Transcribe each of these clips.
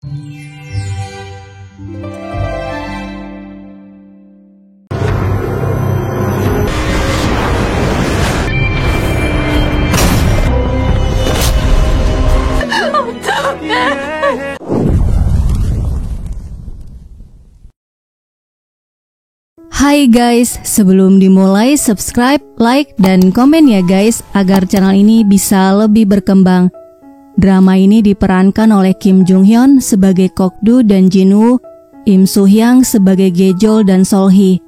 Hai guys, sebelum dimulai subscribe, like, dan komen ya guys agar channel ini bisa lebih berkembang. Drama ini diperankan oleh Kim Jung Hyun sebagai Kok-do dan Jin-woo, Im Soo Hyang sebagai Gejol dan Sol-hee.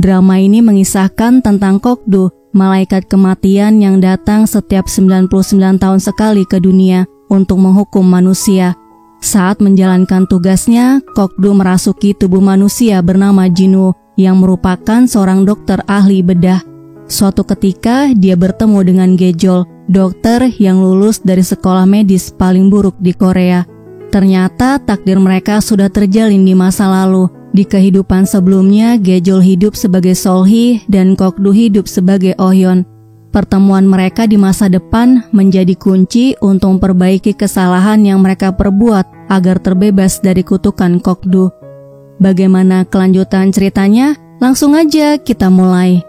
Drama ini mengisahkan tentang Kok-do, malaikat kematian yang datang setiap 99 tahun sekali ke dunia untuk menghukum manusia. Saat menjalankan tugasnya, Kok-do merasuki tubuh manusia bernama Jin-woo yang merupakan seorang dokter ahli bedah. Suatu ketika dia bertemu dengan Gejol, dokter yang lulus dari sekolah medis paling buruk di Korea. Ternyata takdir mereka sudah terjalin di masa lalu. Di kehidupan sebelumnya, Gejol hidup sebagai Sol-hee dan Kok-do hidup sebagai Oh-hyun. Pertemuan mereka di masa depan menjadi kunci untuk memperbaiki kesalahan yang mereka perbuat agar terbebas dari kutukan Kok-do. Bagaimana kelanjutan ceritanya? Langsung aja kita mulai.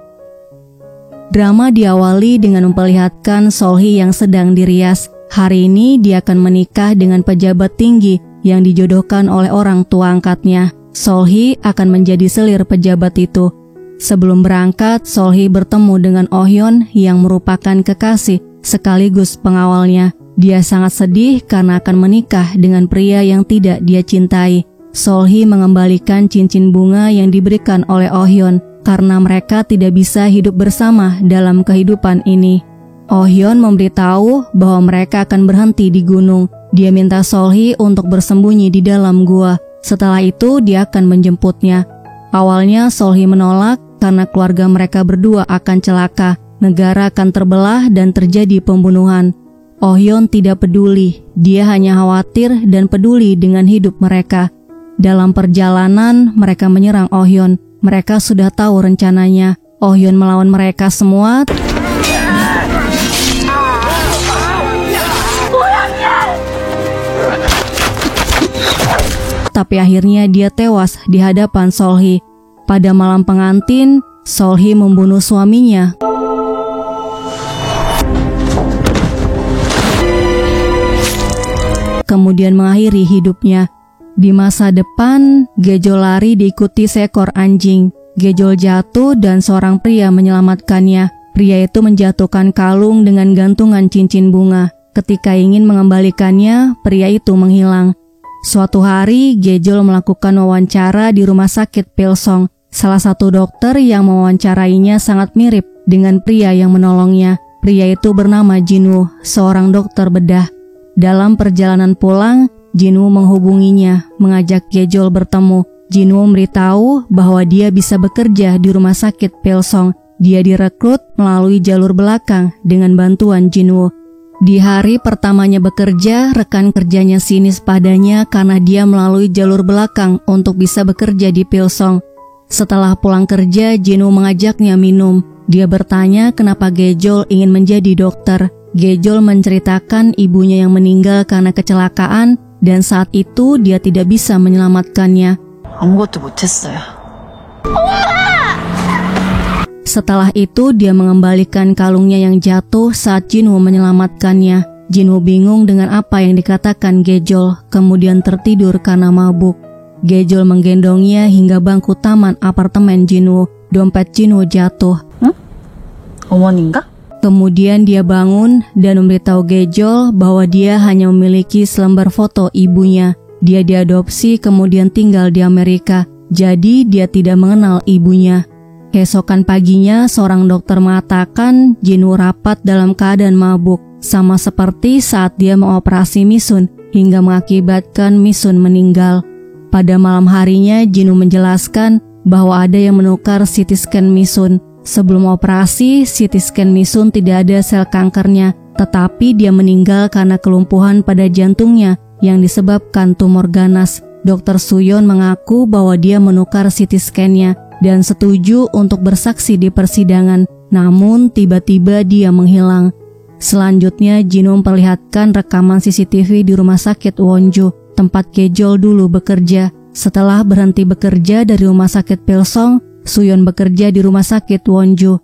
Drama diawali dengan memperlihatkan Sol-hee yang sedang dirias. Hari ini dia akan menikah dengan pejabat tinggi yang dijodohkan oleh orang tua angkatnya. Sol-hee akan menjadi selir pejabat itu. Sebelum berangkat, Sol-hee bertemu dengan Oh-hyun yang merupakan kekasih sekaligus pengawalnya. Dia sangat sedih karena akan menikah dengan pria yang tidak dia cintai. Sol-hee mengembalikan cincin bunga yang diberikan oleh Oh-hyun karena mereka tidak bisa hidup bersama dalam kehidupan ini. Oh-hyun memberitahu bahwa mereka akan berhenti di gunung. Dia minta Sol-hee untuk bersembunyi di dalam gua. Setelah itu dia akan menjemputnya. Awalnya Sol-hee menolak karena keluarga mereka berdua akan celaka. Negara akan terbelah dan terjadi pembunuhan. Oh-hyun tidak peduli. Dia hanya khawatir dan peduli dengan hidup mereka. Dalam perjalanan, mereka menyerang Oh-hyun. Mereka sudah tahu rencananya. Oh-hyun melawan mereka semua. Tapi akhirnya dia tewas di hadapan Sol-hee. Pada malam pengantin, Sol-hee membunuh suaminya. Kemudian mengakhiri hidupnya. Di masa depan, Gejol lari diikuti seekor anjing. Gejol jatuh dan seorang pria menyelamatkannya. Pria itu menjatuhkan kalung dengan gantungan cincin bunga. Ketika ingin mengembalikannya, pria itu menghilang. Suatu hari, Gejol melakukan wawancara di rumah sakit Pilsong. Salah satu dokter yang mewawancarainya sangat mirip dengan pria yang menolongnya. Pria itu bernama Jin-woo, seorang dokter bedah. Dalam perjalanan pulang, Jin-woo menghubunginya, mengajak Gejol bertemu. Jin-woo memberitahu bahwa dia bisa bekerja di rumah sakit Pilsong. Dia direkrut melalui jalur belakang dengan bantuan Jin-woo. Di hari pertamanya bekerja, rekan kerjanya sinis padanya karena dia melalui jalur belakang untuk bisa bekerja di Pilsong. Setelah pulang kerja, Jin-woo mengajaknya minum. Dia bertanya kenapa Gejol ingin menjadi dokter. Gejol menceritakan ibunya yang meninggal karena kecelakaan dan saat itu dia tidak bisa menyelamatkannya. 아무것도 못했어요. Setelah itu dia mengembalikan kalungnya yang jatuh saat Jin-woo menyelamatkannya. Jin-woo bingung dengan apa yang dikatakan Gejol, kemudian tertidur karena mabuk. Gejol menggendongnya hingga bangku taman apartemen Jin-woo. Dompet Jin-woo jatuh. 어머니인가? Kemudian dia bangun dan memberitahu Gejol bahwa dia hanya memiliki selembar foto ibunya. Dia diadopsi kemudian tinggal di Amerika, jadi dia tidak mengenal ibunya. Keesokan paginya, seorang dokter mengatakan Jin-woo rapat dalam keadaan mabuk, sama seperti saat dia mengoperasi Misun hingga mengakibatkan Misun meninggal. Pada malam harinya, Jin-woo menjelaskan bahwa ada yang menukar CT scan Misun. Sebelum operasi, CT scan Misun tidak ada sel kankernya, tetapi dia meninggal karena kelumpuhan pada jantungnya yang disebabkan tumor ganas. Dr. Suyon mengaku bahwa dia menukar CT scan-nya dan setuju untuk bersaksi di persidangan, namun tiba-tiba dia menghilang. Selanjutnya, Jin-woo memperlihatkan rekaman CCTV di rumah sakit Wonju. tempat Gejol dulu bekerja. Setelah berhenti bekerja dari rumah sakit Pilsong, Suyon bekerja di rumah sakit Wonju.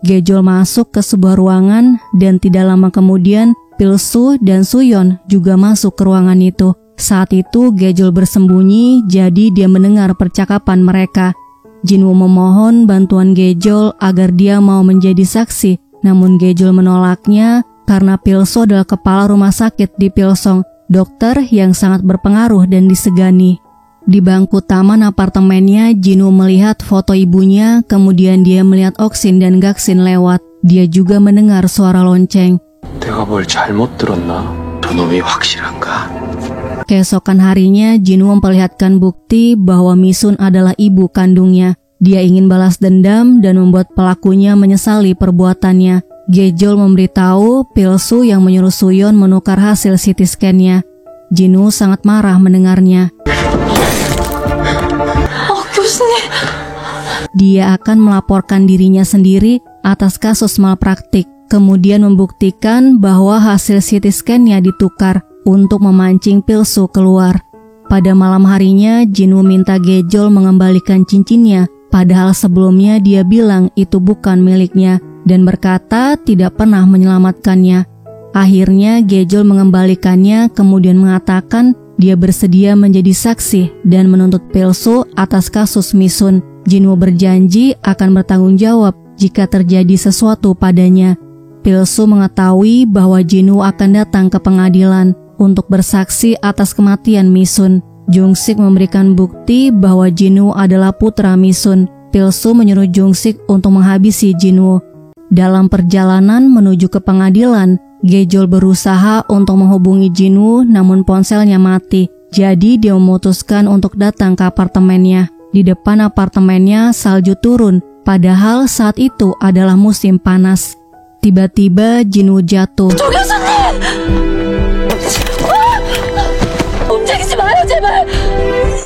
Gejol masuk ke sebuah ruangan dan tidak lama kemudian Pilsu dan Suyon juga masuk ke ruangan itu. Saat itu Gejol bersembunyi, jadi dia mendengar percakapan mereka. Jinwoo memohon bantuan Gejol agar dia mau menjadi saksi, namun Gejol menolaknya karena Pilsu adalah kepala rumah sakit di Pilsong, dokter yang sangat berpengaruh dan disegani. Di bangku taman apartemennya, Jinwoo melihat foto ibunya, kemudian dia melihat Oksin dan Gaksin lewat. Dia juga mendengar suara lonceng. 내가 뭘 잘못 들었나? 저놈이 확실한가? Keesokan harinya, Jinwoo memperlihatkan bukti bahwa Misun adalah ibu kandungnya. Dia ingin balas dendam dan membuat pelakunya menyesali perbuatannya. Gejol memberitahu Pilsu yang menyuruh Suyon menukar hasil CT scan-nya. Jinwoo sangat marah mendengarnya. Dia akan melaporkan dirinya sendiri atas kasus malpraktik, kemudian membuktikan bahwa hasil CT scan-nya ditukar untuk memancing Pilsu keluar. Pada malam harinya, Jinwoo minta Gejol mengembalikan cincinnya, padahal sebelumnya dia bilang itu bukan miliknya dan berkata tidak pernah menyelamatkannya. Akhirnya Gejol mengembalikannya, kemudian mengatakan dia bersedia menjadi saksi dan menuntut Pilsu atas kasus Misun. Jinwoo berjanji akan bertanggung jawab jika terjadi sesuatu padanya. Pilsu mengetahui bahwa Jinwoo akan datang ke pengadilan untuk bersaksi atas kematian Misun. Jungsik memberikan bukti bahwa Jinwoo adalah putra Misun. Pilsu menyuruh Jungsik untuk menghabisi Jinwoo. Dalam perjalanan menuju ke pengadilan, Gejol berusaha untuk menghubungi Jinwoo namun ponselnya mati. Jadi dia memutuskan untuk datang ke apartemennya. Di depan apartemennya salju turun, padahal saat itu adalah musim panas. Tiba-tiba Jinwoo jatuh.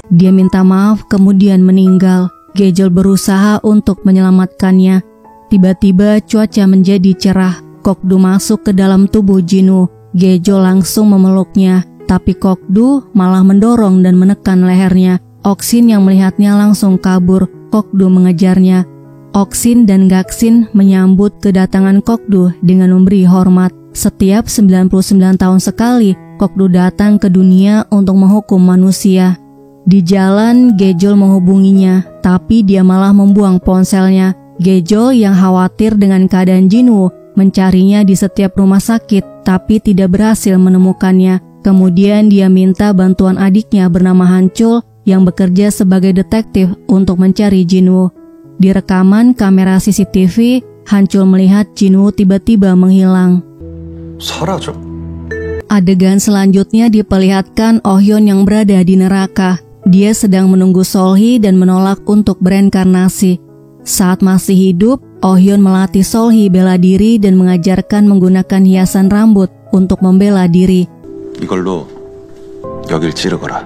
Dia minta maaf kemudian meninggal. Gejol berusaha untuk menyelamatkannya. Tiba-tiba cuaca menjadi cerah. Kokdu masuk ke dalam tubuh Jinwoo. Gejol langsung memeluknya, tapi Kokdu malah mendorong dan menekan lehernya. Oksin yang melihatnya langsung kabur. Kokdu mengejarnya. Oksin dan Gaksin menyambut kedatangan Kokdu dengan memberi hormat. Setiap 99 tahun sekali, Kokdu datang ke dunia untuk menghukum manusia. Di jalan, Gejol menghubunginya, tapi dia malah membuang ponselnya. Gejol yang khawatir dengan keadaan Jinwoo mencarinya di setiap rumah sakit, tapi tidak berhasil menemukannya. Kemudian dia minta bantuan adiknya bernama Hancul yang bekerja sebagai detektif untuk mencari Jinwoo. Di rekaman kamera CCTV, Hancul melihat Jinwoo tiba-tiba menghilang. 사라져? Adegan selanjutnya diperlihatkan Oh Hyun yang berada di neraka. Dia sedang menunggu Solhee dan menolak untuk bereinkarnasi. Saat masih hidup, Oh Hyun melatih Solhee bela diri dan mengajarkan menggunakan hiasan rambut untuk membela diri. 이걸로 여길 찌르거라.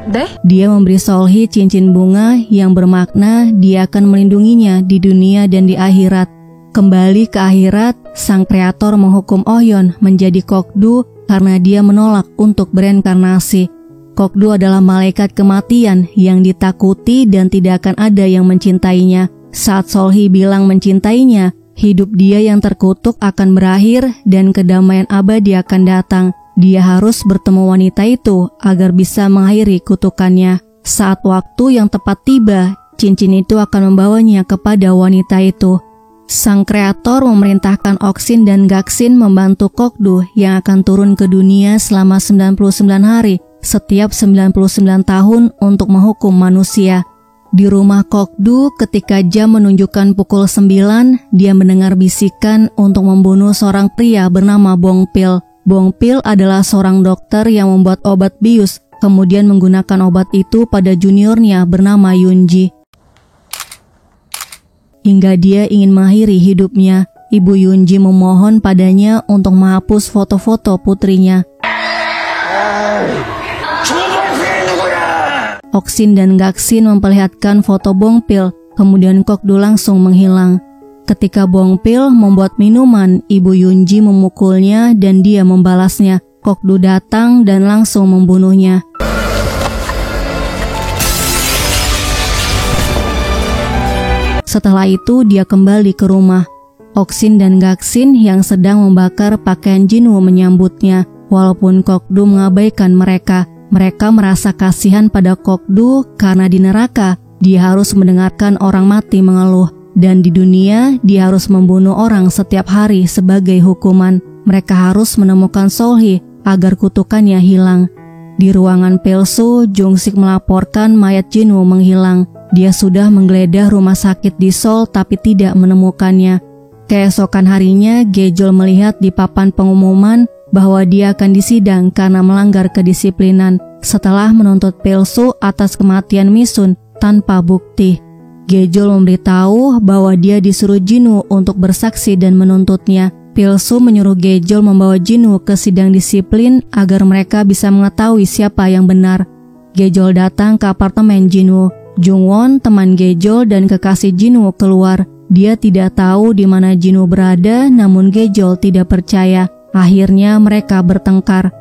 네? Dia memberi Solhee cincin bunga yang bermakna dia akan melindunginya di dunia dan di akhirat. Kembali ke akhirat, sang kreator menghukum Oh Hyun menjadi Kokdu karena dia menolak untuk bereinkarnasi. Kokdu adalah malaikat kematian yang ditakuti dan tidak akan ada yang mencintainya. Saat Solhee bilang mencintainya, hidup dia yang terkutuk akan berakhir dan kedamaian abadi akan datang. Dia harus bertemu wanita itu agar bisa mengakhiri kutukannya. Saat waktu yang tepat tiba, cincin itu akan membawanya kepada wanita itu. Sang kreator memerintahkan Oksin dan Gaksin membantu Kokdu yang akan turun ke dunia selama 99 hari setiap 99 tahun untuk menghukum manusia. Di rumah Kokdu, ketika jam menunjukkan pukul 9, dia mendengar bisikan untuk membunuh seorang pria bernama Bongpil. Bongpil adalah seorang dokter yang membuat obat bius, kemudian menggunakan obat itu pada juniornya bernama Yunji. Hingga dia ingin mengakhiri hidupnya, Ibu Yunji memohon padanya untuk menghapus foto-foto putrinya. Oksin dan Gaksin memperlihatkan foto Bongpil, kemudian Kokdu langsung menghilang. Ketika Bongpil membuat minuman, Ibu Yunji memukulnya dan dia membalasnya. Kokdu datang dan langsung membunuhnya. Setelah itu dia kembali ke rumah. Oksin dan Gaksin yang sedang membakar pakaian Jinwoo menyambutnya. Walaupun Kokdu mengabaikan mereka, mereka merasa kasihan pada Kokdu karena di neraka dia harus mendengarkan orang mati mengeluh. Dan di dunia dia harus membunuh orang setiap hari sebagai hukuman. Mereka harus menemukan Seolhee agar kutukannya hilang. Di ruangan Pilsu, Jungsik melaporkan mayat Jinwoo menghilang. Dia sudah menggeledah rumah sakit di Seoul tapi tidak menemukannya. Keesokan harinya, Gejol melihat di papan pengumuman bahwa dia akan disidang karena melanggar kedisiplinan setelah menuntut Pilsu atas kematian Misun tanpa bukti. Gejol memberitahu bahwa dia disuruh Jinwoo untuk bersaksi dan menuntutnya. Pilsu menyuruh Gejol membawa Jinwoo ke sidang disiplin agar mereka bisa mengetahui siapa yang benar. Gejol datang ke apartemen Jinwoo. Jungwon, teman Gejol dan kekasih Jinwoo keluar. Dia tidak tahu di mana Jinwoo berada, namun Gejol tidak percaya. Akhirnya mereka bertengkar.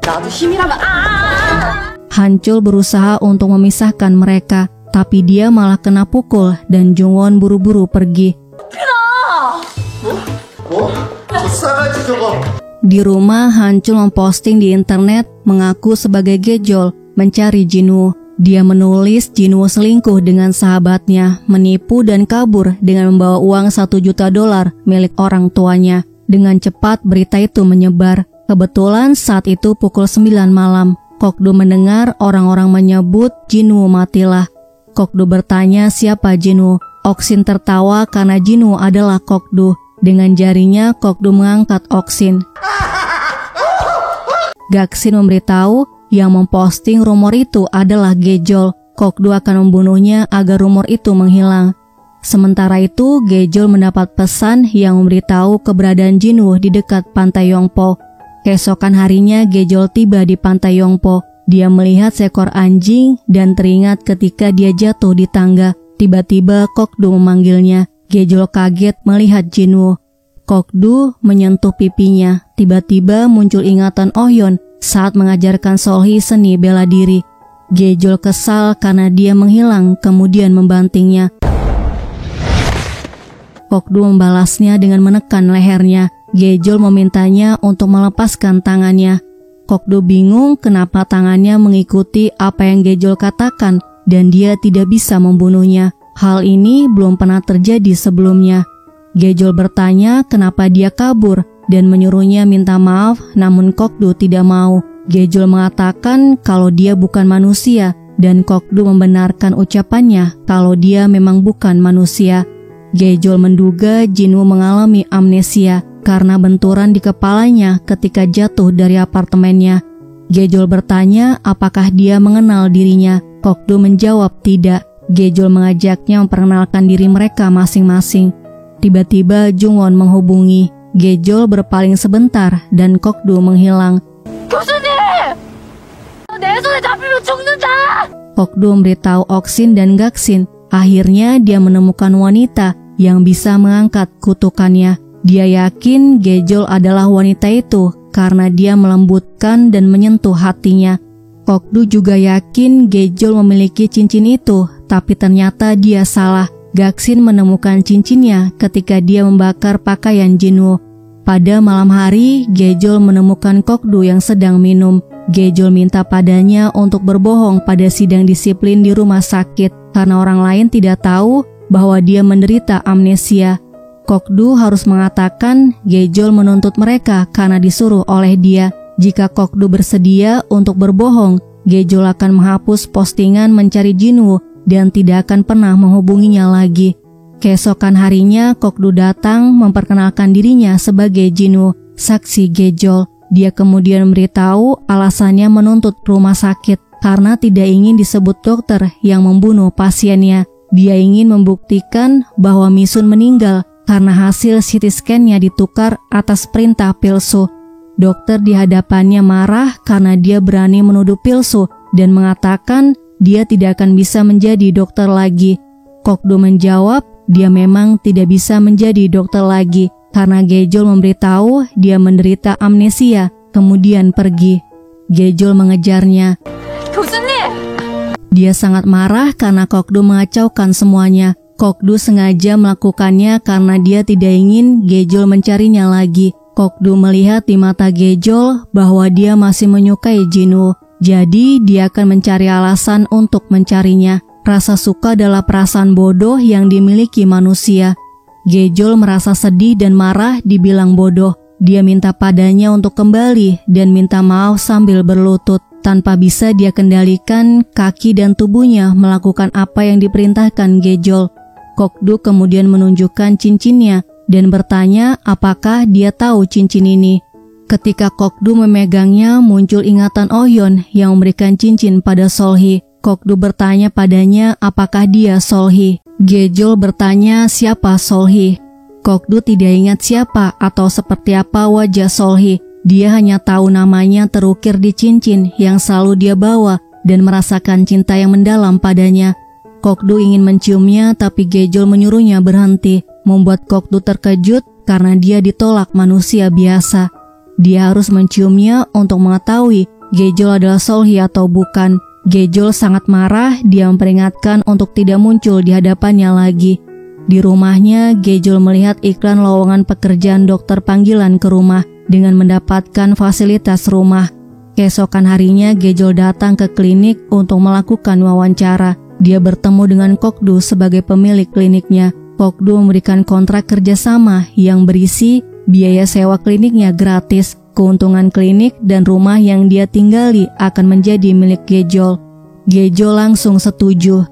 Hancul berusaha untuk memisahkan mereka, tapi dia malah kena pukul dan Jungwon buru-buru pergi. Di rumah, Hancul memposting di internet mengaku sebagai Gejol mencari Jinwoo. Dia menulis Jinwoo selingkuh dengan sahabatnya, menipu dan kabur dengan membawa uang $1 juta milik orang tuanya. Dengan cepat berita itu menyebar. Kebetulan saat itu pukul 9 malam. Kokdu mendengar orang-orang menyebut Jinwoo matilah. Kokdu bertanya siapa Jinwoo. Oksin tertawa karena Jinwoo adalah Kokdu. Dengan jarinya Kokdu mengangkat Oksin. Gaksin memberitahu yang memposting rumor itu adalah Gejol. Kokdu akan membunuhnya agar rumor itu menghilang. Sementara itu, Gejol mendapat pesan yang memberitahu keberadaan Jinwoo di dekat pantai Yongpo. Keesokan harinya, Gejol tiba di pantai Yongpo. Dia melihat seekor anjing dan teringat ketika dia jatuh di tangga. Tiba-tiba Kokdu memanggilnya. Gejol kaget melihat Jinwoo. Kokdu menyentuh pipinya. Tiba-tiba muncul ingatan Ohyeon saat mengajarkan Seolhee seni bela diri. Gejol kesal karena dia menghilang kemudian membantingnya. Kokdu membalasnya dengan menekan lehernya. Gejol memintanya untuk melepaskan tangannya. Kokdu bingung kenapa tangannya mengikuti apa yang Gejol katakan dan dia tidak bisa membunuhnya. Hal ini belum pernah terjadi sebelumnya. Gejol bertanya kenapa dia kabur dan menyuruhnya minta maaf, namun Kokdu tidak mau. Gejol mengatakan kalau dia bukan manusia dan Kokdu membenarkan ucapannya kalau dia memang bukan manusia. Gejol menduga Jinwoo mengalami amnesia karena benturan di kepalanya ketika jatuh dari apartemennya. Gejol bertanya apakah dia mengenal dirinya. Kokdu menjawab tidak. Gejol mengajaknya memperkenalkan diri mereka masing-masing. Tiba-tiba Jungwon menghubungi. Gejol berpaling sebentar dan Kokdu menghilang. Kokdu memberitahu Oksin dan Gaksin. Akhirnya dia menemukan wanita yang bisa mengangkat kutukannya. Dia yakin Gejol adalah wanita itu karena dia melembutkan dan menyentuh hatinya. Kokdu juga yakin Gejol memiliki cincin itu, tapi ternyata dia salah. Gaksin menemukan cincinnya ketika dia membakar pakaian Jinwoo. Pada malam hari, Gejol menemukan Kokdu yang sedang minum. Gejol minta padanya untuk berbohong pada sidang disiplin di rumah sakit karena orang lain tidak tahu bahwa dia menderita amnesia. Kokdu harus mengatakan Gejol menuntut mereka karena disuruh oleh dia. Jika Kokdu bersedia untuk berbohong, Gejol akan menghapus postingan mencari Jinwoo dan tidak akan pernah menghubunginya lagi. Keesokan harinya, Kokdu datang memperkenalkan dirinya sebagai Jinwoo, saksi Gejol. Dia kemudian memberitahu alasannya menuntut rumah sakit karena tidak ingin disebut dokter yang membunuh pasiennya. Dia ingin membuktikan bahwa Misun meninggal karena hasil CT scan-nya ditukar atas perintah Pilsu. Dokter di hadapannya marah karena dia berani menuduh Pilsu dan mengatakan dia tidak akan bisa menjadi dokter lagi. Kokdu menjawab dia memang tidak bisa menjadi dokter lagi karena Gejol memberitahu dia menderita amnesia, kemudian pergi. Gejol mengejarnya. Dia sangat marah karena Kokdu mengacaukan semuanya. Kokdu sengaja melakukannya karena dia tidak ingin Gejol mencarinya lagi. Kokdu melihat di mata Gejol bahwa dia masih menyukai Jinwoo. Jadi dia akan mencari alasan untuk mencarinya. Rasa suka adalah perasaan bodoh yang dimiliki manusia. Gejol merasa sedih dan marah dibilang bodoh. Dia minta padanya untuk kembali dan minta maaf sambil berlutut. Tanpa bisa dia kendalikan, kaki dan tubuhnya melakukan apa yang diperintahkan Gejol. Kokdu kemudian menunjukkan cincinnya dan bertanya apakah dia tahu cincin ini. Ketika Kokdu memegangnya, muncul ingatan Ohyeon yang memberikan cincin pada Solhee. Kokdu bertanya padanya apakah dia Solhee. Gejol bertanya siapa Solhee. Kokdu tidak ingat siapa atau seperti apa wajah Solhee. Dia hanya tahu namanya terukir di cincin yang selalu dia bawa dan merasakan cinta yang mendalam padanya. Kokdu ingin menciumnya tapi Gejol menyuruhnya berhenti, membuat Kokdu terkejut karena dia ditolak manusia biasa. Dia harus menciumnya untuk mengetahui Gejol adalah Solhee atau bukan. Gejol sangat marah, dia memperingatkan untuk tidak muncul di hadapannya lagi. Di rumahnya, Gejol melihat iklan lowongan pekerjaan dokter panggilan ke rumah dengan mendapatkan fasilitas rumah. Keesokan harinya, Gejol datang ke klinik untuk melakukan wawancara. Dia bertemu dengan Kokdu sebagai pemilik kliniknya. Kokdu memberikan kontrak kerjasama yang berisi biaya sewa kliniknya gratis, keuntungan klinik dan rumah yang dia tinggali akan menjadi milik Gejol. Gejol langsung setuju.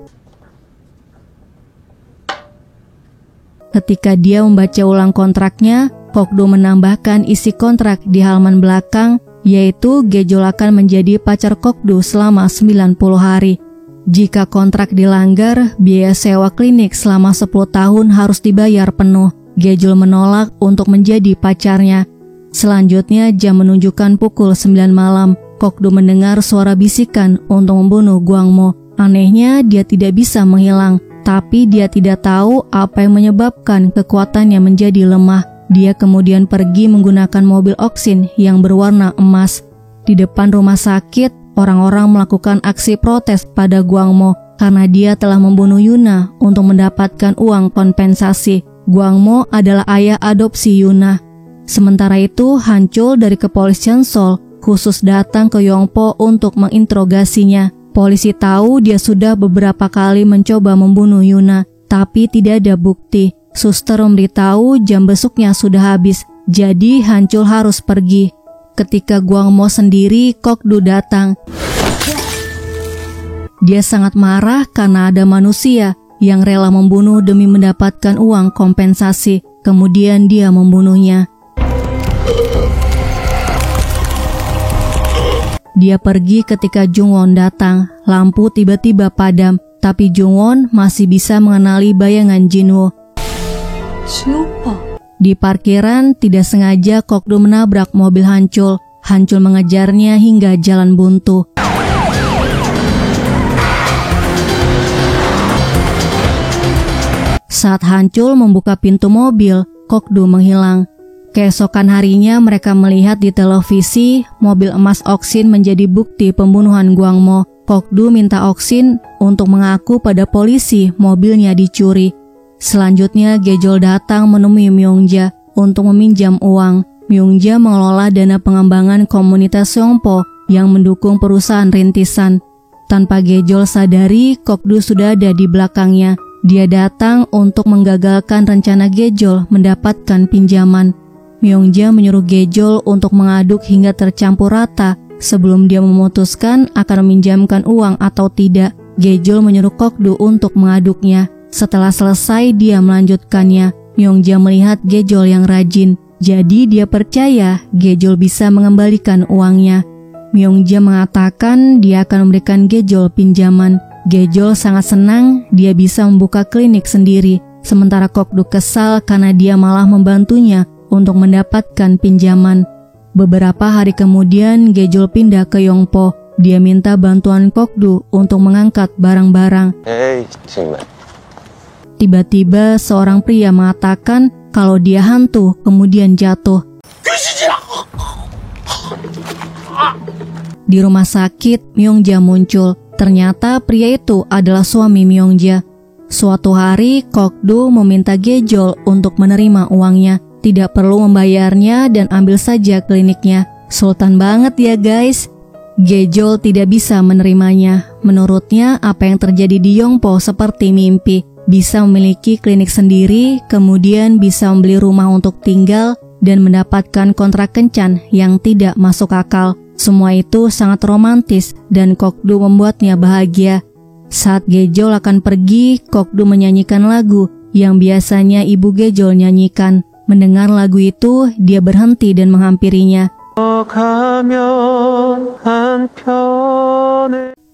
Ketika dia membaca ulang kontraknya, Kokdu menambahkan isi kontrak di halaman belakang, yaitu Gejol akan menjadi pacar Kokdu selama 90 hari. Jika kontrak dilanggar, biaya sewa klinik selama 10 tahun harus dibayar penuh. Gejol menolak untuk menjadi pacarnya. Selanjutnya jam menunjukkan pukul 9 malam. Kokdu mendengar suara bisikan untuk membunuh Gwangmo. Anehnya dia tidak bisa menghilang, tapi dia tidak tahu apa yang menyebabkan kekuatannya menjadi lemah. Dia kemudian pergi menggunakan mobil Oxin yang berwarna emas. Di depan rumah sakit, orang-orang melakukan aksi protes pada Gwangmo karena dia telah membunuh Yuna untuk mendapatkan uang kompensasi. Gwangmo adalah ayah adopsi Yuna. Sementara itu, Hanchul dari kepolisian Seoul khusus datang ke Yongpo untuk menginterogasinya. Polisi tahu dia sudah beberapa kali mencoba membunuh Yuna, tapi tidak ada bukti. Suster memberitahu jam besuknya sudah habis, jadi Hanchul harus pergi. Ketika Gwangmo sendiri, Kokdu datang. Dia sangat marah karena ada manusia yang rela membunuh demi mendapatkan uang kompensasi. Kemudian dia membunuhnya. Dia pergi ketika Jungwon datang. Lampu tiba-tiba padam, tapi Jungwon masih bisa mengenali bayangan Jinwoo. Di parkiran, tidak sengaja Kokdu menabrak mobil Hanchul. Hanchul mengejarnya hingga jalan buntu. Saat Hanchul membuka pintu mobil, Kokdu menghilang. Keesokan harinya mereka melihat di televisi mobil emas Oxin menjadi bukti pembunuhan Gwangmo. Kokdu minta Oxin untuk mengaku pada polisi mobilnya dicuri. Selanjutnya Gejol datang menemui Myungja untuk meminjam uang. Myungja mengelola dana pengembangan komunitas Yongpo yang mendukung perusahaan rintisan. Tanpa Gejol sadari, Kokdu sudah ada di belakangnya. Dia datang untuk menggagalkan rencana Gejol mendapatkan pinjaman. Myungja menyuruh Gejol untuk mengaduk hingga tercampur rata sebelum dia memutuskan akan meminjamkan uang atau tidak. Gejol menyuruh Kokdu untuk mengaduknya. Setelah selesai, dia melanjutkannya. Myungja melihat Gejol yang rajin, jadi dia percaya Gejol bisa mengembalikan uangnya. Myungja mengatakan dia akan memberikan Gejol pinjaman. Gejol sangat senang dia bisa membuka klinik sendiri, sementara Kokdu kesal karena dia malah membantunya untuk mendapatkan pinjaman. Beberapa hari kemudian Gejol pindah ke Yongpo. Dia minta bantuan Kokdu untuk mengangkat barang-barang. Tiba-tiba seorang pria mengatakan kalau dia hantu, kemudian jatuh. Di rumah sakit, Myungja muncul. Ternyata pria itu adalah suami Myungja. Suatu hari, Kokdu meminta Gejol untuk menerima uangnya. Tidak perlu membayarnya dan ambil saja kliniknya. Sultan banget ya guys. Gejol tidak bisa menerimanya. Menurutnya, apa yang terjadi di Yongpo seperti mimpi. Bisa memiliki klinik sendiri, kemudian bisa membeli rumah untuk tinggal, dan mendapatkan kontrak kencan yang tidak masuk akal. Semua itu sangat romantis dan Kokdu membuatnya bahagia. Saat Gejol akan pergi, Kokdu menyanyikan lagu yang biasanya ibu Gejol nyanyikan. Mendengar lagu itu, dia berhenti dan menghampirinya.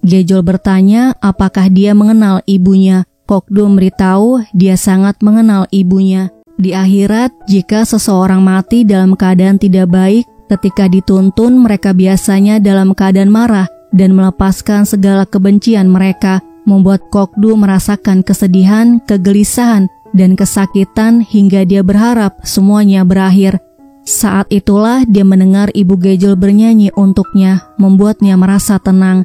Gejol bertanya apakah dia mengenal ibunya. Kokdu memberitahu dia sangat mengenal ibunya. Di akhirat, jika seseorang mati dalam keadaan tidak baik, ketika dituntun mereka biasanya dalam keadaan marah dan melepaskan segala kebencian mereka, membuat Kokdu merasakan kesedihan, kegelisahan, dan kesakitan hingga dia berharap semuanya berakhir. Saat itulah dia mendengar ibu Gejol bernyanyi untuknya, membuatnya merasa tenang.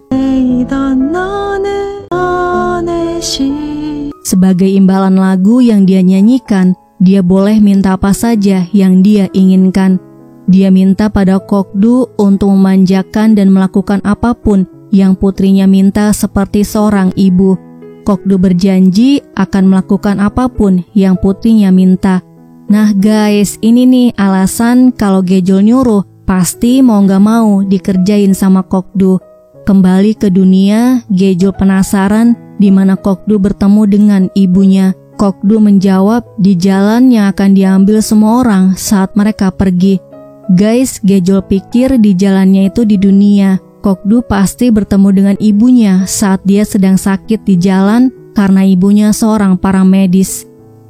Sebagai imbalan lagu yang dia nyanyikan, dia boleh minta apa saja yang dia inginkan. Dia minta pada Kokdu untuk memanjakan dan melakukan apapun yang putrinya minta seperti seorang ibu. Kokdu berjanji akan melakukan apapun yang putrinya minta. Nah guys, ini nih alasan kalau Gejol nyuruh, pasti mau gak mau dikerjain sama Kokdu. Kembali ke dunia, Gejol penasaran di mana Kokdu bertemu dengan ibunya. Kokdu menjawab di jalan yang akan diambil semua orang saat mereka pergi. Guys, Gejol pikir di jalannya itu di dunia. Kokdu pasti bertemu dengan ibunya saat dia sedang sakit di jalan karena ibunya seorang paramedis.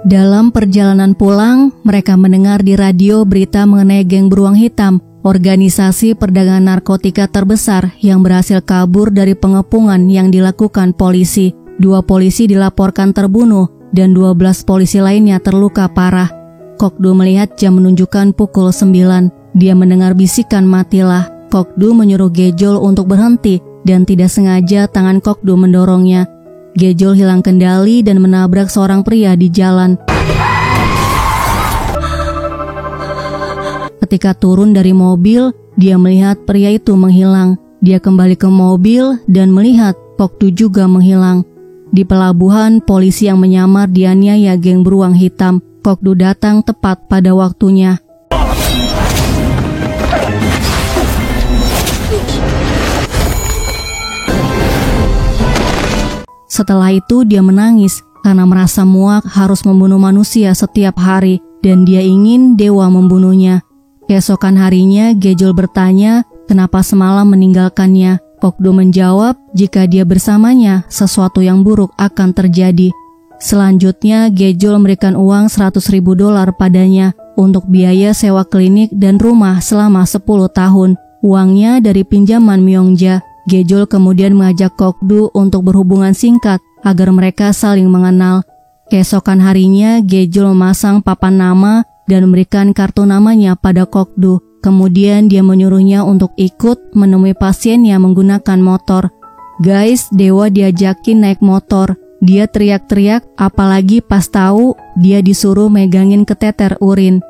Dalam perjalanan pulang, mereka mendengar di radio berita mengenai geng beruang hitam, organisasi perdagangan narkotika terbesar yang berhasil kabur dari pengepungan yang dilakukan polisi. 2 polisi dilaporkan terbunuh dan 12 polisi lainnya terluka parah. Kokdu melihat jam menunjukkan pukul 9. Dia mendengar bisikan matilah. Kokdu menyuruh Gejol untuk berhenti dan tidak sengaja tangan Kokdu mendorongnya. Gejol hilang kendali dan menabrak seorang pria di jalan. Ketika turun dari mobil, dia melihat pria itu menghilang. Dia kembali ke mobil dan melihat Kokdu juga menghilang. Di pelabuhan, polisi yang menyamar dianiaya geng beruang hitam. Kokdu datang tepat pada waktunya. Setelah itu dia menangis karena merasa muak harus membunuh manusia setiap hari dan dia ingin dewa membunuhnya. Keesokan harinya Gejol bertanya kenapa semalam meninggalkannya. Kokdu menjawab jika dia bersamanya sesuatu yang buruk akan terjadi. Selanjutnya Gejol memberikan uang $100.000 padanya untuk biaya sewa klinik dan rumah selama 10 tahun. Uangnya dari pinjaman Myongja. Gejol kemudian mengajak Kokdu untuk berhubungan singkat agar mereka saling mengenal. Keesokan harinya, Gejol memasang papan nama dan memberikan kartu namanya pada Kokdu. Kemudian dia menyuruhnya untuk ikut menemui pasiennya menggunakan motor. Guys, dewa diajakin naik motor. Dia teriak-teriak apalagi pas tahu dia disuruh megangin keteter urin.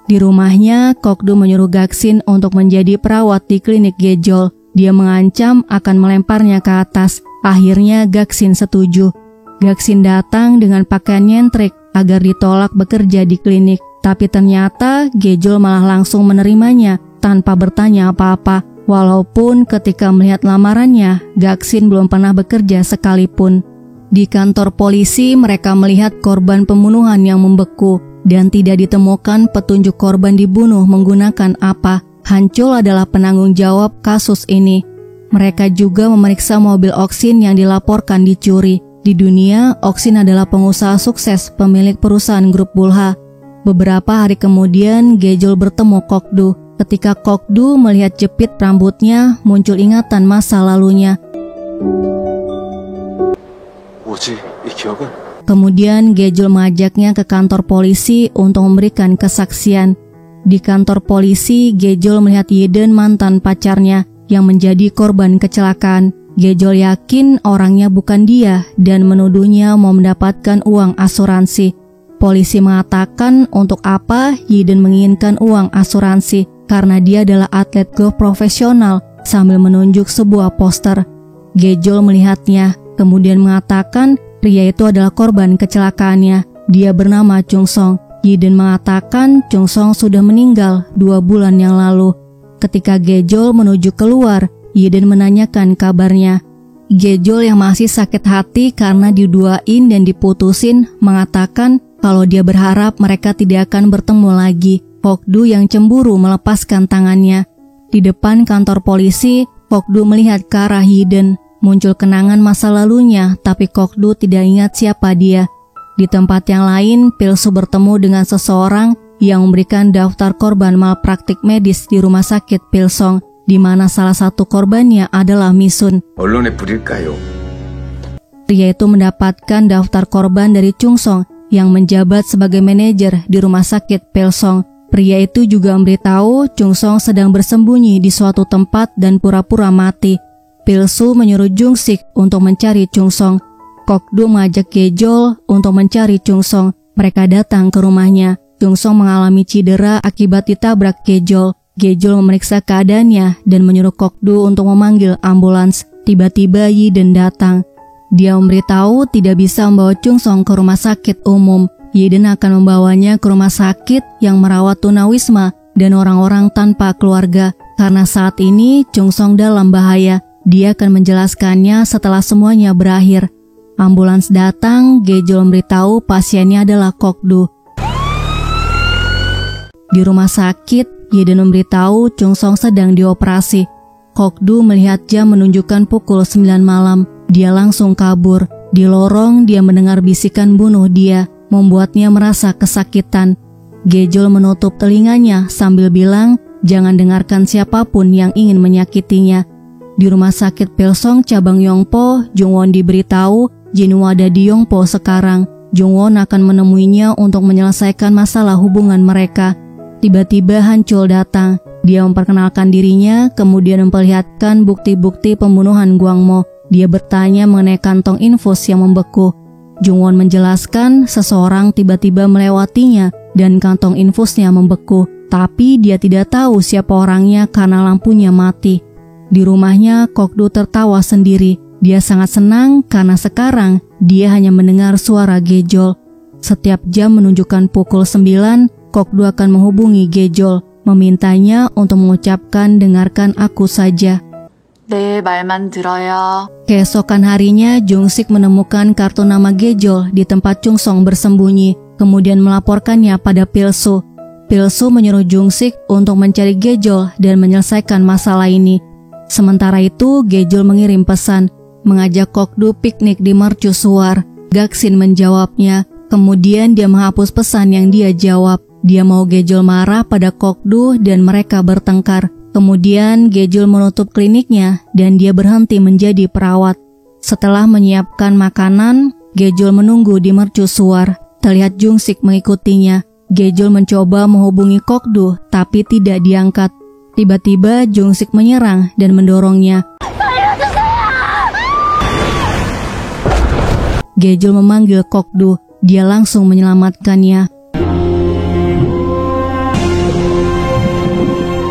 Di rumahnya, Kokdu menyuruh Gaksin untuk menjadi perawat di klinik Gejol. Dia mengancam akan melemparnya ke atas. Akhirnya Gaksin setuju. Gaksin datang dengan pakaian nyentrik agar ditolak bekerja di klinik. Tapi ternyata Gejol malah langsung menerimanya tanpa bertanya apa-apa. Walaupun ketika melihat lamarannya, Gaksin belum pernah bekerja sekalipun. Di kantor polisi, mereka melihat korban pembunuhan yang membeku. Dan tidak ditemukan petunjuk korban dibunuh menggunakan apa. Hancul adalah penanggung jawab kasus ini. Mereka juga memeriksa mobil Oksin yang dilaporkan dicuri. Di dunia, Oksin adalah pengusaha sukses pemilik perusahaan grup Bulha. Beberapa hari kemudian, Gejol bertemu Kokdu. Ketika Kokdu melihat jepit rambutnya, muncul ingatan masa lalunya. 뭐지, 이 기억은? Kemudian Gejol mengajaknya ke kantor polisi untuk memberikan kesaksian. Di kantor polisi, Gejol melihat Yeden mantan pacarnya yang menjadi korban kecelakaan. Gejol yakin orangnya bukan dia dan menuduhnya mau mendapatkan uang asuransi. Polisi mengatakan untuk apa Yiden menginginkan uang asuransi karena dia adalah atlet golf profesional sambil menunjuk sebuah poster. Gejol melihatnya, kemudian mengatakan pria itu adalah korban kecelakaannya. Dia bernama Chung Song. Yiden mengatakan Chung Song sudah meninggal 2 bulan yang lalu. Ketika Gejol menuju keluar, Yiden menanyakan kabarnya. Gejol yang masih sakit hati karena diduain dan diputusin mengatakan kalau dia berharap mereka tidak akan bertemu lagi. Kok-du yang cemburu melepaskan tangannya. Di depan kantor polisi, Kok-du melihat ke arah Yiden. Muncul kenangan masa lalunya, tapi Kok-du tidak ingat siapa dia. Di tempat yang lain, Pilsu bertemu dengan seseorang yang memberikan daftar korban malpraktik medis di rumah sakit Pilsong, di mana salah satu korbannya adalah Misun. 언론에 뿌릴까요? Pria itu mendapatkan daftar korban dari Chung Song yang menjabat sebagai manajer di rumah sakit Pilsong. Pria itu juga memberitahu Chung Song sedang bersembunyi di suatu tempat dan pura-pura mati. Pilsu menyuruh Jung Sik untuk mencari Chung Song. Kok-du mengajak Gejol untuk mencari Chung Song. Mereka datang ke rumahnya. Chung Song mengalami cedera akibat ditabrak Gejol. Gejol memeriksa keadaannya dan menyuruh Kok-du untuk memanggil ambulans. Tiba-tiba Yiden datang. Dia memberitahu tidak bisa membawa Chung Song ke rumah sakit umum. Yiden akan membawanya ke rumah sakit yang merawat tunawisma dan orang-orang tanpa keluarga. Karena saat ini Chung Song dalam bahaya. Dia akan menjelaskannya setelah semuanya berakhir. Ambulans datang, Gejol memberitahu pasiennya adalah Kok-du. Di rumah sakit, Yiden memberitahu Chung Song sedang dioperasi. Kok-du melihat jam menunjukkan pukul 9 malam. Dia langsung kabur. Di lorong, dia mendengar bisikan bunuh dia, membuatnya merasa kesakitan. Gejol menutup telinganya sambil bilang, jangan dengarkan siapapun yang ingin menyakitinya. Di rumah sakit Pilsong cabang Yongpo, Jungwon diberitahu Jinwoo ada di Yongpo sekarang. Jungwon akan menemuinya untuk menyelesaikan masalah hubungan mereka. Tiba-tiba Hancul datang. Dia memperkenalkan dirinya, kemudian memperlihatkan bukti-bukti pembunuhan Gwangmo. Dia bertanya mengenai kantong infus yang membeku. Jungwon menjelaskan seseorang tiba-tiba melewatinya dan kantong infusnya membeku. Tapi dia tidak tahu siapa orangnya karena lampunya mati. Di rumahnya, Kok-du tertawa sendiri. Dia sangat senang karena sekarang dia hanya mendengar suara Gejol. Setiap jam menunjukkan pukul 9, Kok-du akan menghubungi Gejol, memintanya untuk mengucapkan dengarkan aku saja. 내 말만 들어요. Keesokan harinya, Jung Sik menemukan kartu nama Gejol di tempat Chung Song bersembunyi, kemudian melaporkannya pada Pilsu. Pilsu menyuruh Jung Sik untuk mencari Gejol dan menyelesaikan masalah ini. Sementara itu, Gejol mengirim pesan, mengajak Kok-du piknik di mercusuar. Gaksin menjawabnya, kemudian dia menghapus pesan yang dia jawab. Dia mau Gejol marah pada Kok-du dan mereka bertengkar. Kemudian Gejol menutup kliniknya dan dia berhenti menjadi perawat. Setelah menyiapkan makanan, Gejol menunggu di mercusuar. Terlihat Jung Sik mengikutinya. Gejol mencoba menghubungi Kok-du tapi tidak diangkat. Tiba-tiba Jung Sik menyerang dan mendorongnya. Gejol memanggil Kok-du. Dia langsung menyelamatkannya.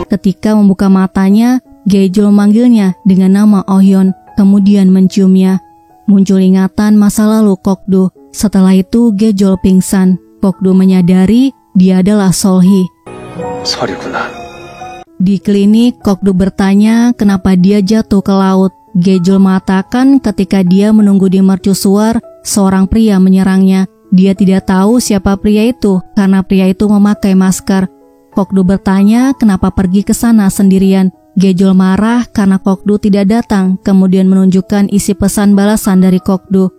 Ketika membuka matanya, Gejol memanggilnya dengan nama Oh-hyun, kemudian menciumnya. Muncul ingatan masa lalu Kok-du. Setelah itu Gejol pingsan. Kok-du menyadari dia adalah Sol-hee. 설이구나. Di klinik, Kok-du bertanya kenapa dia jatuh ke laut. Gejol mengatakan ketika dia menunggu di mercusuar, seorang pria menyerangnya. Dia tidak tahu siapa pria itu karena pria itu memakai masker. Kok-du bertanya kenapa pergi ke sana sendirian. Gejol marah karena Kok-du tidak datang, kemudian menunjukkan isi pesan balasan dari Kok-du.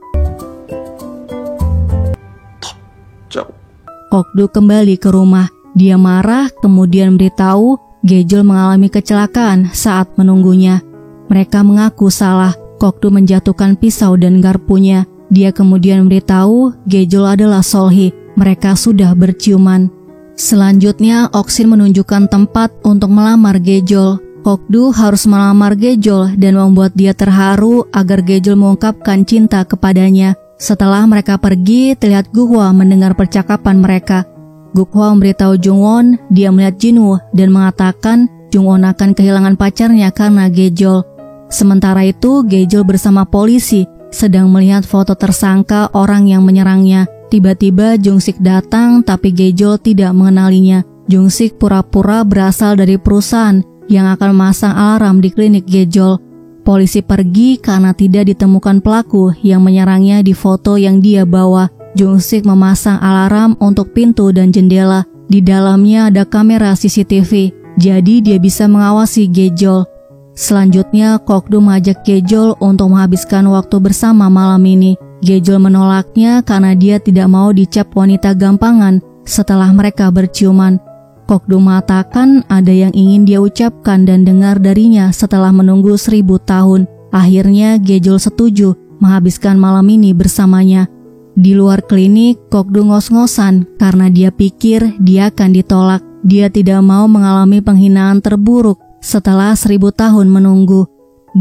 Kok-du kembali ke rumah. Dia marah, kemudian memberitahu Gejol mengalami kecelakaan saat menunggunya. Mereka mengaku salah. Kok-du menjatuhkan pisau dan garpunya. Dia kemudian memberitahu Gejol adalah Sol-hee. Mereka sudah berciuman. Selanjutnya, Oksin menunjukkan tempat untuk melamar Gejol. Kokdu harus melamar Gejol dan membuat dia terharu agar Gejol mengungkapkan cinta kepadanya. Setelah mereka pergi, terlihat Guhwa mendengar percakapan mereka. Guhwa memberitahu Jungwon dia melihat Jinwoo dan mengatakan Jungwon akan kehilangan pacarnya karena Gejol. Sementara itu, Gejol bersama polisi sedang melihat foto tersangka orang yang menyerangnya. Tiba-tiba Jungsik datang tapi Gejol tidak mengenalinya. Jungsik pura-pura berasal dari perusahaan yang akan memasang alarm di klinik Gejol. Polisi pergi karena tidak ditemukan pelaku yang menyerangnya di foto yang dia bawa. Jungsik memasang alarm untuk pintu dan jendela. Di dalamnya ada kamera CCTV, jadi dia bisa mengawasi Gejol. Selanjutnya, Kokdu mengajak Gejol untuk menghabiskan waktu bersama malam ini. Gejol menolaknya karena dia tidak mau dicap wanita gampangan setelah mereka berciuman. Kokdu mengatakan ada yang ingin dia ucapkan dan dengar darinya setelah menunggu 1000 tahun. Akhirnya Gejol setuju menghabiskan malam ini bersamanya. Di luar klinik, Kokdu ngos-ngosan karena dia pikir dia akan ditolak. Dia tidak mau mengalami penghinaan terburuk setelah 1000 tahun menunggu.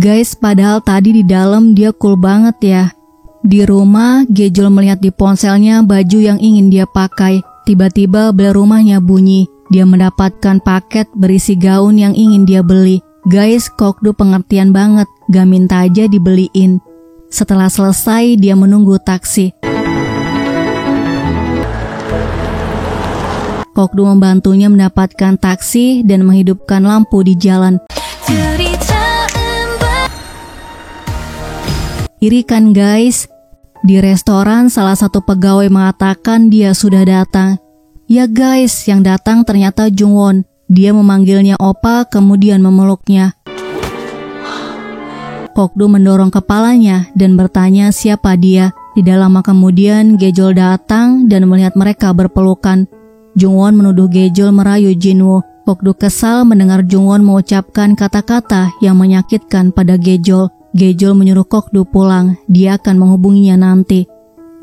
Guys, padahal tadi di dalam dia cool banget ya. Di rumah, Gejol melihat di ponselnya baju yang ingin dia pakai. Tiba-tiba bel rumahnya bunyi. Dia mendapatkan paket berisi gaun yang ingin dia beli. Guys, Kokdu pengertian banget, gak minta aja dibeliin. Setelah selesai, dia menunggu taksi. Kokdu membantunya mendapatkan taksi dan menghidupkan lampu di jalan. Iri kan guys? Di restoran, salah satu pegawai mengatakan dia sudah datang. Ya guys, yang datang ternyata Jungwon. Dia memanggilnya Opa, kemudian memeluknya. Kokdu mendorong kepalanya dan bertanya siapa dia. Tidak lama kemudian, Gejol datang dan melihat mereka berpelukan. Jungwon menuduh Gejol merayu Jinwoo. Kokdu kesal mendengar Jungwon mengucapkan kata-kata yang menyakitkan pada Gejol. Gejol menyuruh Kokdu pulang, dia akan menghubunginya nanti.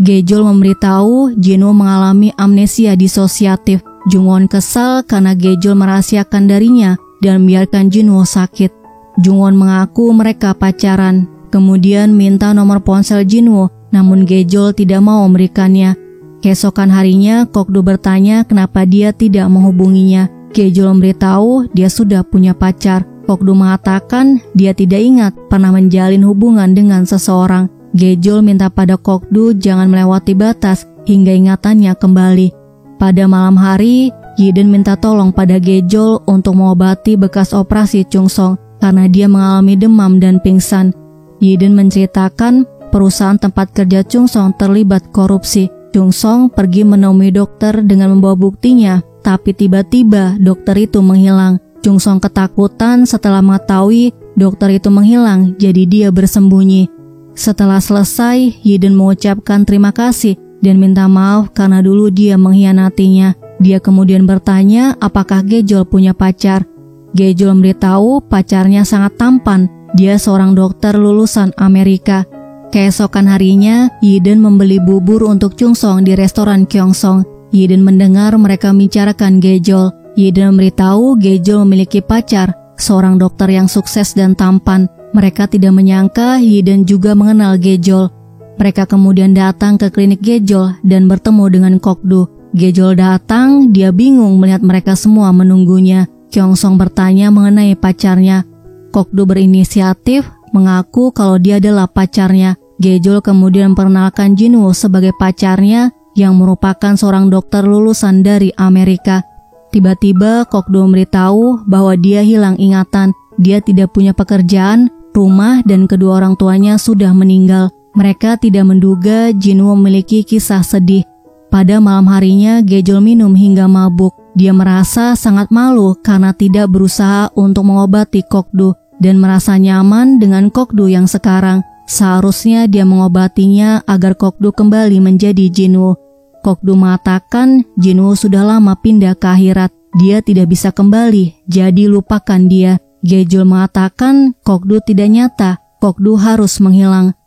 Gejol memberitahu Jinwoo mengalami amnesia disosiatif. Jungwon kesal karena Gejol merahasiakan darinya dan membiarkan Jinwoo sakit. Jungwon mengaku mereka pacaran, kemudian minta nomor ponsel Jinwoo, namun Gejol tidak mau memberikannya. Keesokan harinya, Kokdu bertanya kenapa dia tidak menghubunginya. Gejol memberitahu dia sudah punya pacar. Kokdu mengatakan dia tidak ingat pernah menjalin hubungan dengan seseorang. Gejol minta pada Kokdu jangan melewati batas hingga ingatannya kembali. Pada malam hari, Yiden minta tolong pada Gejol untuk mengobati bekas operasi Chungsong karena dia mengalami demam dan pingsan. Yiden menceritakan perusahaan tempat kerja Chungsong terlibat korupsi. Chungsong pergi menemui dokter dengan membawa buktinya, tapi tiba-tiba dokter itu menghilang. Chungsong ketakutan setelah mengetahui dokter itu menghilang, jadi dia bersembunyi. Setelah selesai, Yiden mengucapkan terima kasih dan minta maaf karena dulu dia mengkhianatinya. Dia kemudian bertanya apakah Gejol punya pacar. Gejol memberitahu pacarnya sangat tampan. Dia seorang dokter lulusan Amerika. Keesokan harinya, Yiden membeli bubur untuk Chungsong di restoran Kyongsong. Yiden mendengar mereka membicarakan Gejol. Yiden memberitahu Gejol memiliki pacar, seorang dokter yang sukses dan tampan. Mereka tidak menyangka Yiden juga mengenal Gejol. Mereka kemudian datang ke klinik Gejol dan bertemu dengan Kokdu. Gejol datang, dia bingung melihat mereka semua menunggunya. Kyongsong bertanya mengenai pacarnya. Kokdu berinisiatif mengaku kalau dia adalah pacarnya. Gejol kemudian memperkenalkan Jinwoo sebagai pacarnya yang merupakan seorang dokter lulusan dari Amerika. Tiba-tiba Kokdu memberitahu bahwa dia hilang ingatan. Dia tidak punya pekerjaan, rumah, dan kedua orang tuanya sudah meninggal. Mereka tidak menduga Jinwoo memiliki kisah sedih. Pada malam harinya, Gejol minum hingga mabuk. Dia merasa sangat malu karena tidak berusaha untuk mengobati Kokdu dan merasa nyaman dengan Kokdu yang sekarang. Seharusnya dia mengobatinya agar Kokdu kembali menjadi Jinwoo. Kokdu mengatakan Jinwoo sudah lama pindah ke akhirat. Dia tidak bisa kembali, jadi lupakan dia. Gejol mengatakan Kokdu tidak nyata, Kokdu harus menghilang.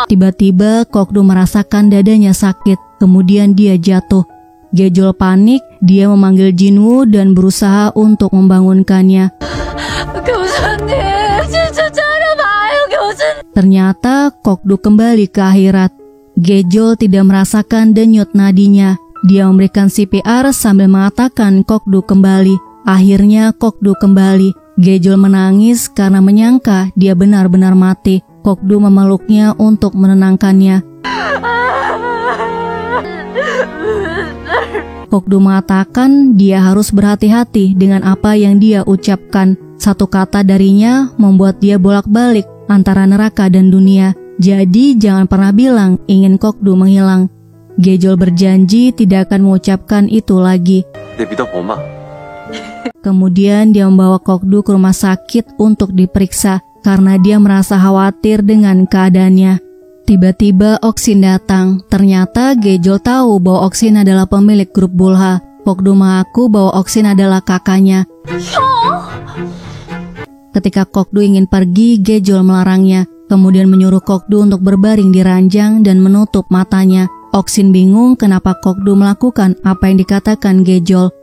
Tiba-tiba Kokdu merasakan dadanya sakit, kemudian dia jatuh. Gejol panik Dia memanggil Jinwoo dan berusaha untuk membangunkannya. Ternyata Kokdu kembali ke akhirat. Gejol tidak merasakan denyut nadinya. Dia memberikan CPR sambil mengatakan Kokdu kembali. Akhirnya Kokdu kembali. Gejol menangis karena menyangka dia benar-benar mati. Kokdu memeluknya untuk menenangkannya. Kokdu mengatakan dia harus berhati-hati dengan apa yang dia ucapkan. Satu kata darinya membuat dia bolak-balik antara neraka dan dunia. Jadi jangan pernah bilang ingin Kokdu menghilang. Gejol berjanji tidak akan mengucapkan itu lagi. Kemudian dia membawa Kokdu ke rumah sakit untuk diperiksa karena dia merasa khawatir dengan keadaannya. Tiba-tiba Oksin datang. Ternyata Gejol tahu bahwa Oksin adalah pemilik grup Bulha. Kokdu mengaku bahwa Oksin adalah kakaknya. Ketika Kokdu ingin pergi, Gejol melarangnya. Kemudian menyuruh Kokdu untuk berbaring di ranjang dan menutup matanya. Oksin bingung kenapa Kokdu melakukan apa yang dikatakan Gejol.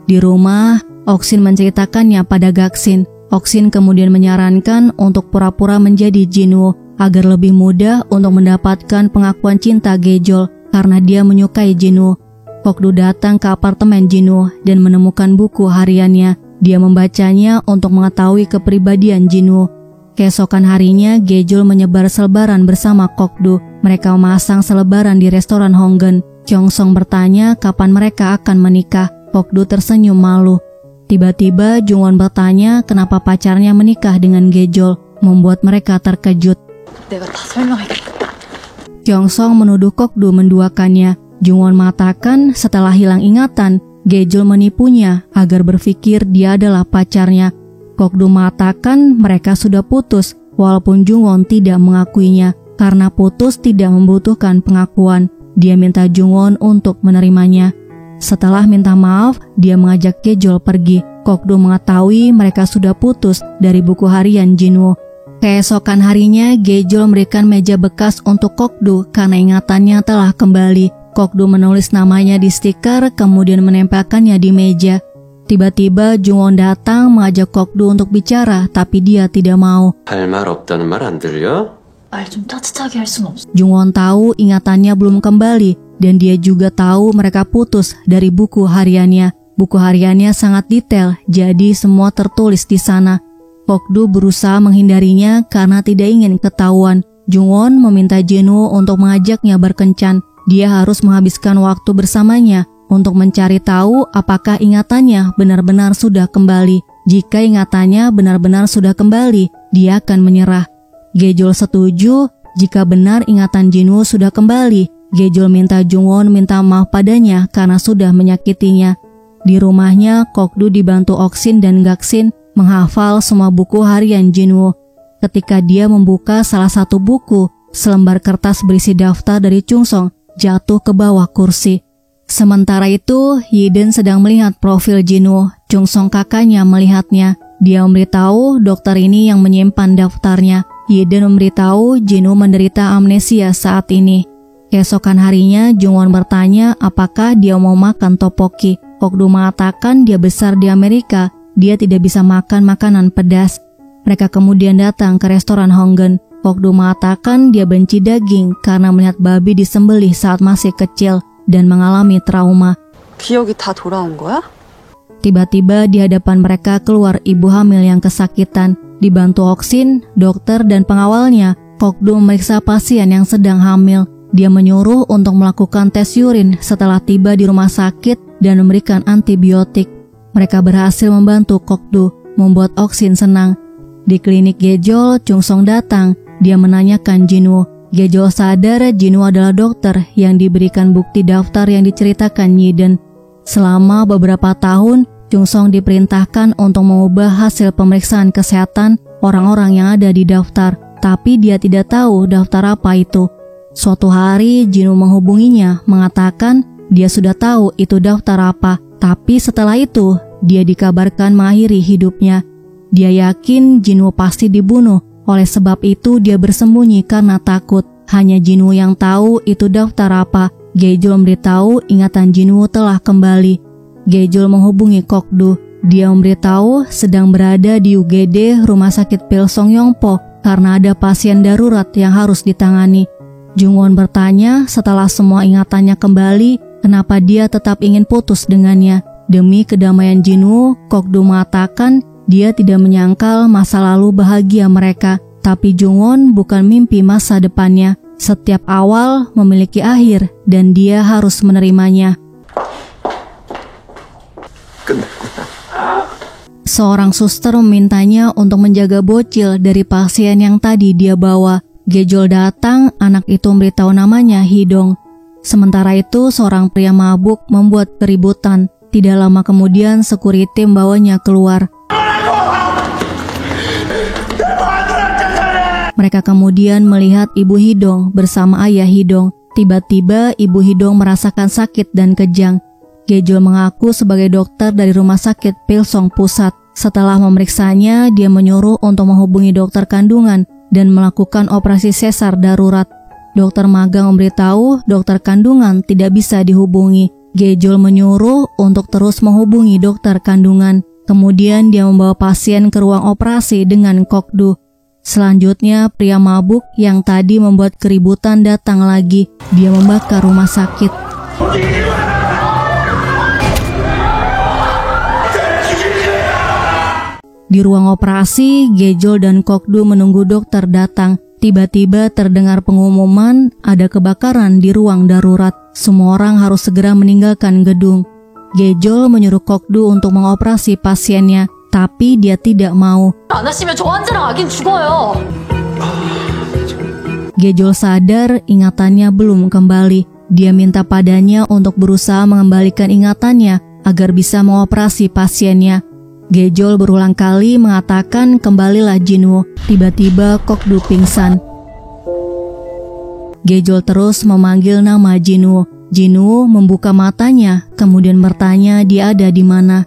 Di rumah, Oksin menceritakannya pada Gaksin. Oksin kemudian menyarankan untuk pura-pura menjadi Jinwoo agar lebih mudah untuk mendapatkan pengakuan cinta Gejol karena dia menyukai Jinwoo. Kokdu datang ke apartemen Jinwoo dan menemukan buku hariannya. Dia membacanya untuk mengetahui kepribadian Jinwoo. Keesokan harinya, Gejol menyebar selebaran bersama Kokdu. Mereka memasang selebaran di restoran Honggen. Kyongsong bertanya kapan mereka akan menikah. Kokdu tersenyum malu. Tiba-tiba Jungwon bertanya kenapa pacarnya menikah dengan Gejol, membuat mereka terkejut. Kyongsong menuduh Kokdu menduakannya. Jungwon mengatakan setelah hilang ingatan, Gejol menipunya agar berpikir dia adalah pacarnya. Kokdu mengatakan mereka sudah putus, walaupun Jungwon tidak mengakuinya. Karena putus tidak membutuhkan pengakuan, dia minta Jungwon untuk menerimanya. Setelah minta maaf, dia mengajak Gejol pergi. Kokdu mengetahui mereka sudah putus dari buku harian Jinwoo. Keesokan harinya, Gejol memberikan meja bekas untuk Kokdu karena ingatannya telah kembali. Kokdu menulis namanya di stiker, kemudian menempelkannya di meja. Tiba-tiba Jungwon datang mengajak Kokdu untuk bicara, tapi dia tidak mau. Jungwon tahu ingatannya belum kembali. Dan dia juga tahu mereka putus dari buku hariannya. Buku hariannya sangat detail, jadi semua tertulis di sana. Kokdu berusaha menghindarinya karena tidak ingin ketahuan. Jungwon meminta Jinwoo untuk mengajaknya berkencan. Dia harus menghabiskan waktu bersamanya untuk mencari tahu apakah ingatannya benar-benar sudah kembali. Jika ingatannya benar-benar sudah kembali, dia akan menyerah. Gejol setuju jika benar ingatan Jinwoo sudah kembali. Gejol minta Jungwon minta maaf padanya karena sudah menyakitinya. Di rumahnya, Kokdu dibantu Oksin dan Gaksin menghafal semua buku harian Jinwoo. Ketika dia membuka salah satu buku, selembar kertas berisi daftar dari Chungsong jatuh ke bawah kursi. Sementara itu, Yiden sedang melihat profil Jinwoo. Chungsong kakaknya melihatnya. Dia memberitahu dokter ini yang menyimpan daftarnya. Yiden memberitahu Jinwoo menderita amnesia saat ini. Keesokan harinya, Jungwon bertanya apakah dia mau makan topoki. Kokdu mengatakan dia besar di Amerika, dia tidak bisa makan makanan pedas. Mereka kemudian datang ke restoran Honggen. Kokdu mengatakan dia benci daging karena melihat babi disembelih saat masih kecil dan mengalami trauma. Tiba-tiba di hadapan mereka keluar ibu hamil yang kesakitan. Dibantu Oksin, dokter dan pengawalnya, Kokdu memeriksa pasien yang sedang hamil. Dia menyuruh untuk melakukan tes urin setelah tiba di rumah sakit dan memberikan antibiotik. Mereka berhasil membantu Kokdu, membuat Oksin senang. Di klinik Gejol, Chungsong datang. Dia menanyakan Jinwoo. Gejol sadar Jinwoo adalah dokter yang diberikan bukti daftar yang diceritakan Yiden. Selama beberapa tahun, Chungsong diperintahkan untuk mengubah hasil pemeriksaan kesehatan orang-orang yang ada di daftar, tapi dia tidak tahu daftar apa itu. Suatu hari, Jinwoo menghubunginya, mengatakan dia sudah tahu itu daftar apa, tapi setelah itu, dia dikabarkan mengakhiri hidupnya. Dia yakin Jinwoo pasti dibunuh, oleh sebab itu dia bersembunyi karena takut. Hanya Jinwoo yang tahu itu daftar apa. Gejol memberitahu ingatan Jinwoo telah kembali. Gejol menghubungi Kokdu. Dia memberitahu sedang berada di UGD Rumah Sakit Pilsong Yongpo karena ada pasien darurat yang harus ditangani. Jungwon bertanya setelah semua ingatannya kembali, kenapa dia tetap ingin putus dengannya. Demi kedamaian Jinwoo, Kokdu mengatakan dia tidak menyangkal masa lalu bahagia mereka. Tapi Jungwon bukan mimpi masa depannya. Setiap awal memiliki akhir dan dia harus menerimanya. Seorang suster memintanya untuk menjaga bocil dari pasien yang tadi dia bawa. Gejol datang, anak itu memberitahu namanya Hidong. Sementara itu seorang pria mabuk membuat keributan. Tidak lama kemudian security membawanya keluar. Mereka kemudian melihat Ibu Hidong bersama ayah Hidong. Tiba-tiba Ibu Hidong merasakan sakit dan kejang. Gejol mengaku sebagai dokter dari Rumah Sakit Pilsong Pusat. Setelah memeriksanya, dia menyuruh untuk menghubungi dokter kandungan dan melakukan operasi sesar darurat. Dokter magang memberitahu dokter kandungan tidak bisa dihubungi. Gejol menyuruh untuk terus menghubungi dokter kandungan. Kemudian dia membawa pasien ke ruang operasi dengan Kokdu. Selanjutnya, pria mabuk yang tadi membuat keributan datang lagi. Dia membakar rumah sakit. Di ruang operasi, Gejol dan Kokdu menunggu dokter datang. Tiba-tiba terdengar pengumuman ada kebakaran di ruang darurat. Semua orang harus segera meninggalkan gedung. Gejol menyuruh Kokdu untuk mengoperasi pasiennya, tapi dia tidak mau. 안 하시면 저 환자랑 아긴 죽어요. Gejol sadar ingatannya belum kembali. Dia minta padanya untuk berusaha mengembalikan ingatannya agar bisa mengoperasi pasiennya. Gejol berulang kali mengatakan kembalilah Jinwoo. Tiba-tiba Kokdu pingsan. Gejol terus memanggil nama Jinwoo. Jinwoo membuka matanya, kemudian bertanya dia ada di mana.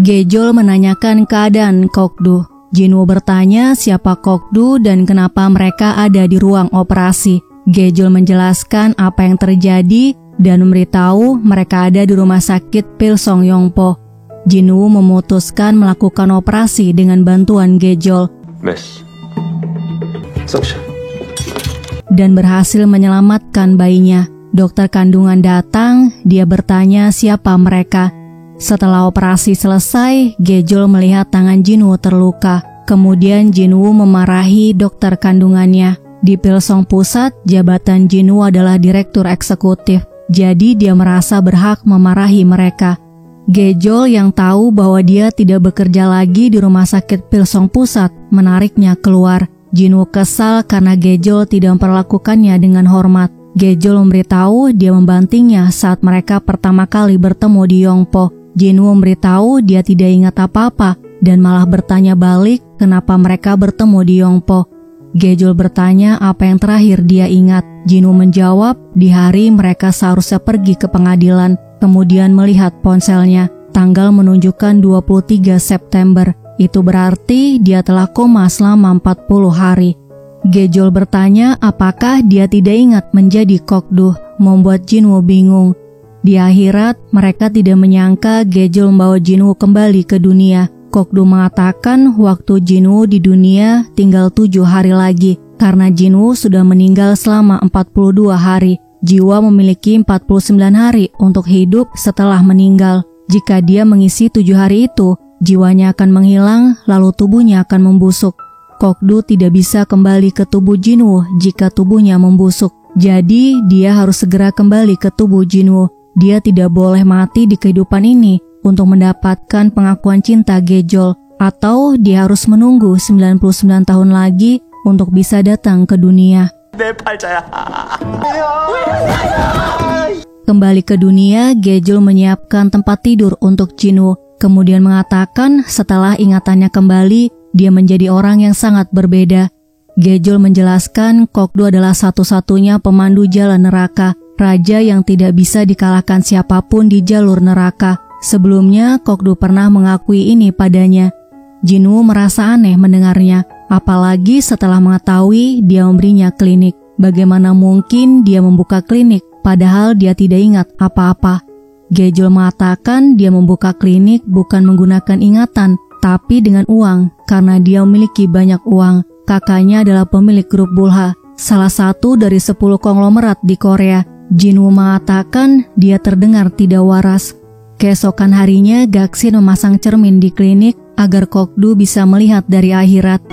Gejol menanyakan keadaan Kokdu. Jinwoo bertanya siapa Kokdu dan kenapa mereka ada di ruang operasi. Gejol menjelaskan apa yang terjadi dan memberitahu mereka ada di Rumah Sakit Pilsong Yongpo. Jinwoo memutuskan melakukan operasi dengan bantuan Gejol. Dan berhasil menyelamatkan bayinya. Dokter kandungan datang, dia bertanya siapa mereka. Setelah operasi selesai, Gejol melihat tangan Jinwoo terluka. Kemudian Jinwoo memarahi dokter kandungannya. Di Pilsong Pusat, jabatan Jinwoo adalah direktur eksekutif. Jadi dia merasa berhak memarahi mereka. Gejol yang tahu bahwa dia tidak bekerja lagi di Rumah Sakit Pilsong Pusat menariknya keluar. Jinwoo kesal karena Gejol tidak memperlakukannya dengan hormat. Gejol memberitahu dia membantingnya saat mereka pertama kali bertemu di Yongpo. Jinwoo memberitahu dia tidak ingat apa-apa dan malah bertanya balik kenapa mereka bertemu di Yongpo. Gejol bertanya apa yang terakhir dia ingat. Jinwoo menjawab di hari mereka seharusnya pergi ke pengadilan. Kemudian melihat ponselnya. Tanggal menunjukkan 23 September. Itu berarti dia telah koma selama 40 hari. Gejol bertanya apakah dia tidak ingat menjadi Kokdu, membuat Jinwoo bingung. Di akhirat, mereka tidak menyangka Gejol membawa Jinwoo kembali ke dunia. Kokdu mengatakan waktu Jinwoo di dunia tinggal 7 hari lagi. Karena Jinwoo sudah meninggal selama 42 hari. Jiwa memiliki 49 hari untuk hidup setelah meninggal. Jika dia mengisi 7 hari itu, jiwanya akan menghilang lalu tubuhnya akan membusuk. Kokdu tidak bisa kembali ke tubuh Jinwoo jika tubuhnya membusuk. Jadi dia harus segera kembali ke tubuh Jinwoo. Dia tidak boleh mati di kehidupan ini untuk mendapatkan pengakuan cinta Gejol. Atau dia harus menunggu 99 tahun lagi untuk bisa datang ke dunia. Kembali ke dunia, Gejol menyiapkan tempat tidur untuk Jinwoo. Kemudian mengatakan setelah ingatannya kembali, dia menjadi orang yang sangat berbeda. Gejol menjelaskan Kokdu adalah satu-satunya pemandu jalan neraka, raja yang tidak bisa dikalahkan siapapun di jalur neraka. Sebelumnya, Kokdu pernah mengakui ini padanya. Jinwoo merasa aneh mendengarnya, apalagi setelah mengetahui dia memberinya klinik. Bagaimana mungkin dia membuka klinik padahal dia tidak ingat apa-apa. Gejol mengatakan dia membuka klinik bukan menggunakan ingatan, tapi dengan uang karena dia memiliki banyak uang. Kakaknya adalah pemilik grup Bulha, salah satu dari 10 konglomerat di Korea. Jinwoo mengatakan dia terdengar tidak waras. Keesokan harinya, Gaksin memasang cermin di klinik agar Kokdu bisa melihat dari akhirat.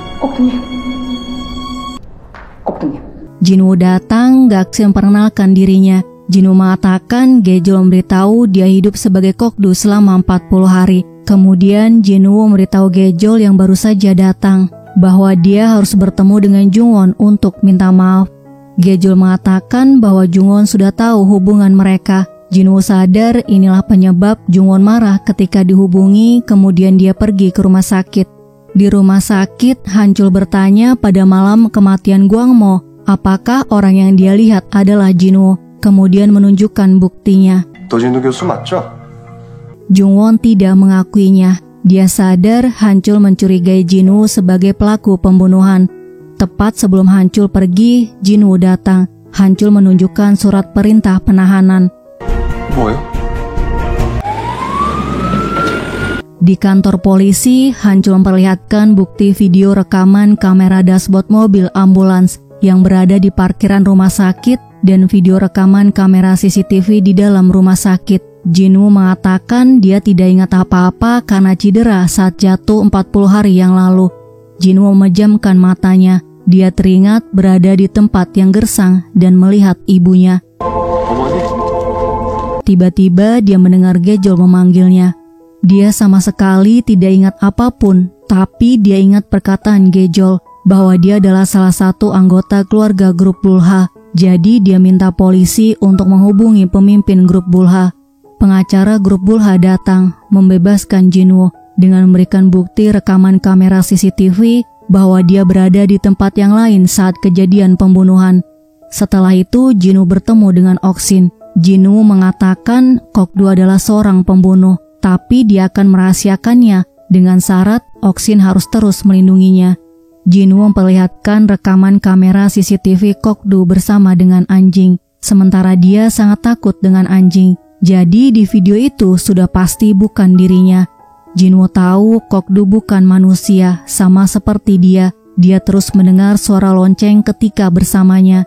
Jinwoo datang, Gaksin memperkenalkan dirinya. Jinwoo mengatakan Gejol memberitahu dia hidup sebagai Kokdu selama 40 hari. Kemudian Jinwoo memberitahu Gejol yang baru saja datang bahwa dia harus bertemu dengan Jungwon untuk minta maaf. Gejol mengatakan bahwa Jungwon sudah tahu hubungan mereka. Jinwoo sadar inilah penyebab Jungwon marah ketika dihubungi, kemudian dia pergi ke rumah sakit. Di rumah sakit, Hancul bertanya pada malam kematian Gwangmo, apakah orang yang dia lihat adalah Jinwoo, kemudian menunjukkan buktinya. 도진우 교수 맞죠? Jungwon tidak mengakuinya. Dia sadar Hancul mencurigai Jinwoo sebagai pelaku pembunuhan. Tepat sebelum Hancul pergi, Jinwoo datang. Hancul menunjukkan surat perintah penahanan. 뭐요? Di kantor polisi, Hancul memperlihatkan bukti video rekaman kamera dashboard mobil ambulans yang berada di parkiran rumah sakit dan video rekaman kamera CCTV di dalam rumah sakit. Jinwoo mengatakan dia tidak ingat apa-apa karena cedera saat jatuh 40 hari yang lalu. Jinwoo memejamkan matanya. Dia teringat berada di tempat yang gersang dan melihat ibunya. Tiba-tiba dia mendengar Gejol memanggilnya. Dia sama sekali tidak ingat apapun, tapi dia ingat perkataan Gejol bahwa dia adalah salah satu anggota keluarga grup Bulha. Jadi dia minta polisi untuk menghubungi pemimpin grup Bulha. Pengacara grup Bulha datang membebaskan Jinwoo dengan memberikan bukti rekaman kamera CCTV bahwa dia berada di tempat yang lain saat kejadian pembunuhan. Setelah itu Jinwoo bertemu dengan Oksin. Jinwoo mengatakan Kokdu adalah seorang pembunuh, tapi dia akan merahasiakannya dengan syarat Oksin harus terus melindunginya. Jinwoo memperlihatkan rekaman kamera CCTV Kokdu bersama dengan anjing, sementara dia sangat takut dengan anjing. Jadi di video itu sudah pasti bukan dirinya. Jinwoo tahu Kokdu bukan manusia, sama seperti dia. Dia terus mendengar suara lonceng ketika bersamanya.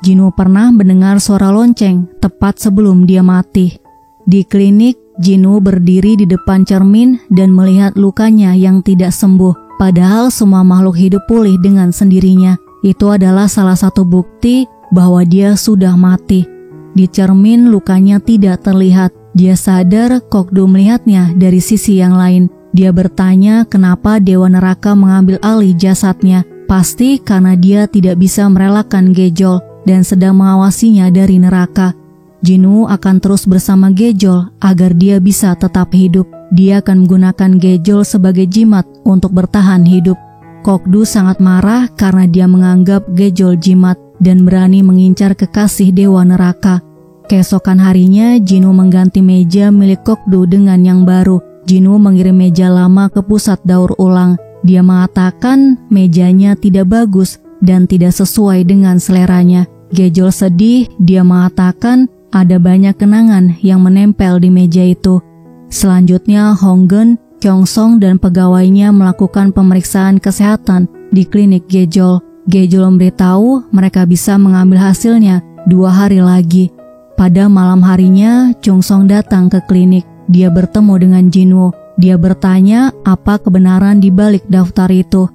Jinwoo pernah mendengar suara lonceng tepat sebelum dia mati. Di klinik, Jinwoo berdiri di depan cermin dan melihat lukanya yang tidak sembuh. Padahal semua makhluk hidup pulih dengan sendirinya. Itu adalah salah satu bukti bahwa dia sudah mati. Di cermin lukanya tidak terlihat. Dia sadar Kokdu melihatnya dari sisi yang lain. Dia bertanya kenapa Dewa Neraka mengambil alih jasadnya. Pasti karena dia tidak bisa merelakan Gejol dan sedang mengawasinya dari neraka. Jinwoo akan terus bersama Gejol agar dia bisa tetap hidup. Dia akan menggunakan Gejol sebagai jimat untuk bertahan hidup. Kokdu sangat marah karena dia menganggap Gejol jimat dan berani mengincar kekasih Dewa Neraka. Keesokan harinya, Jinwoo mengganti meja milik Kokdu dengan yang baru. Jinwoo mengirim meja lama ke pusat daur ulang. Dia mengatakan mejanya tidak bagus dan tidak sesuai dengan seleranya. Gejol sedih, dia mengatakan ada banyak kenangan yang menempel di meja itu. Selanjutnya, Honggeun, Kyongsong dan pegawainya melakukan pemeriksaan kesehatan di klinik Gejol. Gejol memberitahu mereka bisa mengambil hasilnya 2 hari lagi. Pada malam harinya, Kyongsong datang ke klinik. Dia bertemu dengan Jinwoo. Dia bertanya apa kebenaran di balik daftar itu.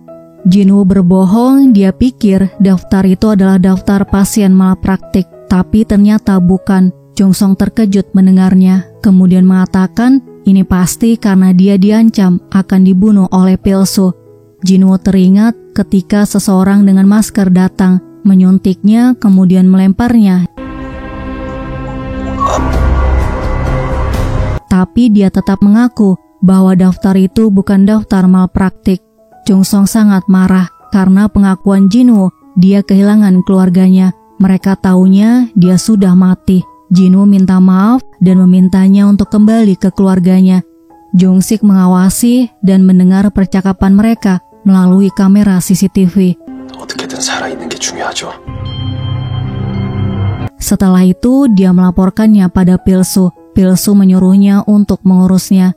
Jinwoo berbohong, dia pikir daftar itu adalah daftar pasien malpraktik, tapi ternyata bukan. Kyongsong terkejut mendengarnya, kemudian mengatakan ini pasti karena dia diancam akan dibunuh oleh Pilsu. Jinwoo teringat ketika seseorang dengan masker datang, menyuntiknya kemudian melemparnya. Tapi dia tetap mengaku bahwa daftar itu bukan daftar malpraktik. Kyongsong sangat marah karena pengakuan Jinwoo, dia kehilangan keluarganya. Mereka taunya dia sudah mati. Jinwoo minta maaf dan memintanya untuk kembali ke keluarganya. Jung-sik mengawasi dan mendengar percakapan mereka melalui kamera CCTV. 어떻게든 어쨌든 살아있는 게 중요하죠. Setelah itu, dia melaporkannya pada Pilsu. Pilsu menyuruhnya untuk mengurusnya.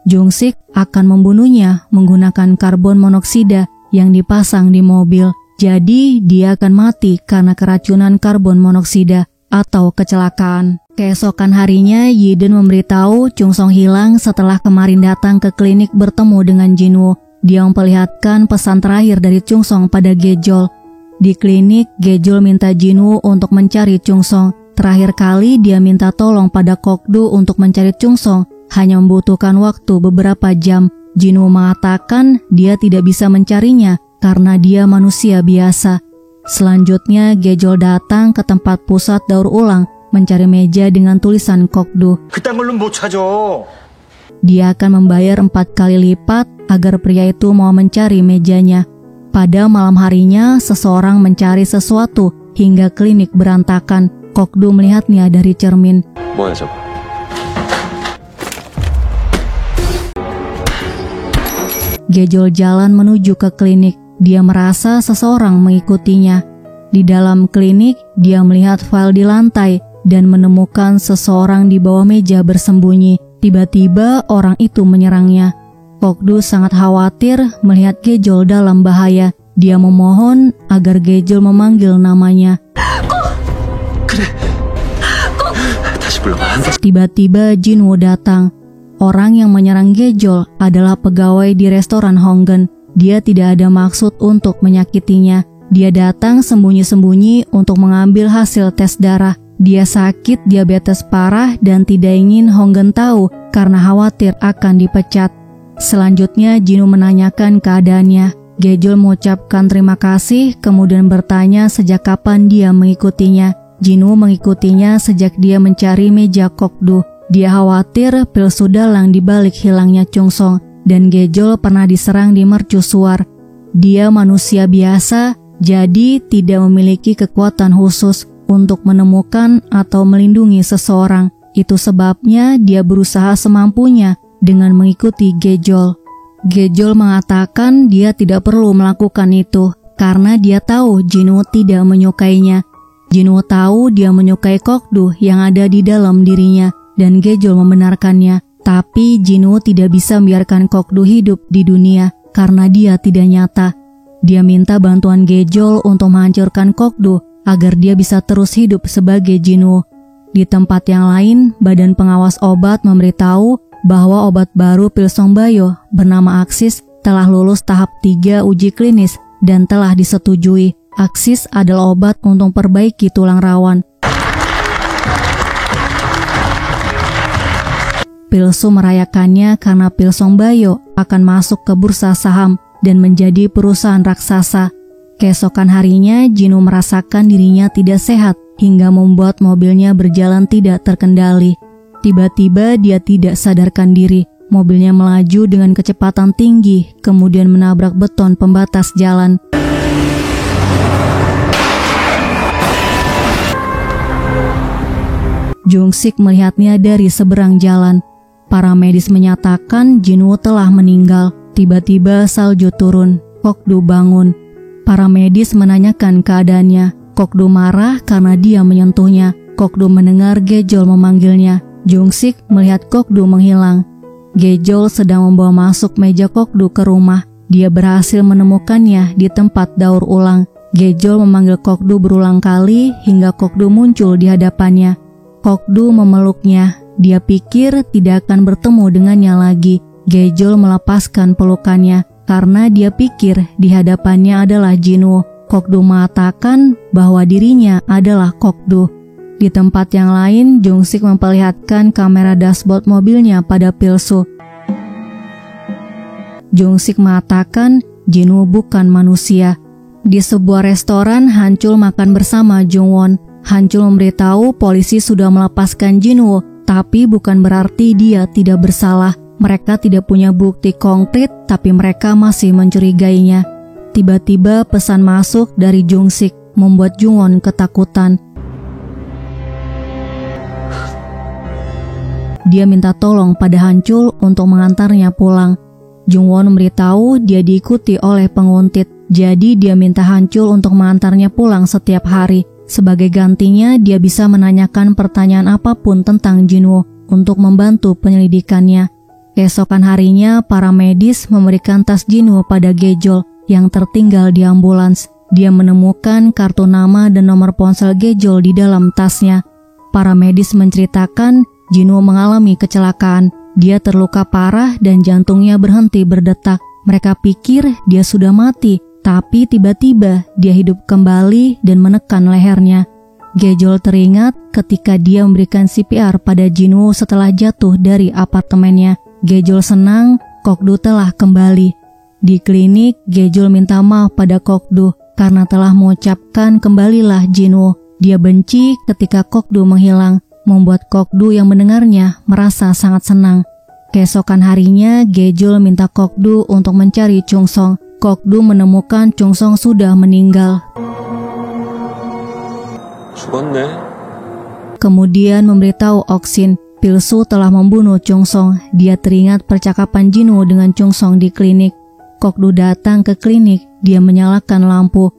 Jung-sik akan membunuhnya menggunakan karbon monoksida yang dipasang di mobil. Jadi, dia akan mati karena keracunan karbon monoksida atau kecelakaan. Keesokan harinya, Yiden memberitahu Chung Song hilang setelah kemarin datang ke klinik bertemu dengan Jinwoo. Dia memperlihatkan pesan terakhir dari Chung Song pada Gejol. Di klinik, Gejol minta Jinwoo untuk mencari Chung Song. Terakhir kali dia minta tolong pada Kokdu untuk mencari Chung Song, hanya membutuhkan waktu beberapa jam. Jinwoo mengatakan dia tidak bisa mencarinya karena dia manusia biasa. Selanjutnya, Gejol datang ke tempat pusat daur ulang mencari meja dengan tulisan Kokdu. 그딴 걸로 못 찾아. Dia akan membayar 4 kali lipat agar pria itu mau mencari mejanya. Pada malam harinya, seseorang mencari sesuatu hingga klinik berantakan. Kokdu melihatnya dari cermin. 뭐야 저거? Gejol jalan menuju ke klinik. Dia merasa seseorang mengikutinya. Di dalam klinik, dia melihat file di lantai dan menemukan seseorang di bawah meja bersembunyi. Tiba-tiba orang itu menyerangnya. Kokdu sangat khawatir melihat Gejol dalam bahaya. Dia memohon agar Gejol memanggil namanya. 다시 불러봐. Tiba-tiba Jinwoo datang. Orang yang menyerang Gejol adalah pegawai di restoran Honggen. Dia tidak ada maksud untuk menyakitinya. Dia datang sembunyi-sembunyi untuk mengambil hasil tes darah. Dia sakit diabetes parah dan tidak ingin Honggen tahu karena khawatir akan dipecat. Selanjutnya Jinwoo menanyakan keadaannya. Gejol mengucapkan terima kasih, kemudian bertanya sejak kapan dia mengikutinya. Jinwoo mengikutinya sejak dia mencari meja Kokdu. Dia khawatir Pilsu dalang di balik hilangnya Chung Song, dan Gejol pernah diserang di mercusuar. Dia manusia biasa, jadi tidak memiliki kekuatan khusus untuk menemukan atau melindungi seseorang. Itu sebabnya dia berusaha semampunya dengan mengikuti Gejol. Gejol mengatakan dia tidak perlu melakukan itu karena dia tahu Jinwoo tidak menyukainya. Jinwoo tahu dia menyukai Kokdu yang ada di dalam dirinya dan Gejol membenarkannya. Tapi Jinwoo tidak bisa membiarkan Kokdu hidup di dunia karena dia tidak nyata. Dia minta bantuan Gejol untuk menghancurkan Kokdu agar dia bisa terus hidup sebagai Jinwoo. Di tempat yang lain, Badan Pengawas Obat memberitahu bahwa obat baru pil Songbayo bernama Aksis telah lulus tahap 3 uji klinis dan telah disetujui. Aksis adalah obat untuk perbaiki tulang rawan. Pilsu merayakannya karena pil Songbayo akan masuk ke bursa saham dan menjadi perusahaan raksasa. Keesokan harinya, Jinwoo merasakan dirinya tidak sehat hingga membuat mobilnya berjalan tidak terkendali. Tiba-tiba dia tidak sadarkan diri. Mobilnya melaju dengan kecepatan tinggi, kemudian menabrak beton pembatas jalan. Jung-sik melihatnya dari seberang jalan. Para medis menyatakan Jinwoo telah meninggal. Tiba-tiba salju turun. Kokdu bangun. Para medis menanyakan keadaannya. Kokdu marah karena dia menyentuhnya. Kokdu mendengar Gejol memanggilnya. Jung-sik melihat Kokdu menghilang. Gejol sedang membawa masuk meja Kokdu ke rumah. Dia berhasil menemukannya di tempat daur ulang. Gejol memanggil Kokdu berulang kali hingga Kokdu muncul di hadapannya. Kokdu memeluknya. Dia pikir tidak akan bertemu dengannya lagi. Gejol melepaskan pelukannya karena dia pikir di hadapannya adalah Jinwoo. Kokdu mengatakan bahwa dirinya adalah Kokdu. Di tempat yang lain, Jung-sik memperlihatkan kamera dashboard mobilnya pada Pilsu. Jung-sik mengatakan Jinwoo bukan manusia. Di sebuah restoran, Hancul makan bersama Jung-won. Hancul memberitahu polisi sudah melepaskan Jinwoo, tapi bukan berarti dia tidak bersalah. Mereka tidak punya bukti konkret, tapi mereka masih mencurigainya. Tiba-tiba pesan masuk dari Jung-sik, membuat Jung-won ketakutan. Dia minta tolong pada Hancul untuk mengantarnya pulang. Jung-won memberitahu dia diikuti oleh penguntit. Jadi dia minta Hancul untuk mengantarnya pulang setiap hari. Sebagai gantinya, dia bisa menanyakan pertanyaan apapun tentang Jinwoo untuk membantu penyelidikannya. Keesokan harinya, para medis memberikan tas Jinwoo pada Gejol yang tertinggal di ambulans. Dia menemukan kartu nama dan nomor ponsel Gejol di dalam tasnya. Para medis menceritakan Jinwoo mengalami kecelakaan. Dia terluka parah dan jantungnya berhenti berdetak. Mereka pikir dia sudah mati, tapi tiba-tiba dia hidup kembali dan menekan lehernya. Gejol teringat ketika dia memberikan CPR pada Jinwoo setelah jatuh dari apartemennya. Gejol senang Kokdu telah kembali. Di klinik, Gejol minta maaf pada Kokdu karena telah mengucapkan kembalilah Jinwoo. Dia benci ketika Kokdu menghilang, membuat Kokdu yang mendengarnya merasa sangat senang. Keesokan harinya, Gejol minta Kokdu untuk mencari Chungsong. Kokdu menemukan Chungsong sudah meninggal. 죽었네. Kemudian memberitahu Oksin, Pilsu telah membunuh Chungsong. Dia teringat percakapan Jinwoo dengan Chungsong di klinik. Kokdu datang ke klinik, dia menyalakan lampu.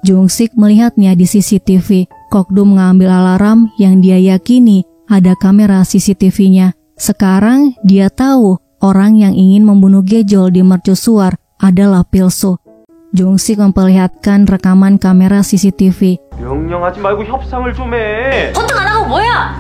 Jungsik melihatnya di CCTV. Kokdu mengambil alarm yang dia yakini ada kamera CCTV-nya. Sekarang dia tahu orang yang ingin membunuh Gejol di mercusuar adalah Pilsu. Jungsik memperlihatkan rekaman kamera CCTV. 명령하지 말고 협상을 좀 해. 버튼 안 하고 뭐야?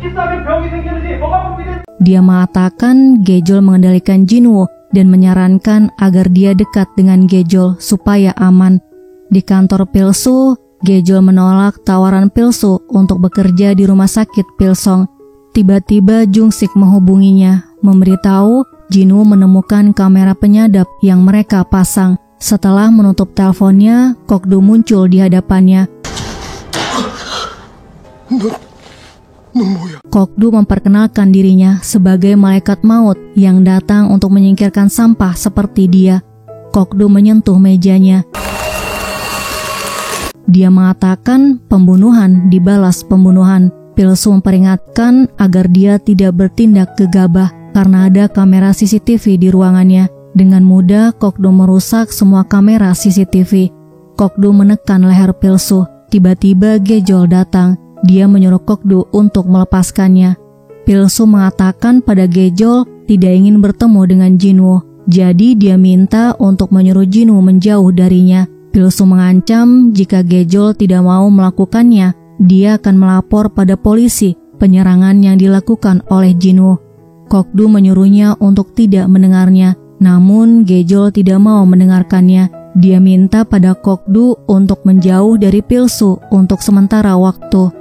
비싸면 병이 생기는지 뭐가 문제지? Dia mengatakan Gejol mengendalikan Jinwoo dan menyarankan agar dia dekat dengan Gejol supaya aman. Di kantor Pilsu, Gejol menolak tawaran Pilsu untuk bekerja di rumah sakit Pilsong. Tiba-tiba Jungsik menghubunginya, memberitahu Jinwoo menemukan kamera penyadap yang mereka pasang. Setelah menutup teleponnya, Kokdu muncul di hadapannya. Kokdu memperkenalkan dirinya sebagai malaikat maut yang datang untuk menyingkirkan sampah seperti dia. Kokdu menyentuh mejanya. Dia mengatakan pembunuhan dibalas pembunuhan. Pilsu memperingatkan agar dia tidak bertindak gegabah karena ada kamera CCTV di ruangannya. Dengan mudah, Kokdu merusak semua kamera CCTV. Kokdu menekan leher Pilsu. Tiba-tiba Gejol datang. Dia menyuruh Kokdu untuk melepaskannya. Pilsu mengatakan pada Gejol tidak ingin bertemu dengan Jinwoo. Jadi dia minta untuk menyuruh Jinwoo menjauh darinya. Pilsu mengancam jika Gejol tidak mau melakukannya, dia akan melapor pada polisi penyerangan yang dilakukan oleh Jinwoo. Kokdu menyuruhnya untuk tidak mendengarnya, namun Gejol tidak mau mendengarkannya. Dia minta pada Kokdu untuk menjauh dari Pilsu untuk sementara waktu.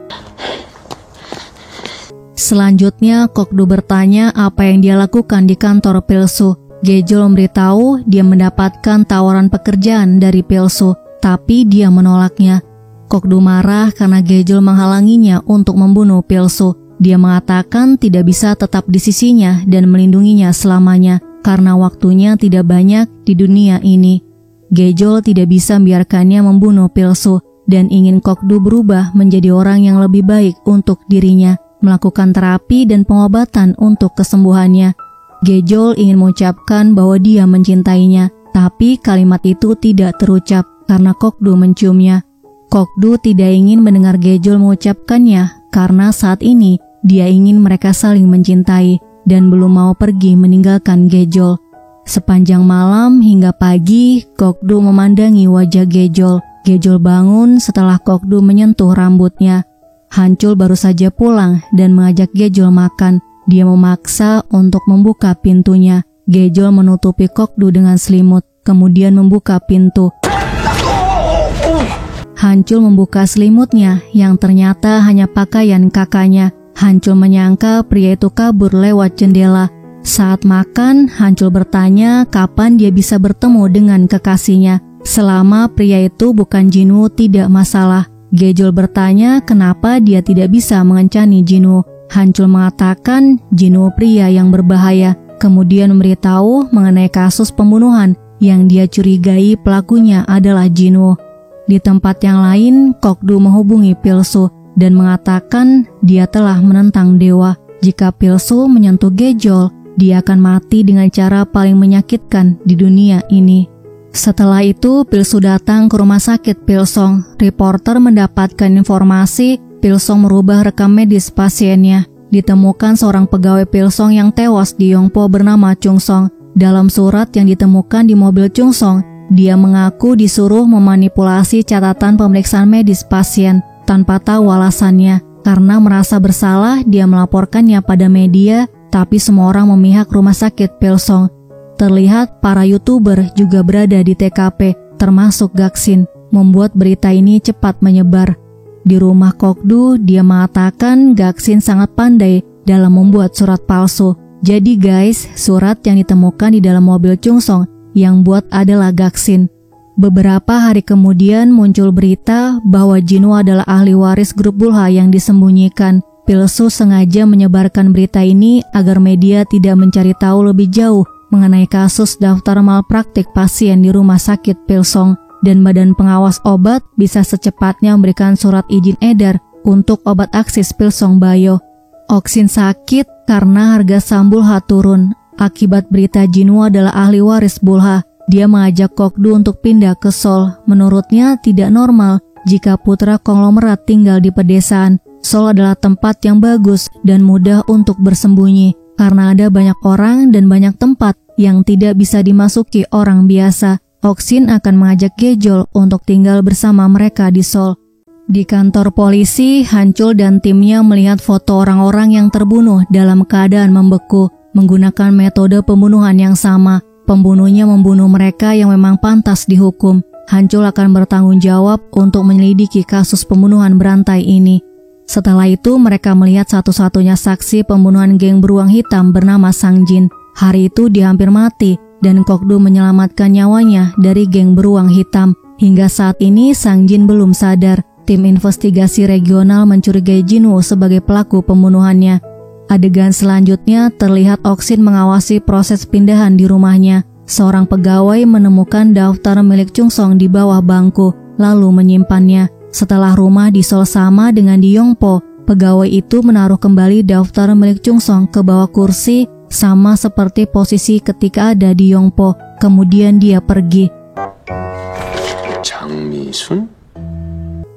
Selanjutnya, Kokdu bertanya apa yang dia lakukan di kantor Pilsu. Gejol memberitahu dia mendapatkan tawaran pekerjaan dari Pilsu, tapi dia menolaknya. Kokdu marah karena Gejol menghalanginya untuk membunuh Pilsu. Dia mengatakan tidak bisa tetap di sisinya dan melindunginya selamanya karena waktunya tidak banyak di dunia ini. Gejol tidak bisa membiarkannya membunuh Pilsu dan ingin Kokdu berubah menjadi orang yang lebih baik untuk dirinya, melakukan terapi dan pengobatan untuk kesembuhannya. Gejol ingin mengucapkan bahwa dia mencintainya, tapi kalimat itu tidak terucap karena Kokdu menciumnya. Kokdu tidak ingin mendengar Gejol mengucapkannya karena saat ini dia ingin mereka saling mencintai dan belum mau pergi meninggalkan Gejol. Sepanjang malam hingga pagi, Kokdu memandangi wajah Gejol. Gejol bangun setelah Kokdu menyentuh rambutnya. Hancul baru saja pulang dan mengajak Gejol makan. Dia memaksa untuk membuka pintunya. Gejol menutupi Kokdu dengan selimut, kemudian membuka pintu. Hancul membuka selimutnya yang ternyata hanya pakaian kakaknya. Hancul menyangka pria itu kabur lewat jendela. Saat makan, Hancul bertanya kapan dia bisa bertemu dengan kekasihnya. Selama pria itu bukan Jinwoo tidak masalah. Gejol bertanya kenapa dia tidak bisa mengencani Jinwoo. Hancul mengatakan Jinwoo pria yang berbahaya, kemudian memberitahu mengenai kasus pembunuhan yang dia curigai pelakunya adalah Jinwoo. Di tempat yang lain, Kokdu menghubungi Pilsu dan mengatakan dia telah menentang dewa. Jika Pilsu menyentuh Gejol, dia akan mati dengan cara paling menyakitkan di dunia ini. Setelah itu, Pilsu datang ke rumah sakit Pilsong. Reporter mendapatkan informasi Pilsong merubah rekam medis pasiennya. Ditemukan seorang pegawai Pilsong yang tewas di Yongpo bernama Chung Song. Dalam surat yang ditemukan di mobil Chung Song, dia mengaku disuruh memanipulasi catatan pemeriksaan medis pasien tanpa tahu alasannya. Karena merasa bersalah, dia melaporkannya pada media, tapi semua orang memihak rumah sakit Pilsong. Terlihat para YouTuber juga berada di TKP, termasuk Gaksin, membuat berita ini cepat menyebar. Di rumah Kokdu, dia mengatakan Gaksin sangat pandai dalam membuat surat palsu. Jadi guys, surat yang ditemukan di dalam mobil Chung Song yang buat adalah Gaksin. Beberapa hari kemudian muncul berita bahwa Jinwoo adalah ahli waris grup Bulha yang disembunyikan. Pilsu sengaja menyebarkan berita ini agar media tidak mencari tahu lebih jauh mengenai kasus daftar malpraktik pasien di rumah sakit Pilsong, dan Badan Pengawas Obat bisa secepatnya memberikan surat izin edar untuk obat Aksis Pilsong Bio. Oksin sakit karena harga saham Bulha turun. Akibat berita Jinwoo adalah ahli waris Bulha, dia mengajak Kokdu untuk pindah ke Seoul. Menurutnya tidak normal jika putra konglomerat tinggal di pedesaan. Seoul adalah tempat yang bagus dan mudah untuk bersembunyi karena ada banyak orang dan banyak tempat yang tidak bisa dimasuki orang biasa. Oksin akan mengajak Gejol untuk tinggal bersama mereka di Seoul. Di kantor polisi, Hanchul dan timnya melihat foto orang-orang yang terbunuh dalam keadaan membeku menggunakan metode pembunuhan yang sama. Pembunuhnya membunuh mereka yang memang pantas dihukum. Hanchul akan bertanggung jawab untuk menyelidiki kasus pembunuhan berantai ini. Setelah itu, mereka melihat satu-satunya saksi pembunuhan geng beruang hitam bernama Sang Jin. Hari itu dia hampir mati, dan Kokdu menyelamatkan nyawanya dari geng beruang hitam. Hingga saat ini, Sang Jin belum sadar. Tim investigasi regional mencurigai Jinwoo sebagai pelaku pembunuhannya. Adegan selanjutnya terlihat Oksin mengawasi proses pindahan di rumahnya. Seorang pegawai menemukan daftar milik Chung Song di bawah bangku, lalu menyimpannya. Setelah rumah di Seoul sama dengan di Yongpo, pegawai itu menaruh kembali daftar milik Chung Song ke bawah kursi, sama seperti posisi ketika ada di Yongpo. Kemudian dia pergi. 장미순?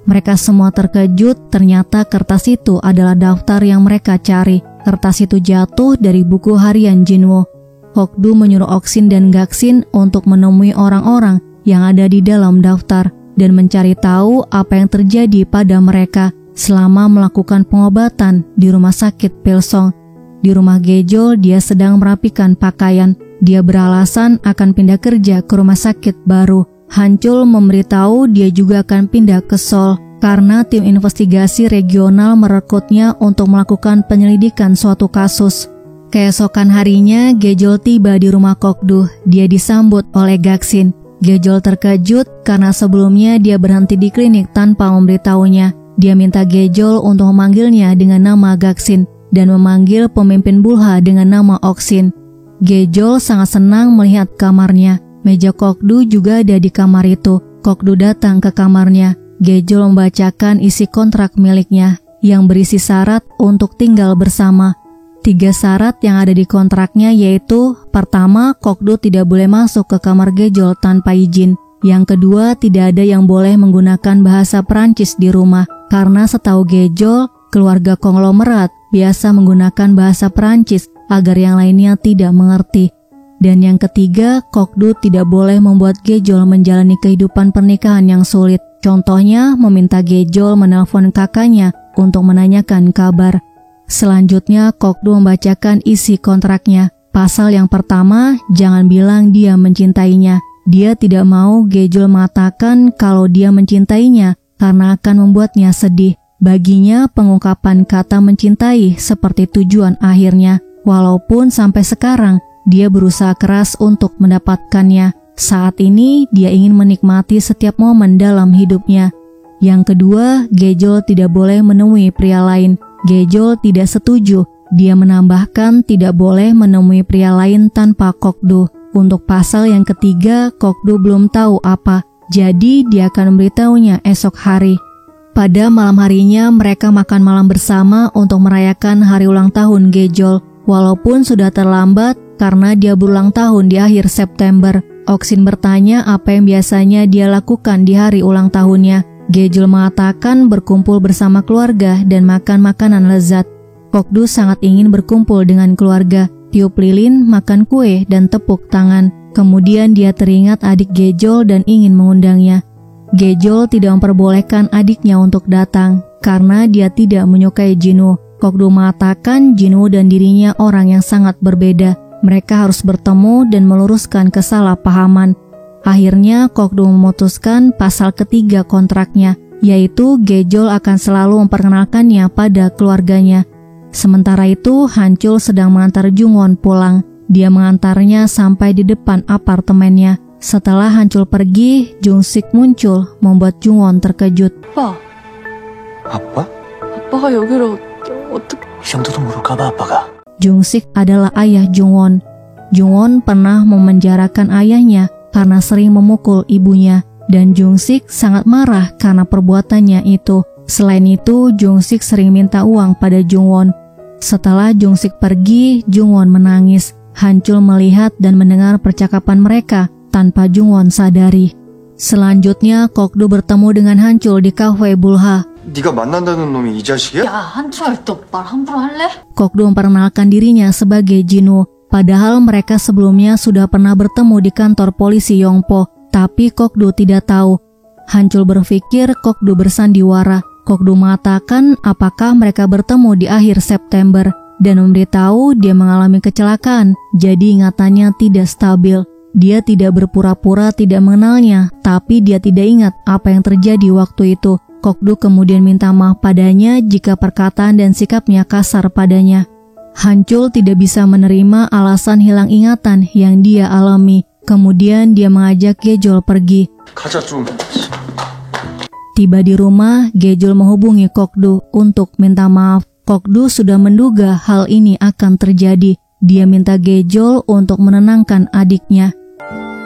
Mereka semua terkejut, ternyata kertas itu adalah daftar yang mereka cari. Kertas itu jatuh dari buku harian Jinwoo. Kokdu menyuruh Oksin dan Gaksin untuk menemui orang-orang yang ada di dalam daftar dan mencari tahu apa yang terjadi pada mereka selama melakukan pengobatan di rumah sakit Pilsong. Di rumah Gejol, dia sedang merapikan pakaian. Dia beralasan akan pindah kerja ke rumah sakit baru. Hanchul memberitahu dia juga akan pindah ke Seoul karena tim investigasi regional merekrutnya untuk melakukan penyelidikan suatu kasus. Keesokan harinya, Gejol tiba di rumah Kokdu. Dia disambut oleh Gaksin. Gejol terkejut karena sebelumnya dia berhenti di klinik tanpa memberitahunya. Dia minta Gejol untuk memanggilnya dengan nama Gaksin dan memanggil pemimpin Bulha dengan nama Oksin. Gejol sangat senang melihat kamarnya. Meja Kokdu juga ada di kamar itu. Kokdu datang ke kamarnya. Gejol membacakan isi kontrak miliknya yang berisi syarat untuk tinggal bersama. 3 syarat yang ada di kontraknya yaitu: pertama, Kokdu tidak boleh masuk ke kamar Gejol tanpa izin. Yang kedua, tidak ada yang boleh menggunakan bahasa Perancis di rumah karena setahu Gejol, keluarga konglomerat biasa menggunakan bahasa Perancis agar yang lainnya tidak mengerti. Dan yang ketiga, Kokdu tidak boleh membuat Gejol menjalani kehidupan pernikahan yang sulit. Contohnya, meminta Gejol menelpon kakaknya untuk menanyakan kabar. Selanjutnya, Kokdu membacakan isi kontraknya. Pasal yang pertama, jangan bilang dia mencintainya. Dia tidak mau Gejol mengatakan kalau dia mencintainya karena akan membuatnya sedih. Baginya, pengungkapan kata mencintai seperti tujuan akhirnya. Walaupun sampai sekarang, dia berusaha keras untuk mendapatkannya. Saat ini, dia ingin menikmati setiap momen dalam hidupnya. Yang kedua, Gejol tidak boleh menemui pria lain. Gejol tidak setuju. Dia menambahkan tidak boleh menemui pria lain tanpa Kokdu. Untuk pasal yang ketiga, Kokdu belum tahu apa, jadi dia akan memberitahunya esok hari. Pada malam harinya, mereka makan malam bersama untuk merayakan hari ulang tahun Gejol. Walaupun sudah terlambat karena dia berulang tahun di akhir September, Oksin bertanya apa yang biasanya dia lakukan di hari ulang tahunnya. Gejol mengatakan berkumpul bersama keluarga dan makan makanan lezat. Kokdu sangat ingin berkumpul dengan keluarga, tiup lilin, makan kue, dan tepuk tangan. Kemudian dia teringat adik Gejol dan ingin mengundangnya. Gejol tidak memperbolehkan adiknya untuk datang karena dia tidak menyukai Jinu. Kokdu mengatakan Jinu dan dirinya orang yang sangat berbeda. Mereka harus bertemu dan meluruskan kesalahpahaman. Akhirnya Kokdu memutuskan pasal ketiga kontraknya, yaitu Gejol akan selalu memperkenalkannya pada keluarganya. Sementara itu, Hancul sedang mengantar Jungwon pulang. Dia mengantarnya sampai di depan apartemennya. Setelah Hancul pergi, Jungsik muncul, membuat Jungwon terkejut. 오빠, 아빠? 아빠가 여기로 어떻게... 이 정도도 모를까봐 아빠가. Jungsik adalah ayah Jungwon. Jungwon pernah memenjarakan ayahnya karena sering memukul ibunya, dan Jungsik sangat marah karena perbuatannya itu. Selain itu, Jungsik sering minta uang pada Jungwon. Setelah Jungsik pergi, Jungwon menangis. Hancul melihat dan mendengar percakapan mereka tanpa Jungwon sadari. Selanjutnya, Kokdu bertemu dengan Hancul di kafe Bulha. 네가 만난다는 놈이 이 자식이야? 야, 한철, 너 말 함부로 할래? Kokdu memperkenalkan dirinya sebagai Jinu. Padahal mereka sebelumnya sudah pernah bertemu di kantor polisi Yongpo, tapi Kokdu tidak tahu. Hancul berpikir Kokdu bersandiwara. Kokdu mengatakan apakah mereka bertemu di akhir September dan memberitahu dia mengalami kecelakaan, jadi ingatannya tidak stabil. Dia tidak berpura-pura tidak mengenalnya, tapi dia tidak ingat apa yang terjadi waktu itu. Kokdu kemudian minta maaf padanya jika perkataan dan sikapnya kasar padanya. Hancul tidak bisa menerima alasan hilang ingatan yang dia alami. Kemudian dia mengajak Gejol pergi. 가자 좀. Tiba di rumah, Gejol menghubungi Kokdu untuk minta maaf. Kokdu sudah menduga hal ini akan terjadi. Dia minta Gejol untuk menenangkan adiknya.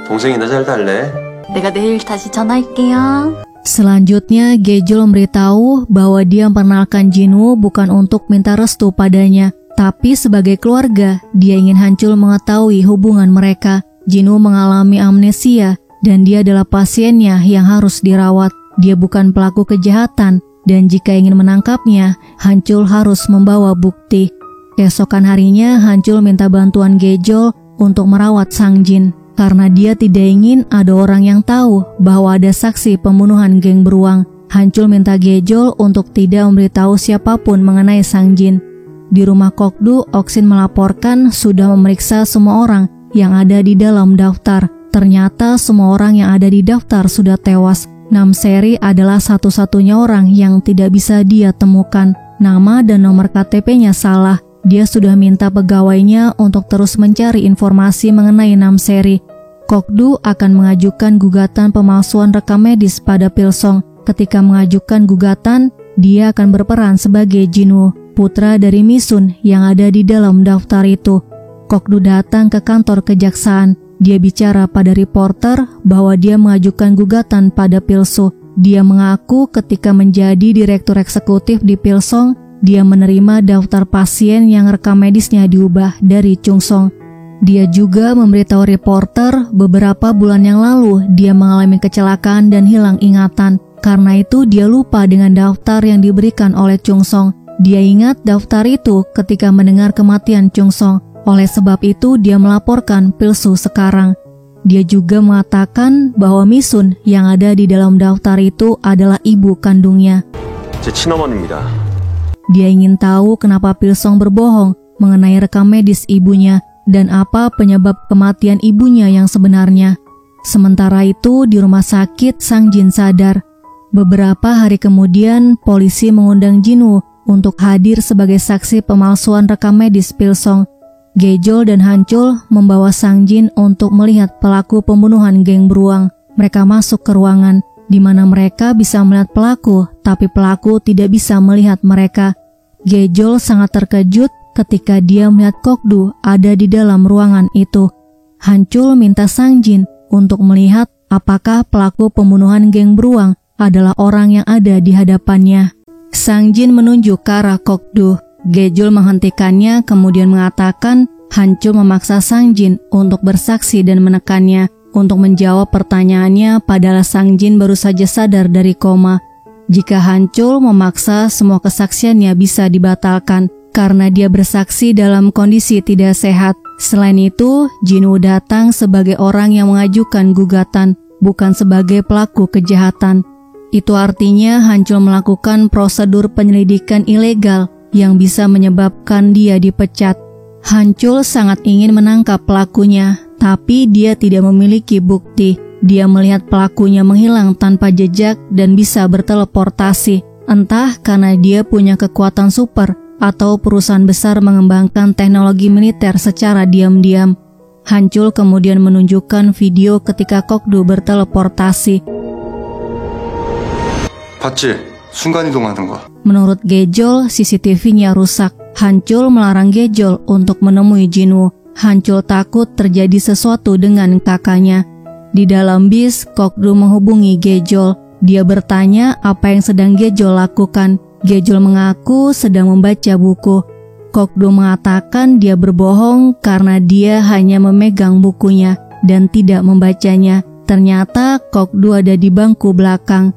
동생이나 잘 달래. 내가 내일 다시 전화할게요. Selanjutnya, Gejol memberitahu bahwa dia memperkenalkan Jinu bukan untuk minta restu padanya, tapi sebagai keluarga, dia ingin Hancul mengetahui hubungan mereka. Jinu mengalami amnesia, dan dia adalah pasiennya yang harus dirawat. Dia bukan pelaku kejahatan, dan jika ingin menangkapnya, Hancul harus membawa bukti. Keesokan harinya, Hancul minta bantuan Gejol untuk merawat Sang Jin. Karena dia tidak ingin ada orang yang tahu bahwa ada saksi pembunuhan geng beruang, Hancul minta Gejol untuk tidak memberitahu siapapun mengenai Sang Jin. Di rumah Kokdu, Oksin melaporkan sudah memeriksa semua orang yang ada di dalam daftar. Ternyata semua orang yang ada di daftar sudah tewas. Namseri adalah satu-satunya orang yang tidak bisa dia temukan. Nama dan nomor KTP-nya salah. Dia sudah minta pegawainya untuk terus mencari informasi mengenai Namseri. Kokdu akan mengajukan gugatan pemalsuan rekam medis pada Pilsong. Ketika mengajukan gugatan, dia akan berperan sebagai Jinu, putra dari Misun yang ada di dalam daftar itu. Kokdu datang ke kantor kejaksaan. Dia bicara pada reporter bahwa dia mengajukan gugatan pada Pilsu. Dia mengaku ketika menjadi direktur eksekutif di Pilsong, dia menerima daftar pasien yang rekam medisnya diubah dari Chungsong. Dia juga memberitahu reporter beberapa bulan yang lalu dia mengalami kecelakaan dan hilang ingatan. Karena itu dia lupa dengan daftar yang diberikan oleh Chungsong. Dia ingat daftar itu ketika mendengar kematian Chungsong. Oleh sebab itu dia melaporkan Pilsu sekarang. Dia juga mengatakan bahwa Misun yang ada di dalam daftar itu adalah ibu kandungnya. 제 친어머니입니다. Dia ingin tahu kenapa Pilsong berbohong mengenai rekam medis ibunya dan apa penyebab kematian ibunya yang sebenarnya. Sementara itu di rumah sakit Sang Jin sadar. Beberapa hari kemudian polisi mengundang Jinu untuk hadir sebagai saksi pemalsuan rekam medis Pilsong. Gejol dan Hancul membawa Sang Jin untuk melihat pelaku pembunuhan geng beruang. Mereka masuk ke ruangan di mana mereka bisa melihat pelaku, tapi pelaku tidak bisa melihat mereka. Gejol sangat terkejut ketika dia melihat Kokdu ada di dalam ruangan itu. Hancul minta Sang Jin untuk melihat apakah pelaku pembunuhan geng beruang adalah orang yang ada di hadapannya. Sang Jin menunjuk ke arah Kokdu. Gejol menghentikannya kemudian mengatakan Hancul memaksa Sang Jin untuk bersaksi dan menekannya untuk menjawab pertanyaannya padahal Sang Jin baru saja sadar dari koma. Jika Hancul memaksa, semua kesaksiannya bisa dibatalkan karena dia bersaksi dalam kondisi tidak sehat. Selain itu, Jinwoo datang sebagai orang yang mengajukan gugatan, bukan sebagai pelaku kejahatan. Itu artinya Hancul melakukan prosedur penyelidikan ilegal yang bisa menyebabkan dia dipecat. Hancul sangat ingin menangkap pelakunya, tapi dia tidak memiliki bukti. Dia melihat pelakunya menghilang tanpa jejak dan bisa berteleportasi, entah karena dia punya kekuatan super atau perusahaan besar mengembangkan teknologi militer secara diam-diam. Hancul kemudian menunjukkan video ketika Kokdu berteleportasi. 봤지? 순간이동하는 거. Menurut Gejol, CCTV-nya rusak. Hancul melarang Gejol untuk menemui Jinwoo. Hancul takut terjadi sesuatu dengan kakaknya. Di dalam bis, Kokdu menghubungi Gejol. Dia bertanya apa yang sedang Gejol lakukan. Gejol mengaku sedang membaca buku. Kokdu mengatakan dia berbohong karena dia hanya memegang bukunya dan tidak membacanya. Ternyata Kokdu ada di bangku belakang.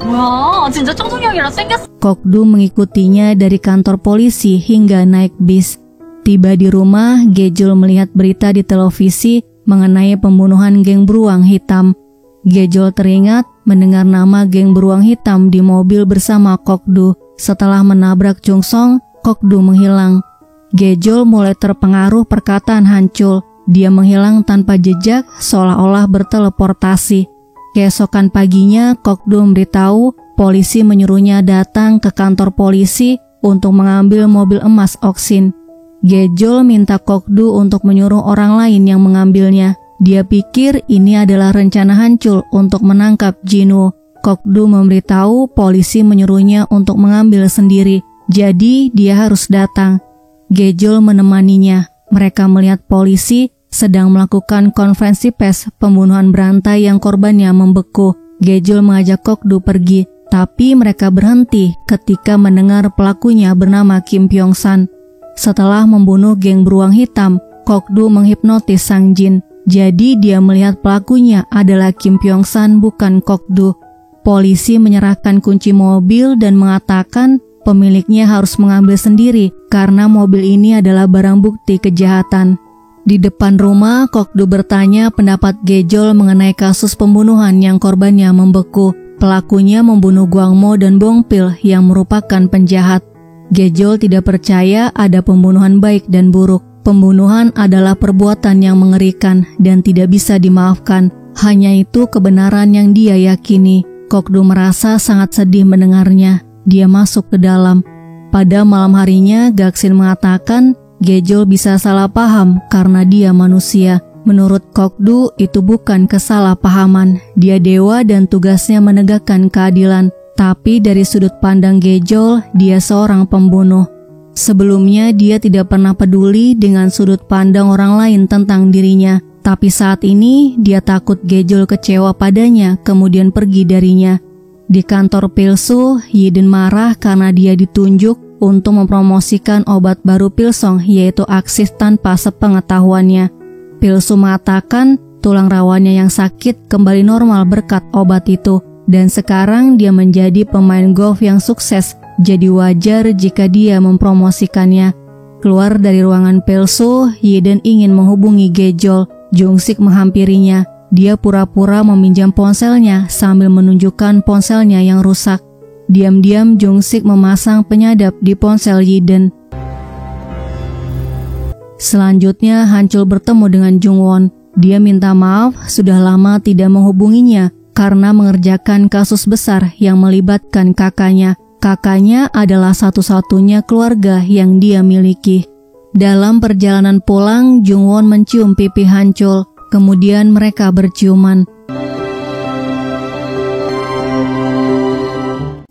뭐야, 진짜 청소년이랑 생겼어. Kokdu mengikutinya dari kantor polisi hingga naik bis. Tiba di rumah, Gejol melihat berita di televisi mengenai pembunuhan geng beruang hitam. Gejol teringat mendengar nama geng beruang hitam di mobil bersama Kokdu. Setelah menabrak Jungsong, Kokdu menghilang. Gejol mulai terpengaruh perkataan Hancul. Dia menghilang tanpa jejak seolah-olah berteleportasi. Keesokan paginya, Kokdu memberitahu polisi menyuruhnya datang ke kantor polisi untuk mengambil mobil emas Oksin. Gejol minta Kokdu untuk menyuruh orang lain yang mengambilnya. Dia pikir ini adalah rencana Hancul untuk menangkap Jinwoo. Kokdu memberitahu polisi menyuruhnya untuk mengambil sendiri, jadi dia harus datang. Gejol menemaninya. Mereka melihat polisi sedang melakukan konferensi pers pembunuhan berantai yang korbannya membeku. Gejol mengajak Kokdu pergi, tapi mereka berhenti ketika mendengar pelakunya bernama Kim Pyong-san. Setelah membunuh geng beruang hitam, Kokdu menghipnotis Sang Jin. Jadi dia melihat pelakunya adalah Kim Pyong-san, bukan Kokdu. Polisi menyerahkan kunci mobil dan mengatakan pemiliknya harus mengambil sendiri karena mobil ini adalah barang bukti kejahatan. Di depan rumah, Kokdu bertanya pendapat Gejol mengenai kasus pembunuhan yang korbannya membeku. Pelakunya membunuh Gwangmo dan Bongpil yang merupakan penjahat. Gejol tidak percaya ada pembunuhan baik dan buruk. Pembunuhan adalah perbuatan yang mengerikan dan tidak bisa dimaafkan. Hanya itu kebenaran yang dia yakini. Kokdu merasa sangat sedih mendengarnya. Dia masuk ke dalam. Pada malam harinya, Gaksin mengatakan Gejol bisa salah paham karena dia manusia. Menurut Kokdu, itu bukan kesalahpahaman. Dia dewa dan tugasnya menegakkan keadilan. Tapi dari sudut pandang Gejol, dia seorang pembunuh. Sebelumnya dia tidak pernah peduli dengan sudut pandang orang lain tentang dirinya. Tapi saat ini dia takut Gejol kecewa padanya kemudian pergi darinya. Di kantor Pilsu, Yiden marah karena dia ditunjuk untuk mempromosikan obat baru Pilsong yaitu Aksis tanpa sepengetahuannya. Pilsu mengatakan tulang rawannya yang sakit kembali normal berkat obat itu. Dan sekarang dia menjadi pemain golf yang sukses, jadi wajar jika dia mempromosikannya. Keluar dari ruangan Pilsu, Yiden ingin menghubungi Gejol. Jungsik menghampirinya. Dia pura-pura meminjam ponselnya sambil menunjukkan ponselnya yang rusak. Diam-diam Jungsik memasang penyadap di ponsel Yiden. Selanjutnya Hancul bertemu dengan Jungwon. Dia minta maaf sudah lama tidak menghubunginya karena mengerjakan kasus besar yang melibatkan kakaknya. Kakaknya adalah satu-satunya keluarga yang dia miliki. Dalam perjalanan pulang, Jungwon mencium pipi Hancul. Kemudian mereka berciuman.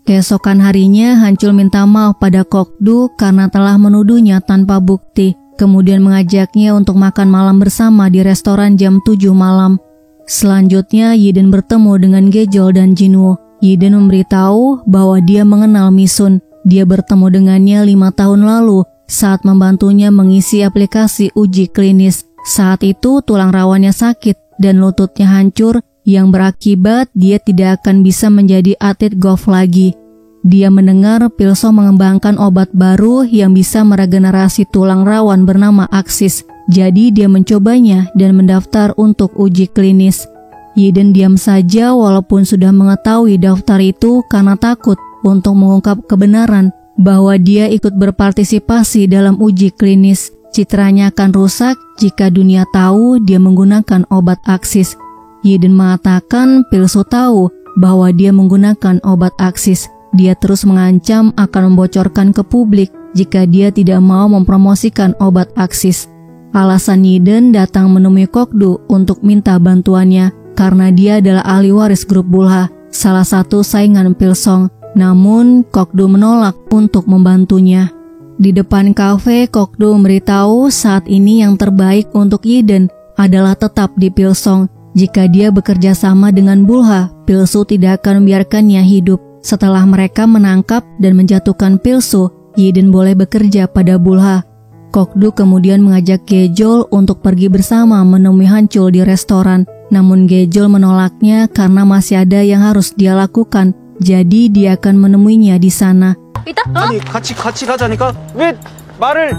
Keesokan harinya, Hancul minta maaf pada Kokdu karena telah menuduhnya tanpa bukti. Kemudian mengajaknya untuk makan malam bersama di restoran jam 7 malam. Selanjutnya, Yiden bertemu dengan Gejol dan Jinwoo. Yiden memberitahu bahwa dia mengenal Misun. Dia bertemu dengannya 5 tahun lalu saat membantunya mengisi aplikasi uji klinis. Saat itu tulang rawannya sakit dan lututnya hancur yang berakibat dia tidak akan bisa menjadi atlet golf lagi. Dia mendengar Pilso mengembangkan obat baru yang bisa meregenerasi tulang rawan bernama Aksis. Jadi dia mencobanya dan mendaftar untuk uji klinis. Yiden diam saja walaupun sudah mengetahui daftar itu karena takut untuk mengungkap kebenaran bahwa dia ikut berpartisipasi dalam uji klinis. Citranya akan rusak jika dunia tahu dia menggunakan obat Aksis. Yiden mengatakan Pilso tahu bahwa dia menggunakan obat Aksis. Dia terus mengancam akan membocorkan ke publik jika dia tidak mau mempromosikan obat Aksis. Alasan Yiden datang menemui Kokdu untuk minta bantuannya karena dia adalah ahli waris grup Bulha, salah satu saingan Pilsong. Namun Kokdu menolak untuk membantunya. Di depan kafe, Kokdu memberitahu saat ini yang terbaik untuk Yiden adalah tetap di Pilsong. Jika dia bekerja sama dengan Bulha, Pilsu tidak akan membiarkannya hidup. Setelah mereka menangkap dan menjatuhkan Pilsu, Yiden boleh bekerja pada Bulha. Kokdu kemudian mengajak Gejol untuk pergi bersama menemui Hancul di restoran. Namun Gejol menolaknya karena masih ada yang harus dia lakukan. Jadi dia akan menemuinya di sana. 아니 같이 가자니까 왜 말을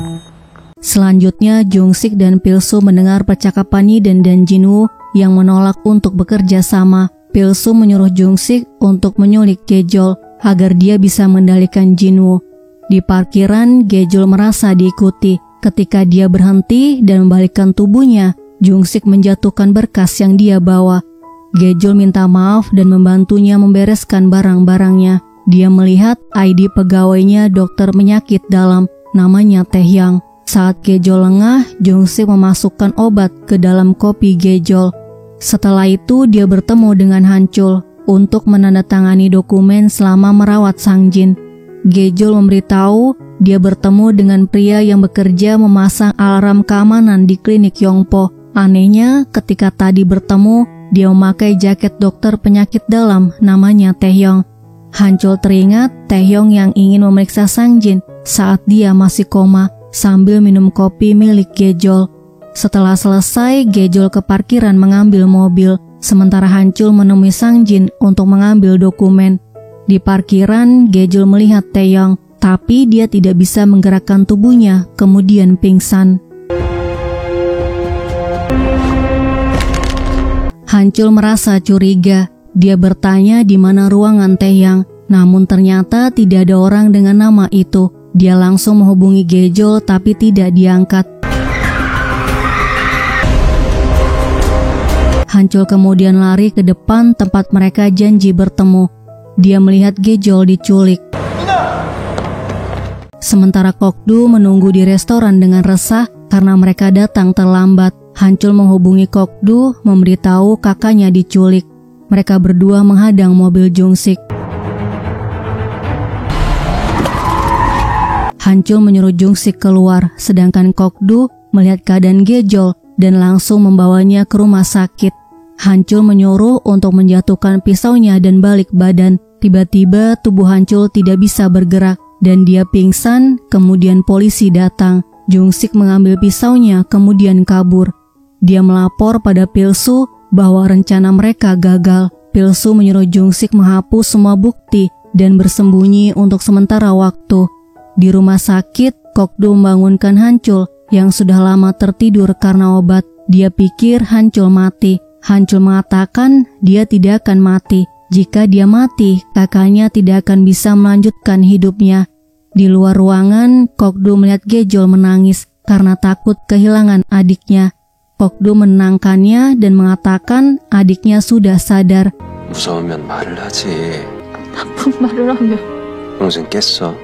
Selanjutnya Jungsik dan Pilsu mendengar percakapan Yiden dan Jinwoo yang menolak untuk bekerja sama. Pilsu menyuruh Jungsik untuk menyulik Gejol agar dia bisa mengendalikan Jinwoo. Di parkiran, Gejol merasa diikuti. Ketika dia berhenti dan membalikkan tubuhnya, Jungsik menjatuhkan berkas yang dia bawa. Gejol minta maaf dan membantunya membereskan barang-barangnya. Dia melihat ID pegawainya dokter penyakit dalam, namanya Taehyang. Saat Gejol lengah, Jungsik memasukkan obat ke dalam kopi Gejol. Setelah itu dia bertemu dengan Hancul untuk menandatangani dokumen selama merawat Sang Jin. Gejol memberitahu dia bertemu dengan pria yang bekerja memasang alarm keamanan di klinik Yongpo. Anehnya, ketika tadi bertemu, dia memakai jaket dokter penyakit dalam, namanya Taehyang. Hancul teringat Taehyang yang ingin memeriksa Sang Jin saat dia masih koma sambil minum kopi milik Gejol. Setelah selesai, Gejol ke parkiran mengambil mobil, sementara Hancul menemui Sang Jin untuk mengambil dokumen. Di parkiran, Gejol melihat Taehyang, tapi dia tidak bisa menggerakkan tubuhnya, kemudian pingsan. Hancul merasa curiga. Dia bertanya di mana ruangan Taehyang, namun ternyata tidak ada orang dengan nama itu. Dia langsung menghubungi Gejol tapi tidak diangkat. Hancul kemudian lari ke depan tempat mereka janji bertemu. Dia melihat Gejol diculik. Sementara Kokdu menunggu di restoran dengan resah karena mereka datang terlambat. Hancul menghubungi Kokdu memberitahu kakaknya diculik. Mereka berdua menghadang mobil Jungsik. Hancul menyuruh Jungsik keluar, sedangkan Kokdu melihat keadaan Gejol dan langsung membawanya ke rumah sakit. Hancul menyuruh untuk menjatuhkan pisaunya dan balik badan. Tiba-tiba tubuh Hancul tidak bisa bergerak dan dia pingsan, kemudian polisi datang. Jungsik mengambil pisaunya kemudian kabur. Dia melapor pada Pilsu bahwa rencana mereka gagal. Pilsu menyuruh Jungsik menghapus semua bukti dan bersembunyi untuk sementara waktu. Di rumah sakit, Kokdu membangunkan Hancul yang sudah lama tertidur karena obat. Dia pikir Hancul mati. Hancul mengatakan dia tidak akan mati. Jika dia mati, kakaknya tidak akan bisa melanjutkan hidupnya. Di luar ruangan, Kokdu melihat Gejol menangis karena takut kehilangan adiknya. Kokdu menenangkannya dan mengatakan adiknya sudah sadar. 무서우면 말을 하지. 나쁜 말을 하면 평생 깼어.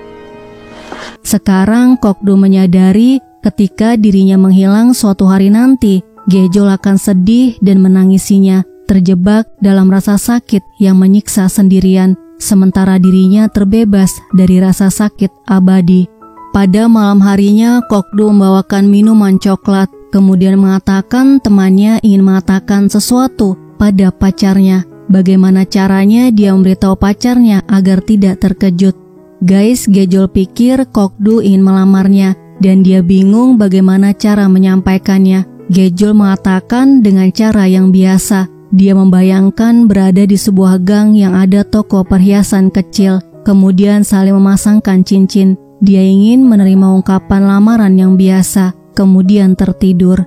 Sekarang Kokdu menyadari ketika dirinya menghilang suatu hari nanti, Gejol akan sedih dan menangisinya, terjebak dalam rasa sakit yang menyiksa sendirian, sementara dirinya terbebas dari rasa sakit abadi. Pada malam harinya, Kokdu membawakan minuman coklat, kemudian mengatakan temannya ingin mengatakan sesuatu pada pacarnya. Bagaimana caranya dia memberitahu pacarnya agar tidak terkejut? Guys, Gejol pikir Kokdu ingin melamarnya dan dia bingung bagaimana cara menyampaikannya. Gejol mengatakan dengan cara yang biasa. Dia membayangkan berada di sebuah gang yang ada toko perhiasan kecil, kemudian saling memasangkan cincin. Dia ingin menerima ungkapan lamaran yang biasa, kemudian tertidur.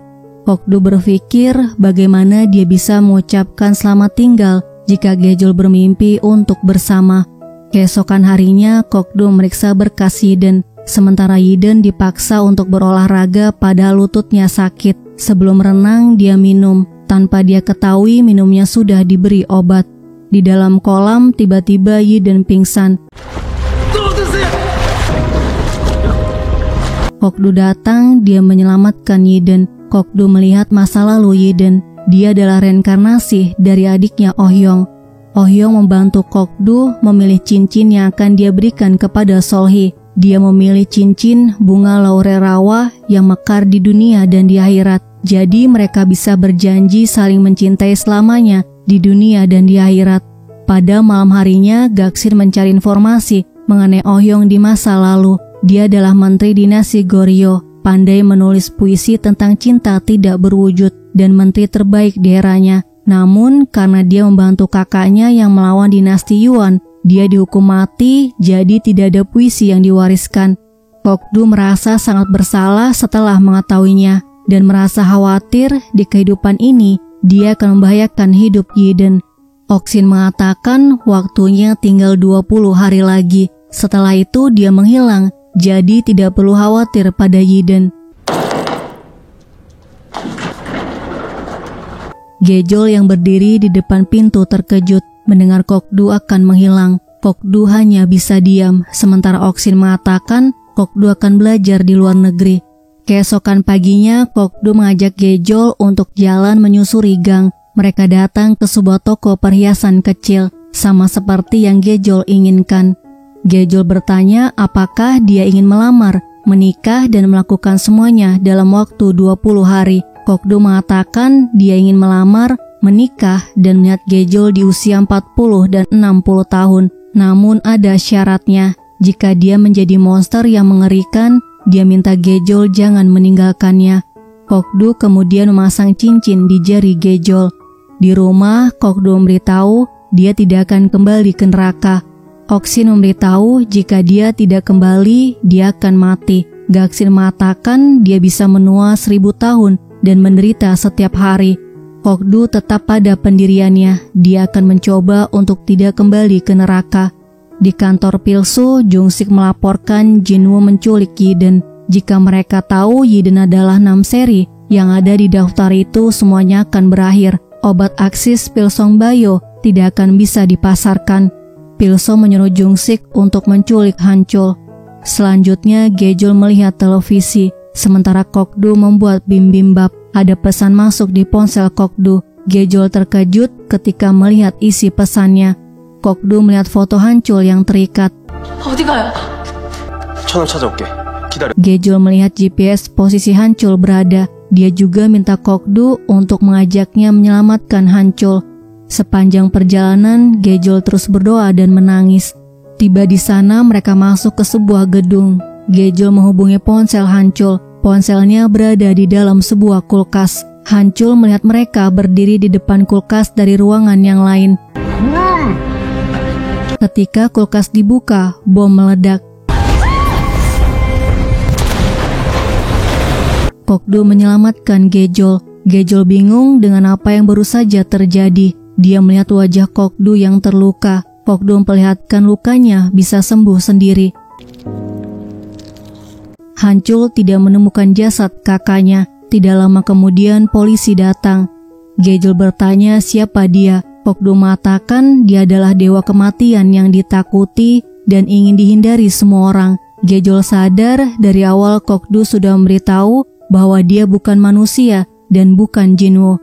Kokdu berpikir bagaimana dia bisa mengucapkan selamat tinggal jika Gejol bermimpi untuk bersama. Keesokan harinya, Kokdu meriksa berkas Yiden, sementara Yiden dipaksa untuk berolahraga pada lututnya sakit. Sebelum renang, dia minum. Tanpa dia ketahui minumnya sudah diberi obat. Di dalam kolam, tiba-tiba Yiden pingsan. Kokdu datang, dia menyelamatkan Yiden. Kokdu melihat masa lalu Yiden. Dia adalah reinkarnasi dari adiknya Oh Hyung. Oh Hyung membantu Kokdu memilih cincin yang akan dia berikan kepada Solhi. Dia memilih cincin bunga laurel rawa yang mekar di dunia dan di akhirat. Jadi mereka bisa berjanji saling mencintai selamanya di dunia dan di akhirat. Pada malam harinya, Gaksin mencari informasi mengenai Oh Hyung di masa lalu. Dia adalah menteri dinasti Goryeo, pandai menulis puisi tentang cinta tidak berwujud dan menteri terbaik di eranya. Namun, karena dia membantu kakaknya yang melawan dinasti Yuan, dia dihukum mati, jadi tidak ada puisi yang diwariskan. Kokdu merasa sangat bersalah setelah mengetahuinya, dan merasa khawatir di kehidupan ini, dia akan membahayakan hidup Yiden. Oksin mengatakan waktunya tinggal 20 hari lagi. Setelah itu dia menghilang, jadi tidak perlu khawatir pada Yiden. Gejol yang berdiri di depan pintu terkejut mendengar Kokdu akan menghilang. Kokdu hanya bisa diam, sementara Oksin mengatakan Kokdu akan belajar di luar negeri. Keesokan paginya, Kokdu mengajak Gejol untuk jalan menyusuri gang. Mereka datang ke sebuah toko perhiasan kecil, sama seperti yang Gejol inginkan. Gejol bertanya apakah dia ingin melamar, menikah dan melakukan semuanya dalam waktu 20 hari. Kokdu mengatakan dia ingin melamar, menikah, dan melihat Gejol di usia 40 dan 60 tahun. Namun ada syaratnya, jika dia menjadi monster yang mengerikan, dia minta Gejol jangan meninggalkannya. Kokdu kemudian memasang cincin di jari Gejol. Di rumah, Kokdu memberitahu dia tidak akan kembali ke neraka. Oksin memberitahu jika dia tidak kembali, dia akan mati. Gaksin mengatakan dia bisa menua 1000 tahun dan menderita setiap hari. Kokdu tetap pada pendiriannya, dia akan mencoba untuk tidak kembali ke neraka. Di kantor Pilsu, Jungsik melaporkan Jinwoo menculik Yiden. Jika mereka tahu Yiden adalah 6 seri yang ada di daftar itu, semuanya akan berakhir. Obat aksis Pilsong Bayo tidak akan bisa dipasarkan. Pilso menyuruh Jungsik untuk menculik Hanchul. Selanjutnya, Gejol melihat televisi. Sementara Kokdu membuat bibimbap, ada pesan masuk di ponsel Kokdu. Gejol terkejut ketika melihat isi pesannya. Kokdu melihat foto Hanchul yang terikat. 어디 가요? 천을 찾아올게. 기다려. Gejol melihat GPS posisi Hanchul berada. Dia juga minta Kokdu untuk mengajaknya menyelamatkan Hanchul. Sepanjang perjalanan, Gejol terus berdoa dan menangis. Tiba di sana, mereka masuk ke sebuah gedung. Gejol menghubungi ponsel Hanchul. Ponselnya berada di dalam sebuah kulkas. Hanchul melihat mereka berdiri di depan kulkas dari ruangan yang lain. Ketika kulkas dibuka, bom meledak. Kokdu menyelamatkan Gejol. Gejol bingung dengan apa yang baru saja terjadi. Dia melihat wajah Kokdu yang terluka. Kokdu memperlihatkan lukanya bisa sembuh sendiri. Hanchul tidak menemukan jasad kakaknya. Tidak lama kemudian polisi datang. Gejol bertanya siapa dia. Kokdu mengatakan dia adalah dewa kematian yang ditakuti dan ingin dihindari semua orang. Gejol sadar dari awal Kokdu sudah memberitahu bahwa dia bukan manusia dan bukan Jinwoo.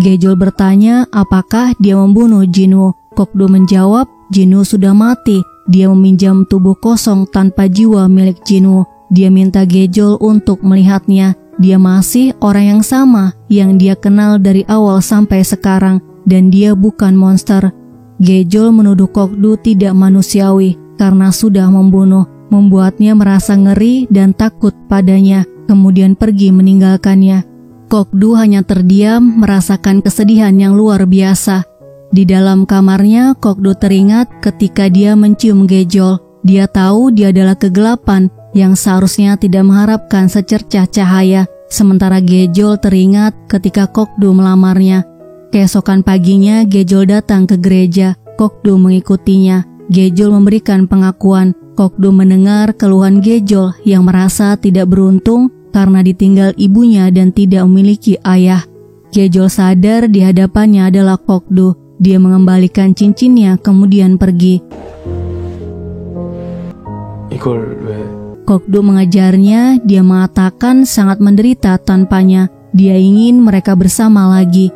Gejol bertanya apakah dia membunuh Jinwoo. Kokdu menjawab Jinwoo sudah mati. Dia meminjam tubuh kosong tanpa jiwa milik Jinwoo. Dia minta Gejol untuk melihatnya. Dia masih orang yang sama yang dia kenal dari awal sampai sekarang, dan dia bukan monster. Gejol menuduh Kokdu tidak manusiawi karena sudah membunuh, membuatnya merasa ngeri dan takut padanya, kemudian pergi meninggalkannya. Kokdu hanya terdiam merasakan kesedihan yang luar biasa. Di dalam kamarnya, Kokdu teringat ketika dia mencium Gejol. Dia tahu dia adalah kegelapan yang seharusnya tidak mengharapkan secercah cahaya. Sementara Gejol teringat ketika Kokdu melamarnya. Keesokan paginya, Gejol datang ke gereja. Kokdu mengikutinya. Gejol memberikan pengakuan. Kokdu mendengar keluhan Gejol yang merasa tidak beruntung karena ditinggal ibunya dan tidak memiliki ayah. Gejol sadar di hadapannya adalah Kokdu. Dia mengembalikan cincinnya kemudian pergi. Kokdu mengejarnya, dia mengatakan sangat menderita tanpanya. Dia ingin mereka bersama lagi.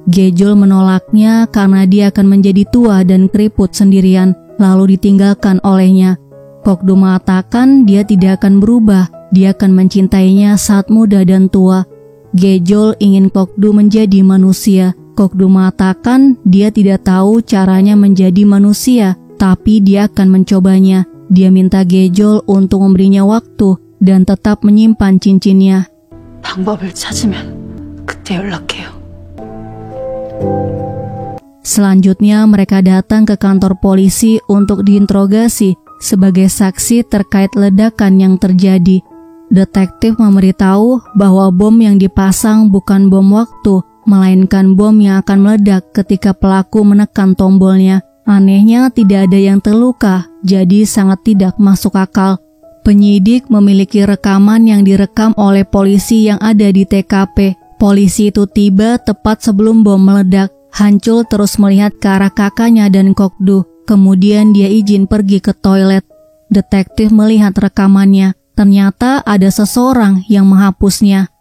Gejol menolaknya karena dia akan menjadi tua dan keriput sendirian, lalu ditinggalkan olehnya. Kokdu mengatakan dia tidak akan berubah, dia akan mencintainya saat muda dan tua. Gejol ingin Kokdu menjadi manusia. Kokdu mengatakan dia tidak tahu caranya menjadi manusia, tapi dia akan mencobanya. Dia minta Gejol untuk memberinya waktu dan tetap menyimpan cincinnya. 방법을 찾으면 그때 연락해요. Selanjutnya mereka datang ke kantor polisi untuk diinterogasi sebagai saksi terkait ledakan yang terjadi. Detektif memberitahu bahwa bom yang dipasang bukan bom waktu, melainkan bom yang akan meledak ketika pelaku menekan tombolnya. Anehnya tidak ada yang terluka, jadi sangat tidak masuk akal. Penyidik memiliki rekaman yang direkam oleh polisi yang ada di TKP. Polisi itu tiba tepat sebelum bom meledak. Hancul terus melihat ke arah kakaknya dan Kokdu. Kemudian dia izin pergi ke toilet. Detektif melihat rekamannya. Ternyata ada seseorang yang menghapusnya.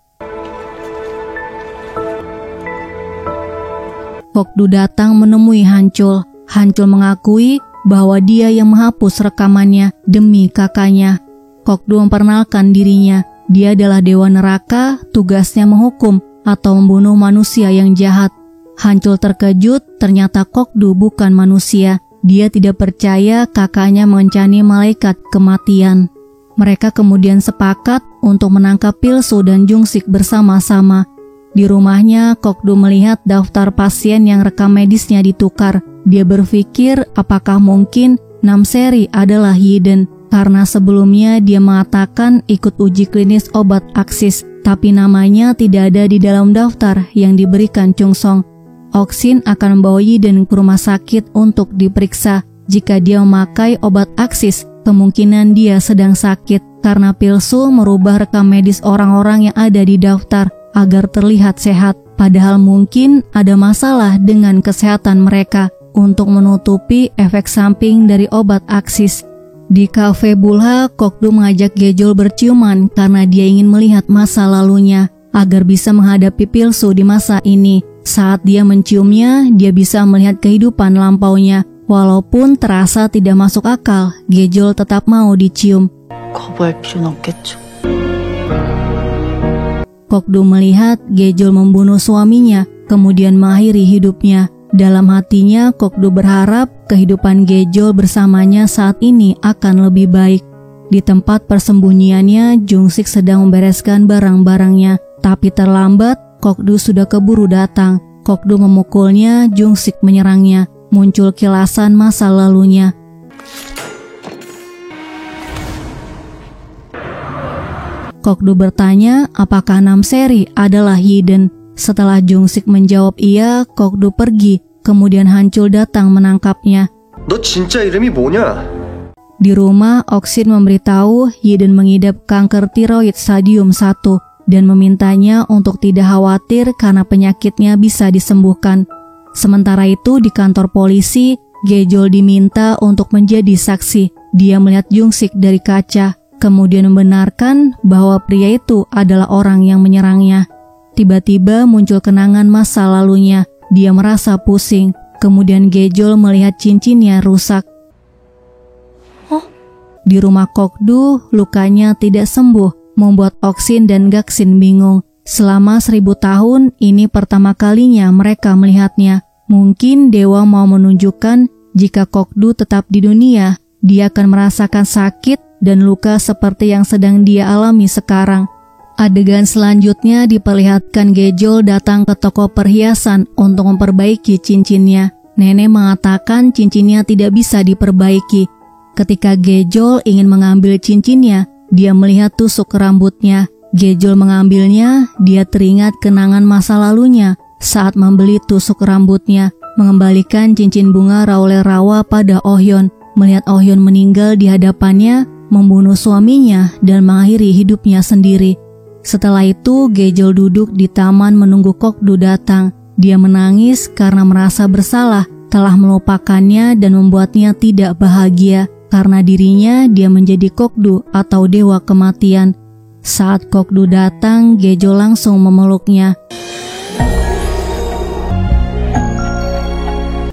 Kokdu datang menemui Hancul. Hancul mengakui bahwa dia yang menghapus rekamannya demi kakaknya. Kokdu memperkenalkan dirinya. Dia adalah dewa neraka, tugasnya menghukum atau membunuh manusia yang jahat. Hancul terkejut, ternyata Kokdu bukan manusia. Dia tidak percaya kakaknya mengencani malaikat kematian. Mereka kemudian sepakat untuk menangkap Pilsu dan Jungsik bersama-sama. Di rumahnya, Kokdu melihat daftar pasien yang rekam medisnya ditukar. Dia berpikir apakah mungkin Namseri adalah Yiden, karena sebelumnya dia mengatakan ikut uji klinis obat Aksis, tapi namanya tidak ada di dalam daftar yang diberikan Chungsong. Oksin akan membawa Yiden ke rumah sakit untuk diperiksa. Jika dia memakai obat Aksis, kemungkinan dia sedang sakit karena Pilsu merubah rekam medis orang-orang yang ada di daftar agar terlihat sehat, padahal mungkin ada masalah dengan kesehatan mereka untuk menutupi efek samping dari obat Aksis. Di kafe Bulha, Kokdu mengajak Gejol berciuman karena dia ingin melihat masa lalunya agar bisa menghadapi Pilsu di masa ini. Saat dia menciumnya, dia bisa melihat kehidupan lampaunya. Walaupun terasa tidak masuk akal, Gejol tetap mau dicium. 거부할 필요는 없겠죠. Kokdu melihat Gejol membunuh suaminya, kemudian mengakhiri hidupnya. Dalam hatinya, Kokdu berharap kehidupan Gejol bersamanya saat ini akan lebih baik. Di tempat persembunyiannya, Jungsik sedang membereskan barang-barangnya. Tapi terlambat, Kokdu sudah keburu datang. Kokdu memukulnya, Jungsik menyerangnya. Muncul kilasan masa lalunya. Kokdu bertanya apakah Namseri adalah Yiden. Setelah Jungsik menjawab iya, Kokdu pergi. Kemudian Hancul datang menangkapnya. 너 진짜 이름이 뭐냐? Di rumah, Oksin memberitahu Yiden mengidap kanker tiroid stadium 1 dan memintanya untuk tidak khawatir karena penyakitnya bisa disembuhkan. Sementara itu di kantor polisi, Gejol diminta untuk menjadi saksi. Dia melihat Jungsik dari kaca, kemudian membenarkan bahwa pria itu adalah orang yang menyerangnya. Tiba-tiba muncul kenangan masa lalunya. Dia merasa pusing. Kemudian Gejol melihat cincinnya rusak. Di rumah Kokdu, lukanya tidak sembuh, membuat Oksin dan Gaksin bingung. Selama 1000 tahun, ini pertama kalinya mereka melihatnya. Mungkin dewa mau menunjukkan jika Kokdu tetap di dunia, dia akan merasakan sakit dan luka seperti yang sedang dia alami sekarang. Adegan selanjutnya diperlihatkan Gejol datang ke toko perhiasan untuk memperbaiki cincinnya. Nenek mengatakan cincinnya tidak bisa diperbaiki. Ketika Gejol ingin mengambil cincinnya, dia melihat tusuk rambutnya. Gejol mengambilnya, dia teringat kenangan masa lalunya saat membeli tusuk rambutnya, mengembalikan cincin bunga Raule Rawa pada Oh-hyun. Melihat Oh-hyun meninggal di hadapannya, membunuh suaminya dan mengakhiri hidupnya sendiri. Setelah itu, Gejol duduk di taman menunggu Kokdu datang. Dia menangis karena merasa bersalah telah melupakannya dan membuatnya tidak bahagia karena dirinya dia menjadi Kokdu atau dewa kematian. Saat Kokdu datang, Gejol langsung memeluknya.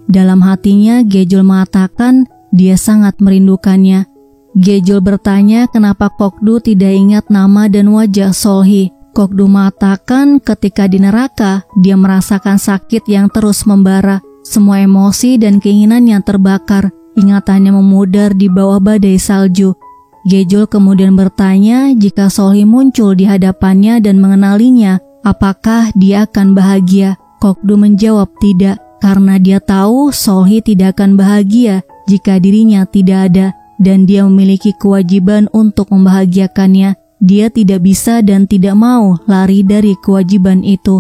Dalam hatinya, Gejol mengatakan dia sangat merindukannya. Gejol bertanya kenapa Kokdu tidak ingat nama dan wajah Solhi. Kokdu mengatakan ketika di neraka, dia merasakan sakit yang terus membara. Semua emosi dan keinginannya terbakar. Ingatannya memudar di bawah badai salju. Gejol kemudian bertanya jika Solhi muncul di hadapannya dan mengenalinya, apakah dia akan bahagia? Kokdu menjawab tidak, karena dia tahu Solhi tidak akan bahagia jika dirinya tidak ada, dan dia memiliki kewajiban untuk membahagiakannya. Dia tidak bisa dan tidak mau lari dari kewajiban itu.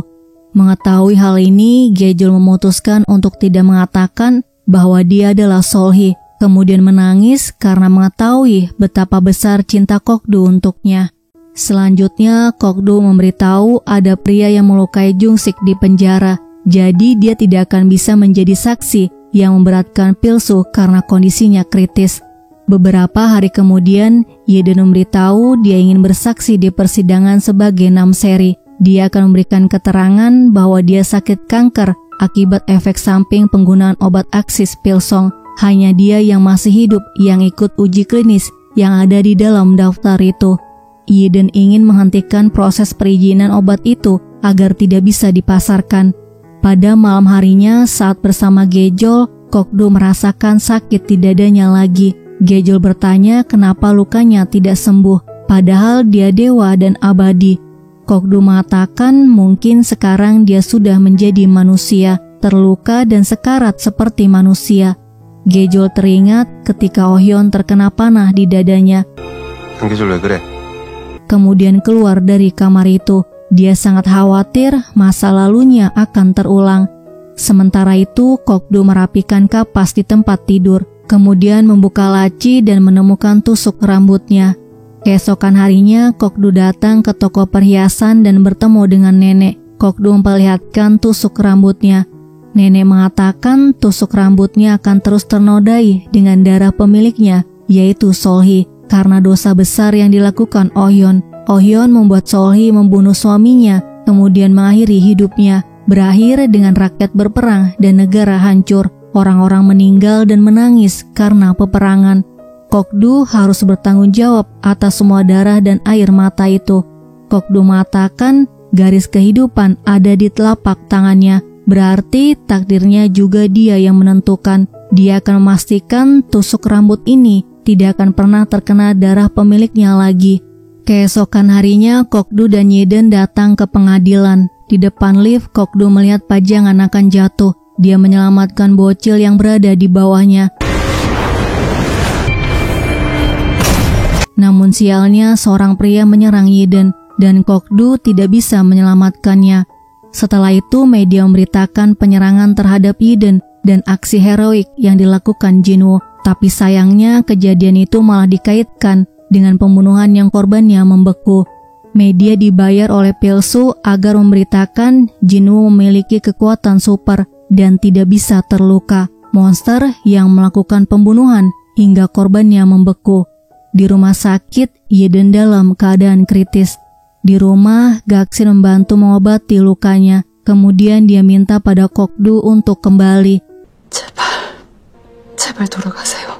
Mengetahui hal ini, Gejol memutuskan untuk tidak mengatakan bahwa dia adalah Solhi, kemudian menangis karena mengetahui betapa besar cinta Kokdu untuknya. Selanjutnya, Kokdu memberitahu ada pria yang melukai Jungsik di penjara, jadi dia tidak akan bisa menjadi saksi yang memberatkan Pilsu karena kondisinya kritis. Beberapa hari kemudian, Yeden memberitahu dia ingin bersaksi di persidangan sebagai Namseri. Dia akan memberikan keterangan bahwa dia sakit kanker akibat efek samping penggunaan obat Aksis Pilsong. Hanya dia yang masih hidup yang ikut uji klinis yang ada di dalam daftar itu. Yeden ingin menghentikan proses perizinan obat itu agar tidak bisa dipasarkan. Pada malam harinya saat bersama Gejol, Kokdu merasakan sakit di dadanya lagi. Gejol bertanya kenapa lukanya tidak sembuh, padahal dia dewa dan abadi. Kokdu mengatakan mungkin sekarang dia sudah menjadi manusia, terluka dan sekarat seperti manusia. Gejol teringat ketika Oh-hyun terkena panah di dadanya. Gejol 왜 그래? Kemudian keluar dari kamar itu. Dia sangat khawatir masa lalunya akan terulang. Sementara itu, Kokdu merapikan kapas di tempat tidur. Kemudian membuka laci dan menemukan tusuk rambutnya. Keesokan harinya, Kokdu datang ke toko perhiasan dan bertemu dengan nenek. Kokdu memperlihatkan tusuk rambutnya. Nenek mengatakan tusuk rambutnya akan terus ternodai dengan darah pemiliknya, yaitu Solhi, karena dosa besar yang dilakukan Oh-hyun. Oh-hyun membuat Solhi membunuh suaminya, kemudian mengakhiri hidupnya, berakhir dengan rakyat berperang dan negara hancur. Orang-orang meninggal dan menangis karena peperangan. Kokdu harus bertanggung jawab atas semua darah dan air mata itu. Kokdu mengatakan garis kehidupan ada di telapak tangannya. Berarti takdirnya juga dia yang menentukan. Dia akan memastikan tusuk rambut ini tidak akan pernah terkena darah pemiliknya lagi. Keesokan harinya, Kokdu dan Yeden datang ke pengadilan. Di depan lift, Kokdu melihat pajangan akan jatuh. Dia menyelamatkan bocil yang berada di bawahnya. Namun sialnya, seorang pria menyerang Yeden dan Kokdu tidak bisa menyelamatkannya. Setelah itu, media memberitakan penyerangan terhadap Yeden dan aksi heroik yang dilakukan Jinwoo. Tapi sayangnya, kejadian itu malah dikaitkan dengan pembunuhan yang korbannya membeku. Media dibayar oleh Pilsu agar memberitakan Jinwoo memiliki kekuatan super dan tidak bisa terluka. Monster yang melakukan pembunuhan hingga korbannya membeku. Di rumah sakit, Yeden dalam keadaan kritis. Di rumah, Gaksin membantu mengobati lukanya. Kemudian dia minta pada Kokdu untuk kembali. 제발 돌아가세요.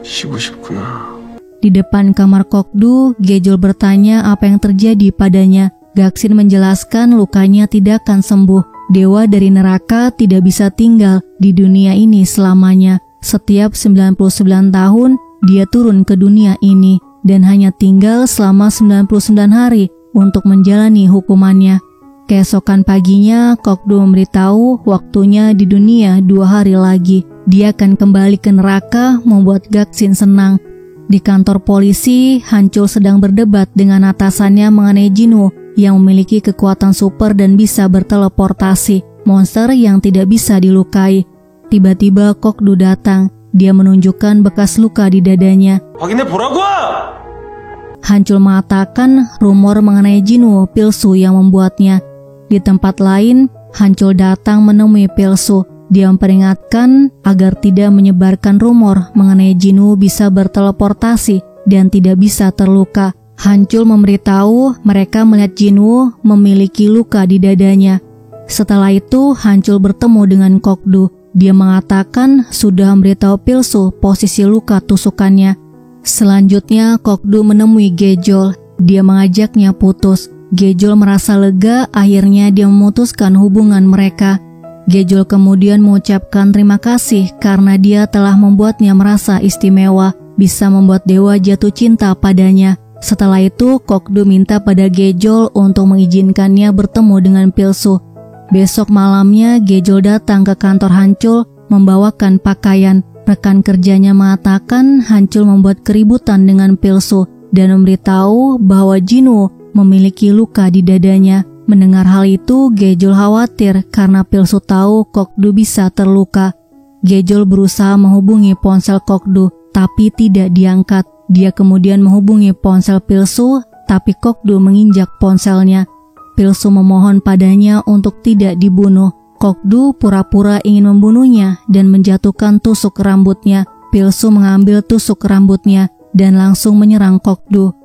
쉬고 싶구나. Di depan kamar Kokdu, Gejol bertanya apa yang terjadi padanya. Gaksin menjelaskan lukanya tidak akan sembuh. Dewa dari neraka tidak bisa tinggal di dunia ini selamanya. Setiap 99 tahun, dia turun ke dunia ini dan hanya tinggal selama 99 hari untuk menjalani hukumannya. Keesokan paginya, Kokdu memberitahu waktunya di dunia 2 hari lagi. Dia akan kembali ke neraka membuat Gaksin senang. Di kantor polisi, Hancul sedang berdebat dengan atasannya mengenai Jinwoo yang memiliki kekuatan super dan bisa berteleportasi, monster yang tidak bisa dilukai. Tiba-tiba Kokdu datang. Dia menunjukkan bekas luka di dadanya. 확인해 보라고! Hancul mengatakan rumor mengenai Jinwoo Pilsu yang membuatnya. Di tempat lain, Hancul datang menemui Pilsu. Dia memperingatkan agar tidak menyebarkan rumor mengenai Jinwoo bisa berteleportasi dan tidak bisa terluka. Hancul memberitahu mereka melihat Jinwoo memiliki luka di dadanya. Setelah itu, Hancul bertemu dengan Kokdu. Dia mengatakan sudah memberitahu Pilsu posisi luka tusukannya. Selanjutnya, Kokdu menemui Gejol. Dia mengajaknya putus. Gejol merasa lega, akhirnya dia memutuskan hubungan mereka. Gejol kemudian mengucapkan terima kasih karena dia telah membuatnya merasa istimewa, bisa membuat dewa jatuh cinta padanya. Setelah itu, Kokdu minta pada Gejol untuk mengizinkannya bertemu dengan Pilsu. Besok malamnya, Gejol datang ke kantor Hancul membawakan pakaian. Rekan kerjanya mengatakan Hancul membuat keributan dengan Pilsu dan memberitahu bahwa Jinwoo memiliki luka di dadanya. Mendengar hal itu, Gejol khawatir karena Pilsu tahu Kokdu bisa terluka. Gejol berusaha menghubungi ponsel Kokdu, tapi tidak diangkat. Dia kemudian menghubungi ponsel Pilsu, tapi Kokdu menginjak ponselnya. Pilsu memohon padanya untuk tidak dibunuh. Kokdu pura-pura ingin membunuhnya dan menjatuhkan tusuk rambutnya. Pilsu mengambil tusuk rambutnya dan langsung menyerang Kokdu.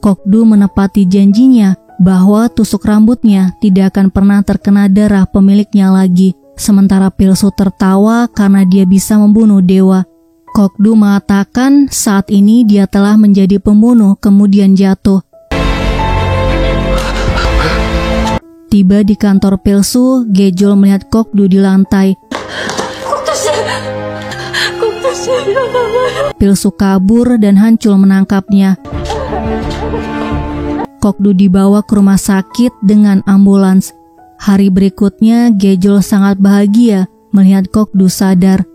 Kokdu menepati janjinya bahwa tusuk rambutnya tidak akan pernah terkena darah pemiliknya lagi. Sementara Pilsu tertawa karena dia bisa membunuh dewa. Kokdu mengatakan saat ini dia telah menjadi pembunuh kemudian jatuh. Tiba di kantor Pilsu, Gejol melihat Kokdu di lantai. Pilsu kabur dan Hancul menangkapnya. Kokdu dibawa ke rumah sakit dengan ambulans. Hari berikutnya, Gejol sangat bahagia melihat Kokdu sadar.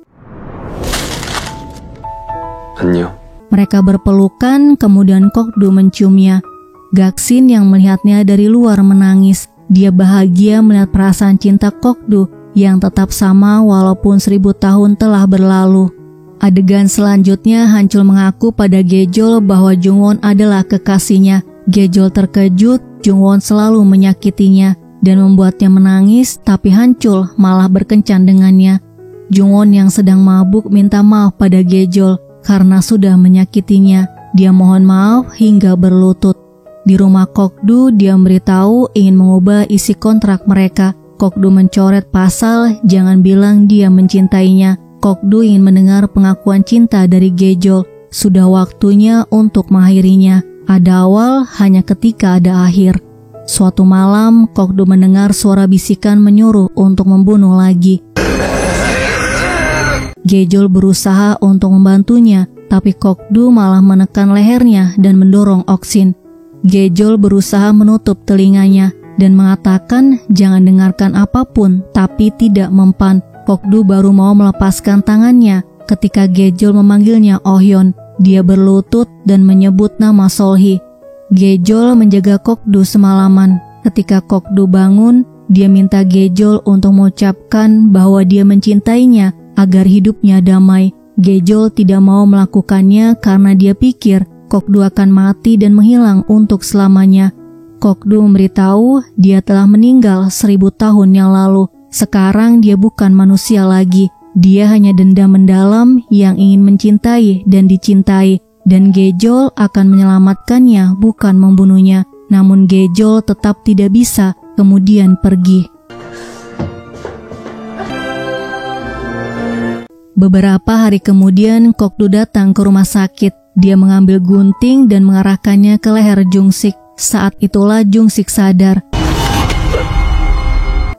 안녕. Mereka berpelukan, kemudian Kokdu menciumnya. Gaksin yang melihatnya dari luar menangis. Dia bahagia melihat perasaan cinta Kokdu yang tetap sama walaupun 1000 tahun telah berlalu. Adegan selanjutnya, Hancul mengaku pada Gejol bahwa Jungwon adalah kekasihnya. Gejol terkejut, Jungwon selalu menyakitinya dan membuatnya menangis, tapi Hancul malah berkencan dengannya. Jungwon yang sedang mabuk minta maaf pada Gejol karena sudah menyakitinya. Dia mohon maaf hingga berlutut. Di rumah Kokdu, dia memberitahu ingin mengubah isi kontrak mereka. Kokdu mencoret pasal jangan bilang dia mencintainya. Kokdu ingin mendengar pengakuan cinta dari Gejol. Sudah waktunya untuk mengakhirinya. Ada awal hanya ketika ada akhir. Suatu malam, Kokdu mendengar suara bisikan menyuruh untuk membunuh lagi. Gejol berusaha untuk membantunya, tapi Kokdu malah menekan lehernya dan mendorong Oksin. Gejol berusaha menutup telinganya dan mengatakan jangan dengarkan apapun, tapi tidak mempan. Kokdu baru mau melepaskan tangannya ketika Gejol memanggilnya Ohyon. Dia berlutut dan menyebut nama Solhi. Gejol menjaga Kokdu semalaman. Ketika Kokdu bangun, dia minta Gejol untuk mengucapkan bahwa dia mencintainya agar hidupnya damai. Gejol tidak mau melakukannya karena dia pikir Kokdu akan mati dan menghilang untuk selamanya. Kokdu memberitahu dia telah meninggal 1000 tahun yang lalu. Sekarang dia bukan manusia lagi. Dia hanya dendam mendalam yang ingin mencintai dan dicintai, dan Gejol akan menyelamatkannya bukan membunuhnya. Namun Gejol tetap tidak bisa, kemudian pergi. Beberapa hari kemudian, Kokdu datang ke rumah sakit. Dia mengambil gunting dan mengarahkannya ke leher Jungsik. Saat itulah Jungsik sadar.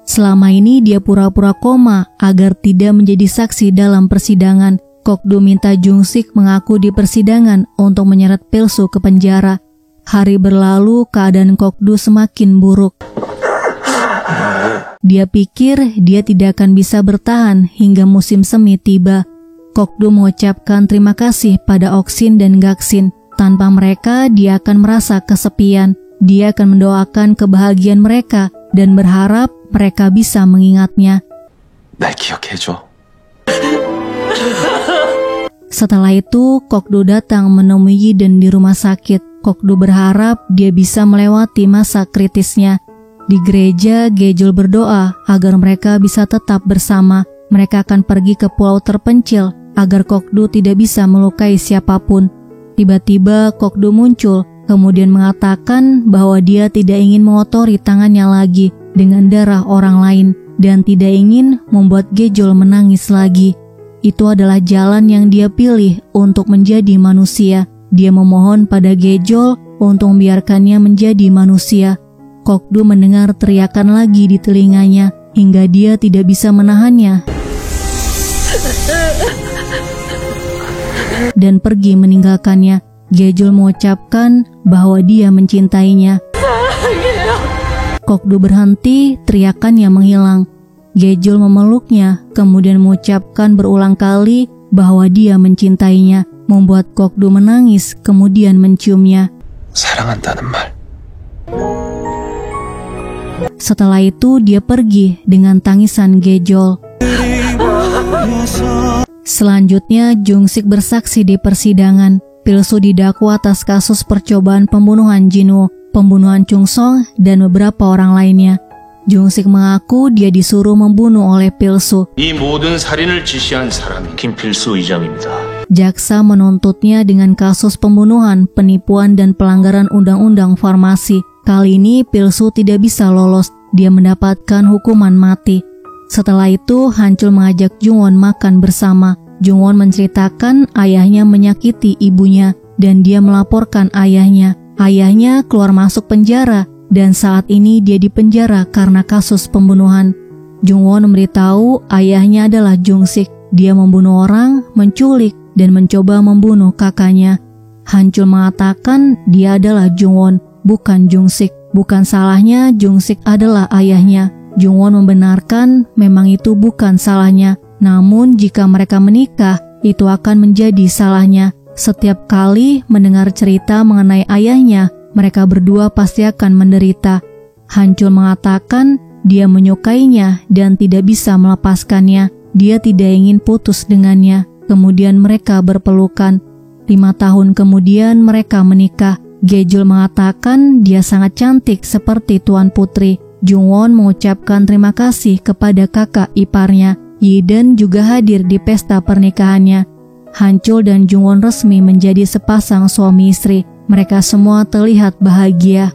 Selama ini dia pura-pura koma agar tidak menjadi saksi dalam persidangan. Kok-do minta Jung-sik mengaku di persidangan untuk menyeret Pil-soo ke penjara. Hari berlalu, keadaan Kok-do semakin buruk. Dia pikir dia tidak akan bisa bertahan hingga musim semi tiba. Kok-do mengucapkan terima kasih pada Ok-shin dan Gak-shin. Tanpa mereka, dia akan merasa kesepian. Dia akan mendoakan kebahagiaan mereka dan berharap mereka bisa mengingatnya. 날 기억해줘. Setelah itu, Kok-do datang menemui Yi-den di rumah sakit. Kok-do berharap dia bisa melewati masa kritisnya. Di gereja, Gejol berdoa agar mereka bisa tetap bersama. Mereka akan pergi ke pulau terpencil agar Kok-do tidak bisa melukai siapapun. Tiba-tiba Kok-do muncul, kemudian mengatakan bahwa dia tidak ingin mengotori tangannya lagi dengan darah orang lain dan tidak ingin membuat Gejol menangis lagi. Itu adalah jalan yang dia pilih untuk menjadi manusia. Dia memohon pada Gejol untuk membiarkannya menjadi manusia. Kok-do mendengar teriakan lagi di telinganya hingga dia tidak bisa menahannya dan pergi meninggalkannya. Gejol mengucapkan bahwa dia mencintainya. Kok-do berhenti, teriakannya menghilang. Gejol memeluknya, kemudian mengucapkan berulang kali bahwa dia mencintainya, membuat Kok-do menangis, kemudian menciumnya. 사랑한다는 말. Setelah itu dia pergi dengan tangisan Gejol. Selanjutnya Jung-sik bersaksi di persidangan. Pil-soo didakwa atas kasus percobaan pembunuhan Jin-woo, pembunuhan Chung-song, dan beberapa orang lainnya. Jung-sik mengaku dia disuruh membunuh oleh Pil-soo. 이 모든 살인을 지시한 사람이 김필수 의장입니다. Jaksa menuntutnya dengan kasus pembunuhan, penipuan, dan pelanggaran undang-undang farmasi. Kali ini Pil-soo tidak bisa lolos, dia mendapatkan hukuman mati. Setelah itu Hancul mengajak Jung-won makan bersama. Jung-won menceritakan ayahnya menyakiti ibunya dan dia melaporkan ayahnya. Ayahnya keluar masuk penjara dan saat ini dia dipenjara karena kasus pembunuhan. Jung-won memberitahu ayahnya adalah Jung-sik. Dia membunuh orang, menculik, dan mencoba membunuh kakaknya. Hancul mengatakan dia adalah Jung-won, bukan Jung-sik. Bukan salahnya Jung-sik adalah ayahnya. Jung-won membenarkan memang itu bukan salahnya. Namun jika mereka menikah, itu akan menjadi salahnya. Setiap kali mendengar cerita mengenai ayahnya, mereka berdua pasti akan menderita. Hancul mengatakan dia menyukainya dan tidak bisa melepaskannya. Dia tidak ingin putus dengannya. Kemudian mereka berpelukan. 5 tahun kemudian mereka menikah. Gejol mengatakan dia sangat cantik seperti Tuan Putri. Jung-won mengucapkan terima kasih kepada kakak iparnya. Yi-den juga hadir di pesta pernikahannya. Hancul dan Jung-won resmi menjadi sepasang suami istri. Mereka semua terlihat bahagia.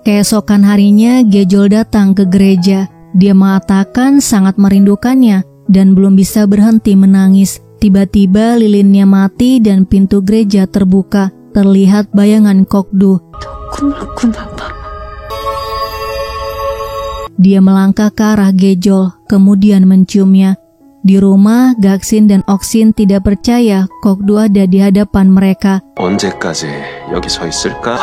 Keesokan harinya Gejol datang ke gereja. Dia mengatakan sangat merindukannya dan belum bisa berhenti menangis. Tiba-tiba lilinnya mati dan pintu gereja terbuka. Terlihat bayangan Kok-do. Dia melangkah ke arah Gejol, kemudian menciumnya. Di rumah, Gak-shin dan Ok-shin tidak percaya Kok-do ada di hadapan mereka. 언제까지 여기 서 있을까?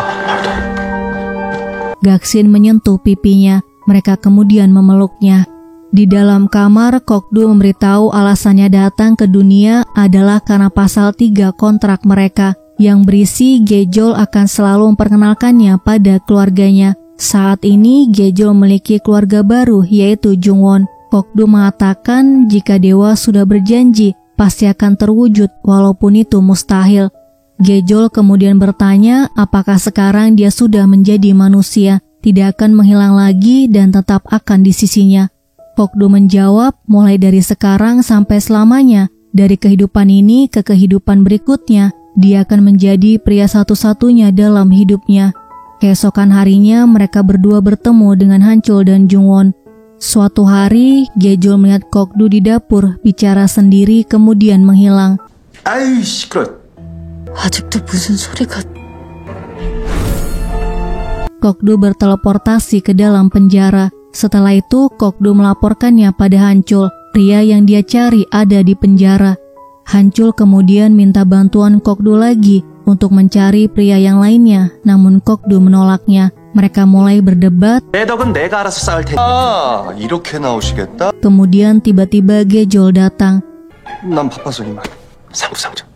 Gak-shin menyentuh pipinya. Mereka kemudian memeluknya. Di dalam kamar, Kok-do memberitahu alasannya datang ke dunia adalah karena pasal 3 kontrak mereka, yang berisi Gejol akan selalu memperkenalkannya pada keluarganya. Saat ini Gejol memiliki keluarga baru yaitu Jung-won. Kok-do mengatakan jika dewa sudah berjanji pasti akan terwujud walaupun itu mustahil. Gejol kemudian bertanya apakah sekarang dia sudah menjadi manusia, tidak akan menghilang lagi dan tetap akan di sisinya. Kok-do menjawab mulai dari sekarang sampai selamanya, dari kehidupan ini ke kehidupan berikutnya, dia akan menjadi pria satu-satunya dalam hidupnya. Keesokan harinya mereka berdua bertemu dengan Hancul dan Jung-won. Suatu hari, Gejol melihat Kok-do di dapur bicara sendiri kemudian menghilang. 아유 시끄러. 아직도 무슨 소리가... Kokdu berteleportasi ke dalam penjara. Setelah itu, Kokdu melaporkannya pada Hancul, pria yang dia cari ada di penjara. Hancul kemudian minta bantuan Kokdu lagi untuk mencari pria yang lainnya, namun Kokdu menolaknya. Mereka mulai berdebat. 내 덕은 내가 알아서 쌓을 테니. 아, 이렇게 나오시겠다? Kemudian tiba-tiba Gejol datang. 난 바빠서 이만. 상부상조.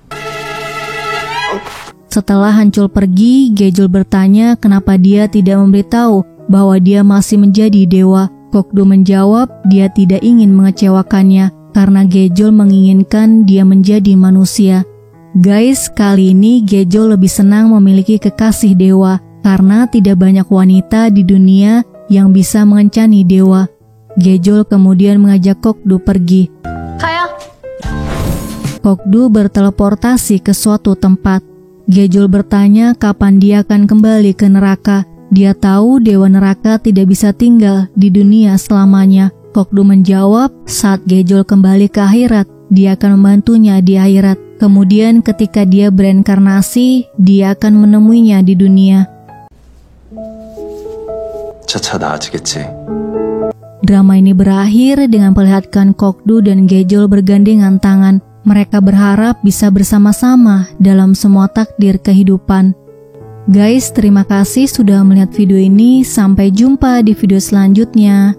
Setelah Hancul pergi, Gejol bertanya kenapa dia tidak memberitahu bahwa dia masih menjadi dewa. Kokdu menjawab dia tidak ingin mengecewakannya karena Gejol menginginkan dia menjadi manusia. Guys, kali ini Gejol lebih senang memiliki kekasih dewa karena tidak banyak wanita di dunia yang bisa mengencani dewa. Gejol kemudian mengajak Kokdu pergi. 가요. Kokdu berteleportasi ke suatu tempat. Gejol bertanya kapan dia akan kembali ke neraka. Dia tahu dewa neraka tidak bisa tinggal di dunia selamanya. Kokdu menjawab saat Gejol kembali ke akhirat, dia akan membantunya di akhirat. Kemudian ketika dia bereinkarnasi, dia akan menemuinya di dunia. 차차 나아지겠지. Drama ini berakhir dengan memperlihatkan Kokdu dan Gejol bergandengan tangan. Mereka berharap bisa bersama-sama dalam semua takdir kehidupan. Guys, terima kasih sudah melihat video ini. Sampai jumpa di video selanjutnya.